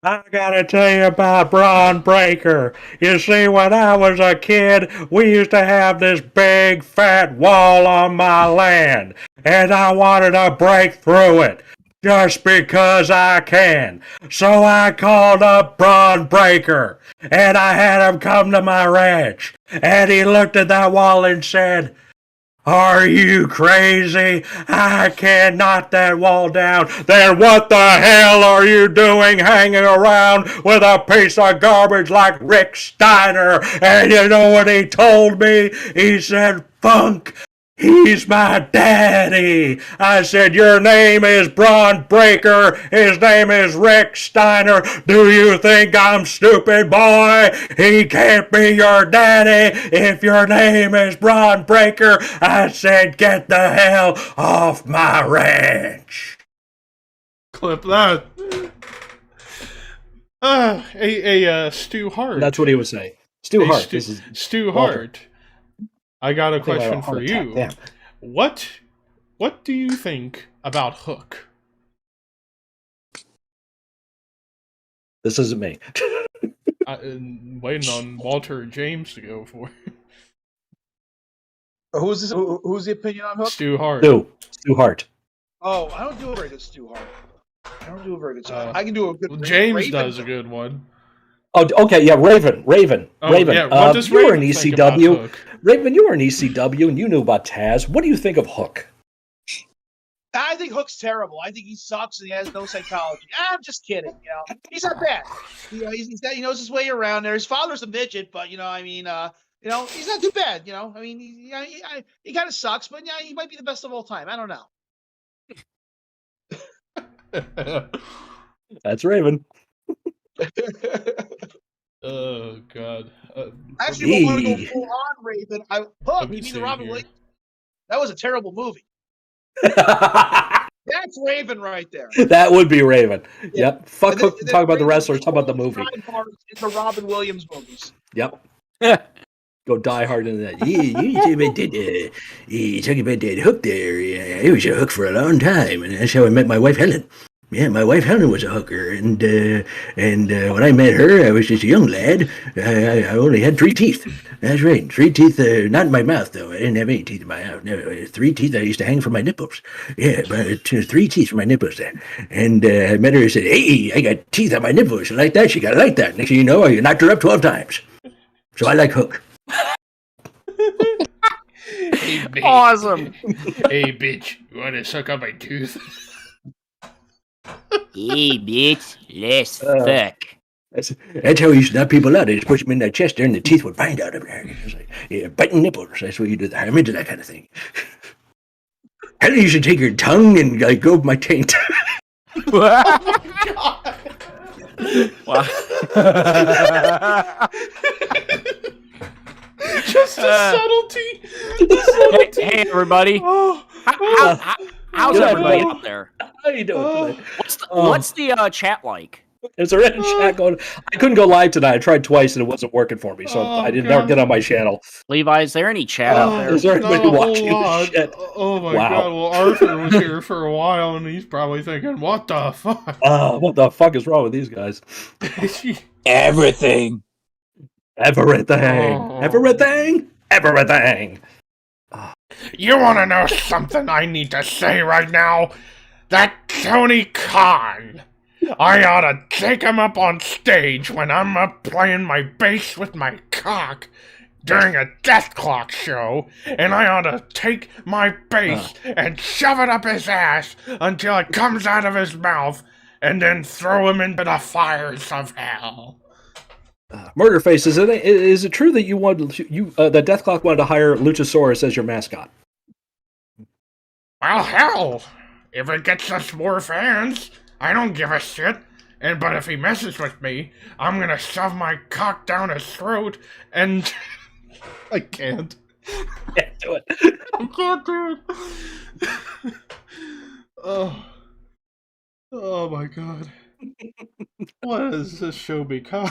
I gotta tell you about Braun Breaker. You see, when I was a kid, we used to have this big fat wall on my land, and I wanted to break through it. Just because I can. So I called up Braun Breaker, and I had him come to my ranch, and he looked at that wall and said, "Are you crazy? I can't knock that wall down." "Then what the hell are you doing hanging around with a piece of garbage like Rick Steiner?" And you know what he told me? He said, "Funk, he's my daddy." I said, "Your name is Braun Breaker. His name is Rick Steiner. Do you think I'm stupid, boy? He can't be your daddy if your name is Braun Breaker." I said, "Get the hell off my ranch." Clip that. Stu Hart. That's what he would say. Stu Hart. Stu Walter. Hart. I got a question for you. Damn. What do you think about Hook? This isn't me. I'm waiting on Walter and James to go for Who's this? Who's the opinion on Hook? Stu Hart. Stu Hart. Oh, I don't do a very good Stu Hart. I don't do a very good Stu. I can do a good. James Raven. does a good one. Oh, okay, yeah, Raven. Oh, yeah, what does you were Raven in think about ECW. Hook? Raven, you were in ECW, and you knew about Taz. What do you think of Hook? I think Hook's terrible. I think he sucks and he has no psychology. I'm just kidding. He's not bad. He knows his way around there. His father's a midget, but he's not too bad. He kind of sucks, but yeah, he might be the best of all time. I don't know. That's Raven. Oh God! Actually, want to go full on Raven. Hook. You mean the Robin Williams? That was a terrible movie. That's Raven right there. That would be Raven. Yeah. Yep. Fuck Hook. Talk about the wrestlers. Talk about the movie. It's the Robin Williams movies. Yep. Go die hard into that. You talking about that Hook there. Yeah, he was a hook for a long time, and that's how I met my wife Helen. Yeah, my wife Helen was a hooker, and when I met her, I was just a young lad. I only had 3 teeth. That's right, 3 teeth. Not in my mouth though. I didn't have any teeth in my mouth. No, 3 teeth I used to hang from my nipples. Yeah, but 3 teeth from my nipples there. And I met her and said, "Hey, I got teeth on my nipples. You like that? She got it like that." Next thing you know, I knocked her up 12 times. So I like Hook. Hey, Awesome. Hey, bitch, you want to suck on my tooth? Hey, bitch, let's fuck. That's how you used to knock people out. They just push them in their chest there, and the teeth would find out of there. It's like, yeah, biting nipples. That's what you do. I'm into that kind of thing. Helen used to take her tongue and go over my taint. Just the subtlety. Hey, everybody. How's everybody out there? How you doing? What's the chat like? There's a red chat going. I couldn't go live tonight. I tried twice and it wasn't working for me, so I didn't ever get on my channel. Levi, is there any chat out there? Is there anybody watching lot. this shit? Oh my God! Well, Arthur was here for a while, and he's probably thinking, "What the fuck? What the fuck is wrong with these guys? Everything. Everything. You want to know something I need to say right now? That Tony Khan. I ought to take him up on stage when I'm up playing my bass with my cock during a Death Clock show, and I ought to take my bass and shove it up his ass until it comes out of his mouth, and then throw him into the fires of hell. Murderface, is it true that that Death Clock wanted to hire Luchasaurus as your mascot? Well, hell, if it gets us more fans, I don't give a shit. But if he messes with me, I'm gonna shove my cock down his throat and... I can't. Can't do it. I can't do it. Oh my God. What has this show become?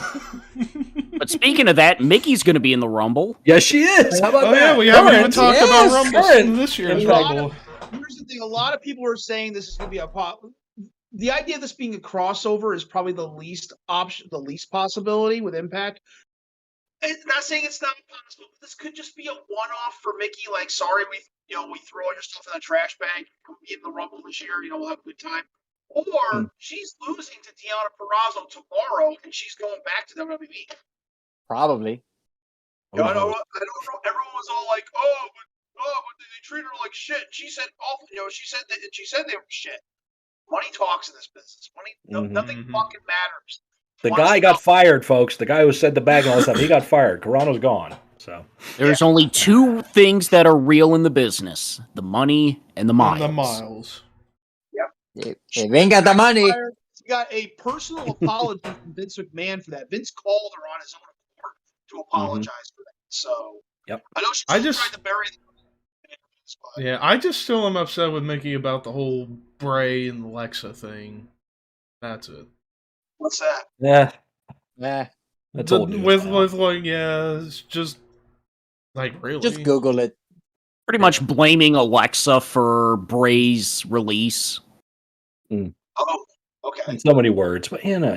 But speaking of that, Mickey's going to be in the Rumble. Yes, she is. How about that? Yeah, we haven't even talked about Rumble this year's Rumble. Here's the thing: a lot of people are saying this is going to be a pop. The idea of this being a crossover is probably the least possibility with Impact. And not saying it's not possible, but this could just be a one-off for Mickey. Like, sorry, we throw all your stuff in the trash bag. We'll be in the Rumble this year. We'll have a good time. Or she's losing to Deonna Purrazzo tomorrow, and she's going back to WWE. Probably. I don't know. Everyone was all like, "Oh, but they treat her like shit." She said, "Awful." She said they were shit. Money talks in this business. Nothing fucking matters. The guy got fired, folks. The guy who said the bag and all that stuff, he got fired. Carano's gone. So there's only 2 things that are real in the business: the money and the miles. Yep. If they ain't got the money. She got a personal apology from Vince McMahon for that. Vince called her on his own accord to apologize for that. So, yep. I know she tried to bury the Yeah, I just still am upset with Mickey about the whole Bray and Lexa thing. That's it. What's that? Yeah. That's old news with it's just like really. Just Google it. Pretty much blaming Alexa for Bray's release. Oh, okay. In so many words, but where is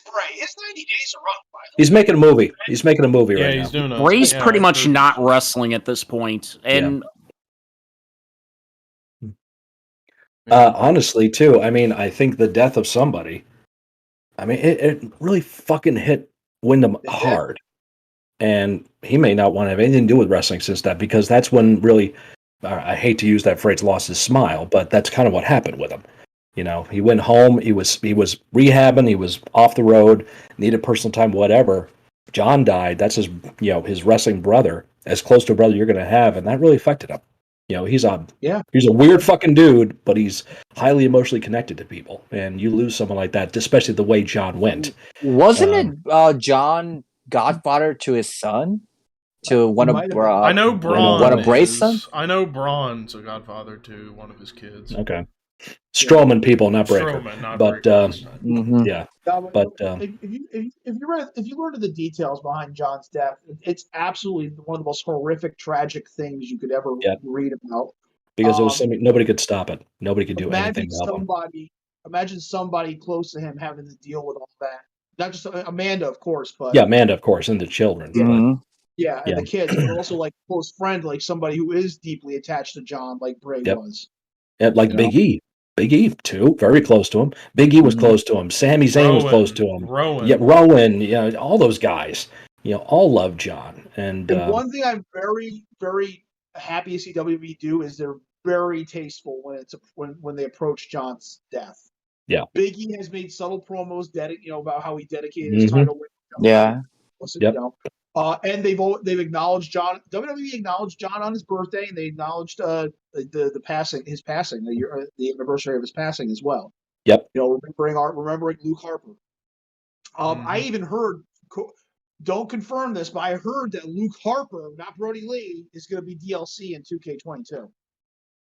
Bray? His 90 days are up. He's making a movie. He's making a movie right now. He's doing Bray's pretty much not wrestling at this point, and honestly, too. I mean, I think the death of somebody. I mean, it really fucking hit Wyndham hard, and he may not want to have anything to do with wrestling since that, because that's when really I hate to use that phrase, lost his smile, but that's kind of what happened with him. You know, he went home, he was rehabbing, he was off the road, needed personal time, whatever. John died. That's his wrestling brother, as close to a brother you're going to have, and that really affected him. You know, he's a weird fucking dude, but he's highly emotionally connected to people. And you lose someone like that, especially the way John went. Wasn't it John godfather to his son? To one of I know Braun. one of Bray's son? I know Braun's a godfather to one of his kids. Okay. Strowman people, not Breaker. Strowman, not but Breaker. yeah. But if you learn the details behind John's death, it's absolutely one of the most horrific, tragic things you could ever read about. Because it was something nobody could stop it. Nobody could do anything to help him. Imagine somebody close to him having to deal with all that. Not just Amanda, of course, but Amanda, of course, and the children. Mm-hmm. And the kids, but also like close friend, like somebody who is deeply attached to John, like Bray was. And like Big E. Big E, too, very close to him. Big E was close to him. Sami Zayn was close to him. Rowan. Yeah, Rowan, all those guys, all love John. And one thing I'm very, very happy to see WWE do is they're very tasteful when they approach John's death. Yeah. Big E has made subtle promos about how he dedicated his title win. Yeah. And they've acknowledged John. WWE acknowledged John on his birthday, and they acknowledged his passing, the anniversary of his passing as well. Yep. Remembering Luke Harper. I even heard, don't confirm this, but I heard that Luke Harper, not Brody Lee, is going to be DLC in 2K22.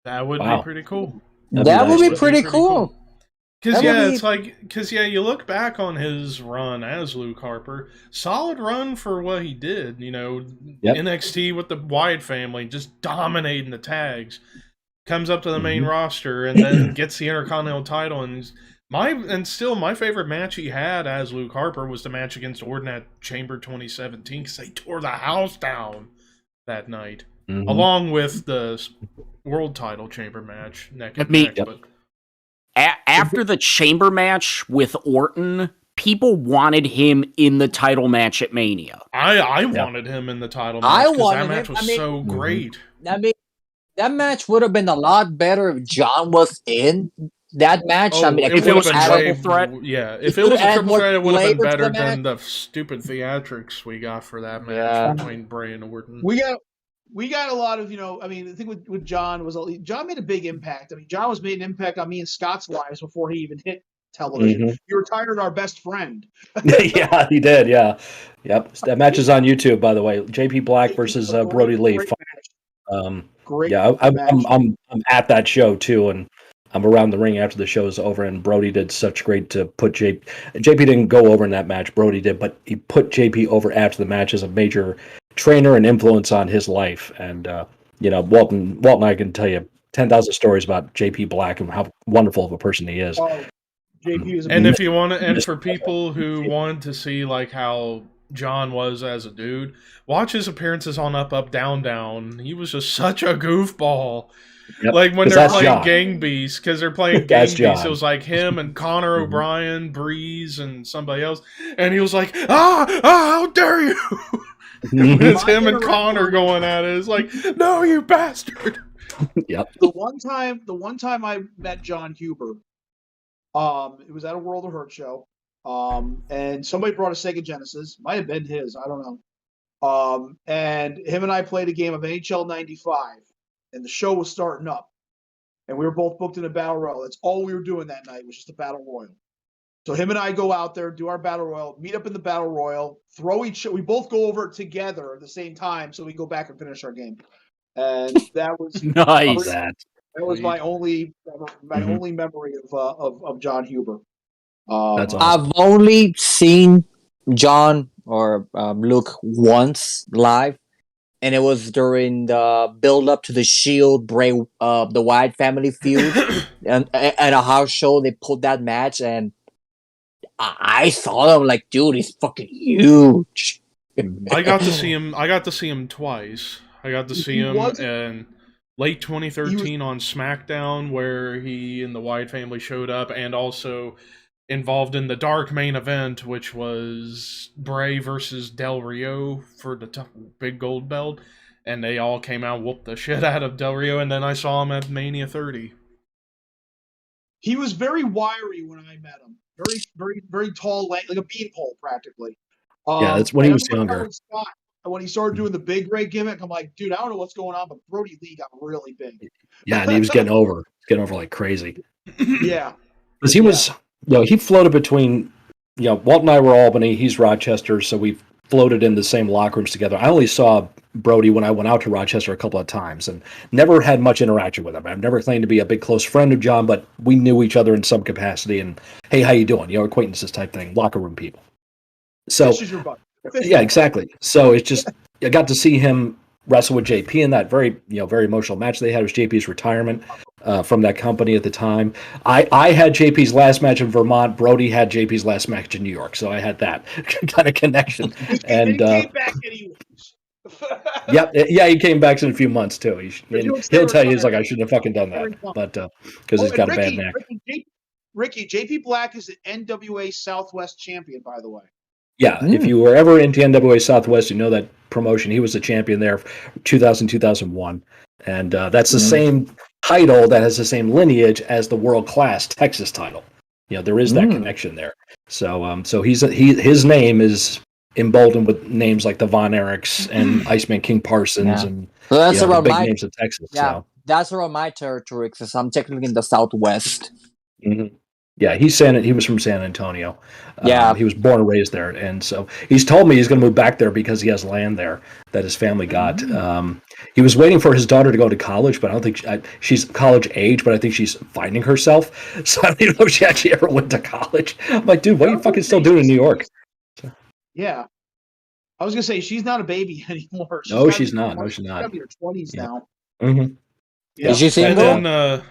That would be pretty cool. That would be pretty cool. Because you look back on his run as Luke Harper, solid run for what he did. NXT with the Wyatt family, just dominating the tags. Comes up to the main roster and then gets the Intercontinental title. And my favorite match he had as Luke Harper was the match against Orton at Chamber 2017 because they tore the house down that night, along with the world title Chamber match neck and neck. After the Chamber match with Orton, people wanted him in the title match at Mania. I wanted him in the title match because that match was so great. That match would have been a lot better if John was in that match. If it was a triple threat. Yeah, if it was a triple threat, it would have been better than the stupid theatrics we got for that match between Bray and Orton. We got a lot of, the thing with John was John made a big impact. John was made an impact on me and Scott's lives before he even hit television. He retired our best friend. Yeah, he did. Yeah. Yep. That match is on YouTube, by the way. JP Black versus Brody Lee. Great. Yeah, I'm at that show too, and I'm around the ring after the show's over. And Brody did such great to put JP. JP didn't go over in that match. Brody did, but he put JP over after the match as a major trainer and influence on his life. And Walt and I can tell you 10,000 stories about JP Black and how wonderful of a person he is. JP is and if you want to, and for people who want to see like how John was as a dude, watch his appearances on Up Up Down Down. He was just such a goofball. Yep. Like when they're playing Gang Beasts, because they're playing Gang Beasts, it was like him and Connor O'Brien, Breeze, and somebody else, and he was like, how dare you! It's him and Connor going at it. It's like, no, you bastard. Yep. The one time I met John Huber, it was at a World of Hurt show. And somebody brought a Sega Genesis. Might have been his, I don't know. And him and I played a game of NHL 95, and the show was starting up. And we were both booked in a battle royal. That's all we were doing that night, was just a battle royal. So him and I go out there, do our battle royal, meet up in the battle royal, we both go over it together at the same time, so we go back and finish our game. And that was nice. That was my only memory of John Huber. That's awesome. I've only seen John or Luke once live, and it was during the build up to the Shield Bray the Wyatt family feud, and at a house show they put that match, and I saw him like, dude, he's fucking huge. I got to see him twice. I got to see him in late 2013 on SmackDown, where he and the Wyatt family showed up, and also involved in the dark main event, which was Bray versus Del Rio for the big gold belt. and they all came out and whooped the shit out of Del Rio, and then I saw him at Mania 30. He was very wiry when I met him. Very, very, very tall, like a beanpole, practically. Yeah, that's when he was younger. When he started doing the big Ray gimmick, I'm like, dude, I don't know what's going on, but Brody Lee got really big. Yeah, and he was getting over like crazy. Yeah. Because he was, he floated between, Walt and I were Albany, he's Rochester, so we floated in the same locker rooms together. I only saw Brody when I went out to Rochester a couple of times and never had much interaction with him. I've never claimed to be a big close friend of John, but we knew each other in some capacity and, hey, how you doing? acquaintances type thing, locker room people. So, Fish is your butt. yeah, exactly. So it's just, I got to see him wrestle with JP in that very, very emotional match they had. It was JP's retirement from that company at the time. I had JP's last match in Vermont. Brody had JP's last match in New York. So I had that kind of connection. And he came back anyways. Yeah, he came back in a few months too. He'll tell you, he's like, I shouldn't have fucking done that, but because he's got a bad neck. Ricky, JP Black is the NWA Southwest champion, by the way. Yeah, if you were ever into NWA Southwest, you know that promotion. He was the champion there, 2000, 2001. And that's the same title that has the same lineage as the World Class Texas title. There is that connection there. So so his name is emboldened with names like the Von Erichs and Iceman King Parsons and so that's around the big my names of Texas. Yeah, so. That's around my territory because I'm technically in the Southwest. Mm-hmm. Yeah, he was from San Antonio. He was born and raised there, and so he's told me he's going to move back there because he has land there that his family got. He was waiting for his daughter to go to college, but I don't think she's college age, but I think she's finding herself. So I don't even know if she actually ever went to college. I'm like, dude, what are you fucking still doing in New York? Yeah, I was gonna say she's not a baby anymore. She's not. No, she's not. She's in her 20s now. Mm-hmm. Yeah. Is she single? And then,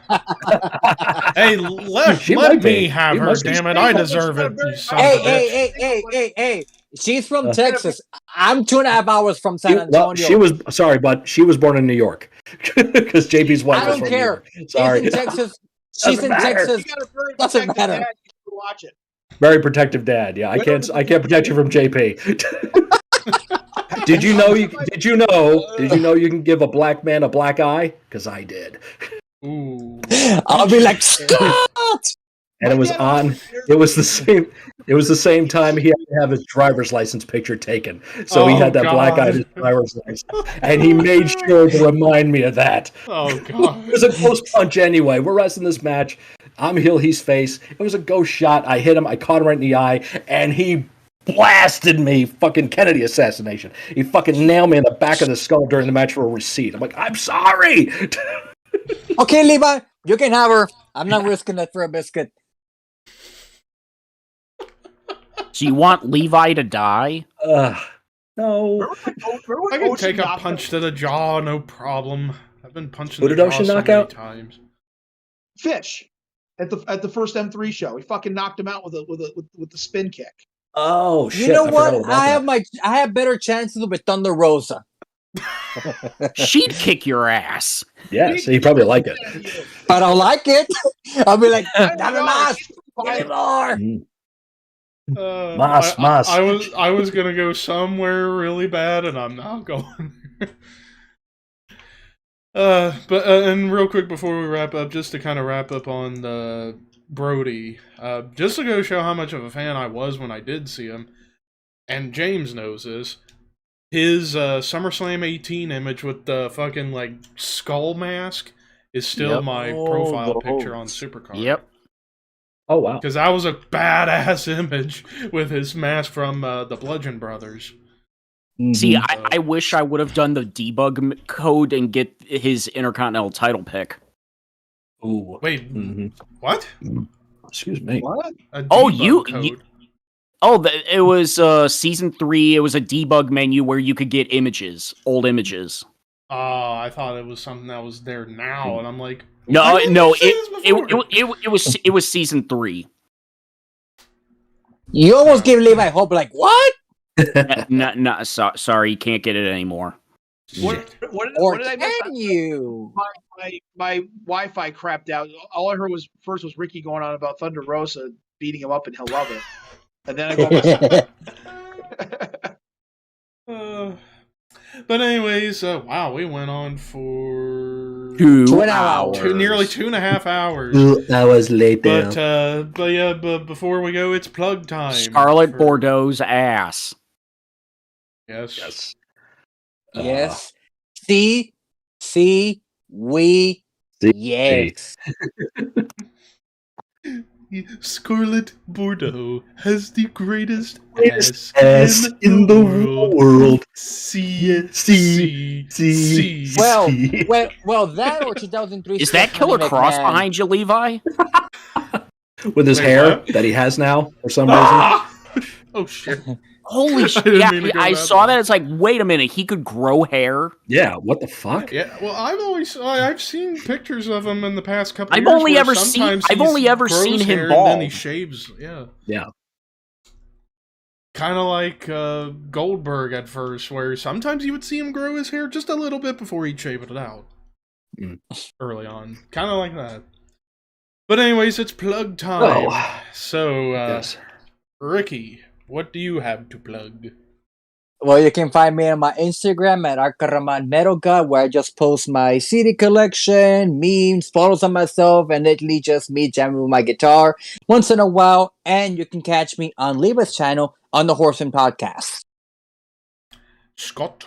hey, let me have her, damn it. I deserve it, you son of a bitch. Hey. She's from Texas. I'm 2.5 hours from San Antonio. She was, sorry, but she was born in New York. Because JP's wife was from New York. Sorry. She's in Texas. She's in Texas. Doesn't matter. Watch it. Very protective dad. Yeah, I can't protect you from JP. Did you know you can give a black man a black eye? Because I did. Ooh. I'll be like, Scott! And it was the same time he had to have his driver's license picture taken. So he had that black eye in his driver's license. And he made sure to remind me of that. Oh god. It was a close punch anyway. We're wrestling this match. I'm heel, he's face. It was a ghost shot. I hit him, I caught him right in the eye, and he blasted me, fucking Kennedy assassination. He fucking nailed me in the back of the skull during the match for a receipt. I'm like, I'm sorry. Okay, Levi, you can have her. I'm not risking it for a biscuit. So you want Levi to die? No. I can take a punch to the jaw, no problem. I've been punched in the jaw so many times. Fish at the first M3 show, he fucking knocked him out with the spin kick. Oh shit! You know what? I have better chances with Thunder Rosa. She'd kick your ass. Yeah, so you probably like it. I don't like it. I'll be like, not enough. Give me more. Mas. I was gonna go somewhere really bad, and I'm not going. And real quick before we wrap up, just to kind of wrap up on Brody, just to go show how much of a fan I was when I did see him, and James knows this. His SummerSlam 18 image with the fucking like skull mask is still my profile picture on Supercard. Yep. Oh wow! Because that was a badass image with his mask from the Bludgeon Brothers. See, I wish I would have done the debug code and get his Intercontinental title pick. Ooh. Wait, what? Excuse me. What? It was season 3. It was a debug menu where you could get images, old images. I thought it was something that was there now, and I'm like, no, it was season 3. You almost gave Levi hope. Like what? Sorry, you can't get it anymore. What did I miss? Can you? My Wi-Fi crapped out. All I heard was Ricky going on about Thunder Rosa beating him up, and he'll love it. And then I go. But anyways, wow, we went on for 2 hours. hours. nearly 2.5 hours. 2 hours later. But before we go, it's plug time. Scarlet Bordeaux's ass. Yes. Yes. Yes. See, we, yes. Scarlet Bordeaux has the greatest Greatest ass ass in the world. See. Well, that or 2003. Is that Killer Cross behind you, Levi? With his Wait, hair what? that he has now for some reason. Ah! Oh shit! Holy shit. didn't Yeah, mean to go I that saw way. that. It's like, wait a minute, he could grow hair? Yeah, what the fuck? Yeah, well, I've seen pictures of him in the past couple. I've years only where ever sometimes I've he's only ever grows seen him hair and then he bald. shaves. Yeah. Yeah. Kind of like Goldberg at first, where sometimes you would see him grow his hair just a little bit before he'd shave it out. Early on. Kind of like that. But anyways, it's plug time. Oh. So, Yes. Ricky, what do you have to plug? Well, you can find me on my Instagram at Arkaraman Metal God, where I just post my CD collection, memes, photos of myself, and literally just me jamming with my guitar once in a while. And you can catch me on Levi's channel on the Horseman Podcast. Scott.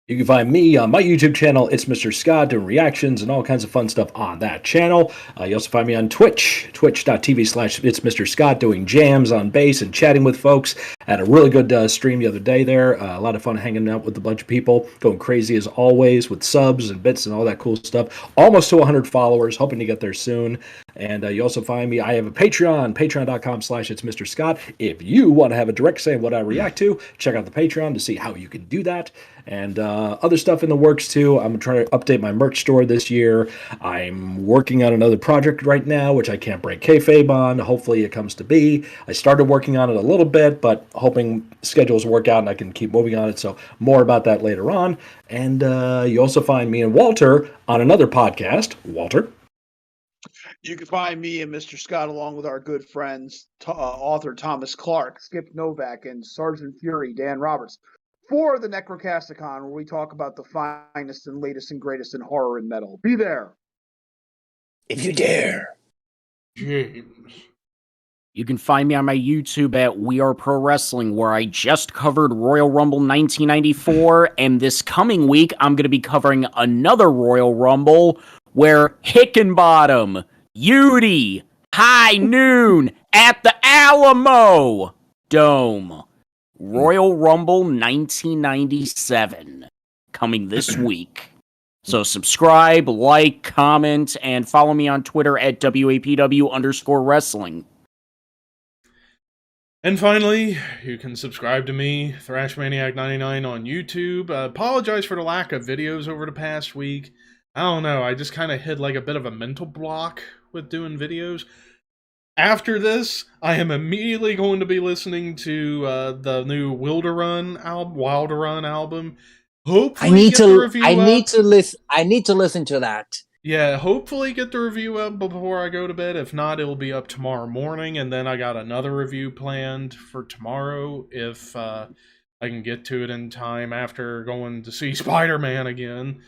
You can find me on my YouTube channel, It's Mr. Scott, doing reactions and all kinds of fun stuff on that channel. You also find me on Twitch, twitch.tv/It's Mr. Scott, doing jams on bass and chatting with folks. Had a really good stream the other day there. A lot of fun hanging out with a bunch of people, going crazy as always with subs and bits and all that cool stuff. Almost to 100 followers, hoping to get there soon. And you also find me, I have a Patreon, patreon.com/It's Mr. Scott. If you want to have a direct say in what I react to, check out the Patreon to see how you can do that. And other stuff in the works too. I'm trying to update my merch store this year. I'm working on another project right now, which I can't break kayfabe on. Hopefully it comes to be. I started working on it a little bit, but hoping schedules work out and I can keep moving on it. So more about that later on. And you also find me and Walter on another podcast. Walter? You can find me and Mr. Scott along with our good friends, author Thomas Clark, Skip Novak, and Sergeant Fury, Dan Roberts, for the Necrocasticon, where we talk about the finest and latest and greatest in horror and metal. Be there. If you dare. James. You can find me on my YouTube at We Are Pro Wrestling, where I just covered Royal Rumble 1994, and this coming week I'm going to be covering another Royal Rumble where Hickenbottom, Udy, High Noon at the Alamo Dome. Royal Rumble 1997 coming this week. So subscribe, like, comment, and follow me on Twitter at WAPW_wrestling. And finally, you can subscribe to me, ThrashManiac99 on YouTube. Apologize for the lack of videos over the past week. I don't know, I just kind of hit like a bit of a mental block with doing videos. After this, I am immediately going to be listening to the new Wilder Run album. Hopefully, I need get the review up. I need to listen to that. Yeah, hopefully get the review up before I go to bed. If not, it'll be up tomorrow morning, and then I got another review planned for tomorrow if I can get to it in time after going to see Spider-Man again.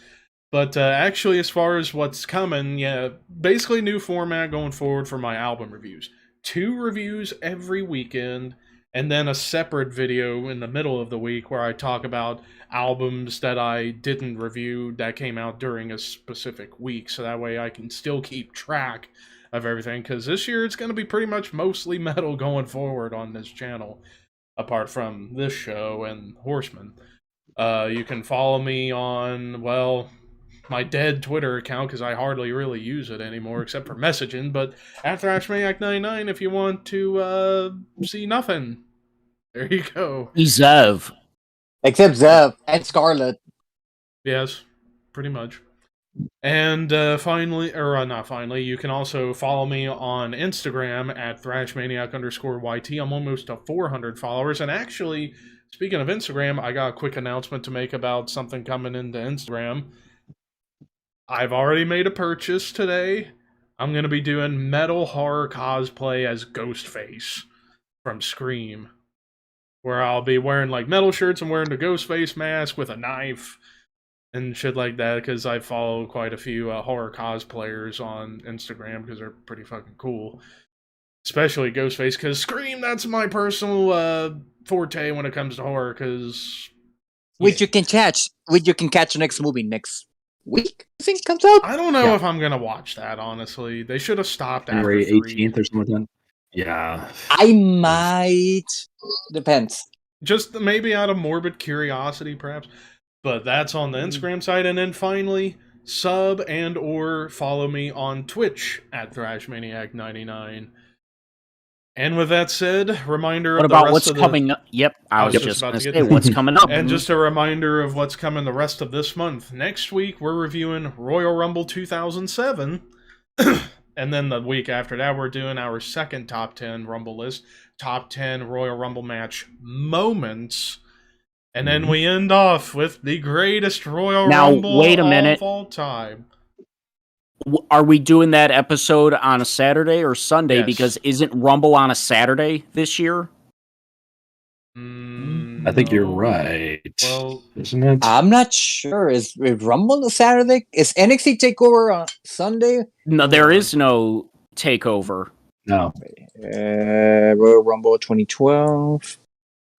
But actually, as far as what's coming, yeah, basically new format going forward for my album reviews. 2 reviews every weekend, and then a separate video in the middle of the week where I talk about albums that I didn't review that came out during a specific week, so that way I can still keep track of everything, because this year it's going to be pretty much mostly metal going forward on this channel, apart from this show and Horseman. You can follow me on, well, my dead Twitter account, because I hardly really use it anymore except for messaging, but at ThrashManiac99 if you want to see nothing. There you go. Zev. Except Zev and Scarlet. Yes, pretty much. And finally, or not finally, you can also follow me on Instagram at ThrashManiac_YT. I'm almost to 400 followers, and actually, speaking of Instagram, I got a quick announcement to make about something coming into Instagram. I've already made a purchase today. I'm going to be doing metal horror cosplay as Ghostface from Scream. where I'll be wearing like metal shirts and wearing the Ghostface mask with a knife and shit like that, because I follow quite a few horror cosplayers on Instagram because they're pretty fucking cool. Especially Ghostface, because Scream, that's my personal forte when it comes to horror, because... Which you can catch the next movie next week, I think comes out. I don't know Yeah. if I'm going to watch that, honestly. They should have stopped January after 3. 18th or something like that. Yeah. I might. Depends. Just maybe out of morbid curiosity, perhaps. But that's on the Instagram side. And then finally, sub and or follow me on Twitch at ThrashManiac99. And with that said, reminder What of the about rest what's of the... coming up? Yep, I was just about going to to get say what's coming up. And just a reminder of what's coming the rest of this month. Next week, we're reviewing Royal Rumble 2007. And then the week after that, we're doing our second top 10 Rumble list. Top 10 Royal Rumble match moments. And then we end off with the greatest Royal Rumble wait a minute. of all time. Are we doing that episode on a Saturday or Sunday? Yes. Because isn't Rumble on a Saturday this year? I think you're No. right. Well, Isn't it? I'm not sure. Is Rumble on Saturday? Is NXT Takeover on Sunday? No, there is no takeover. No. Royal Rumble 2012.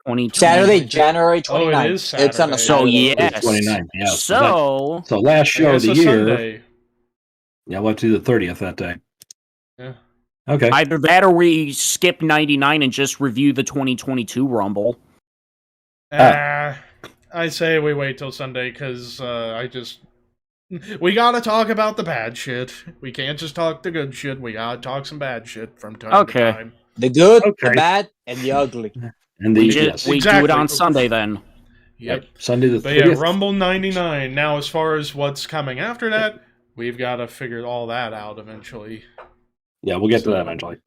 2020. Saturday, January Oh, 29th. it is It's on a Saturday. So Saturday. yes. 29th, yeah. So So last I show of guess the a year. Sunday. Yeah, we'll have to do the 30th that day. Yeah. Okay. either that or we skip 99 and just review the 2022 Rumble. I say we wait till Sunday because we gotta talk about the bad shit. We can't just talk the good shit. We gotta talk some bad shit from time to time. The good, Okay. the bad, and the ugly. And We, the just, we do Exactly. it on Sunday then. Yep. Sunday the But yeah, 30th. Rumble 99. Now, as far as what's coming after that, we've got to figure all that out eventually. Yeah, we'll get to that eventually.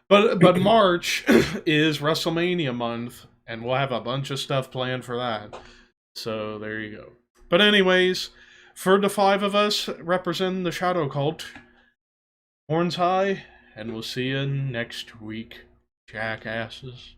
But March is WrestleMania month, and we'll have a bunch of stuff planned for that. So there you go. But anyways, for the 5 of us representing the Shadow Cult, horns high, and we'll see you next week, jackasses.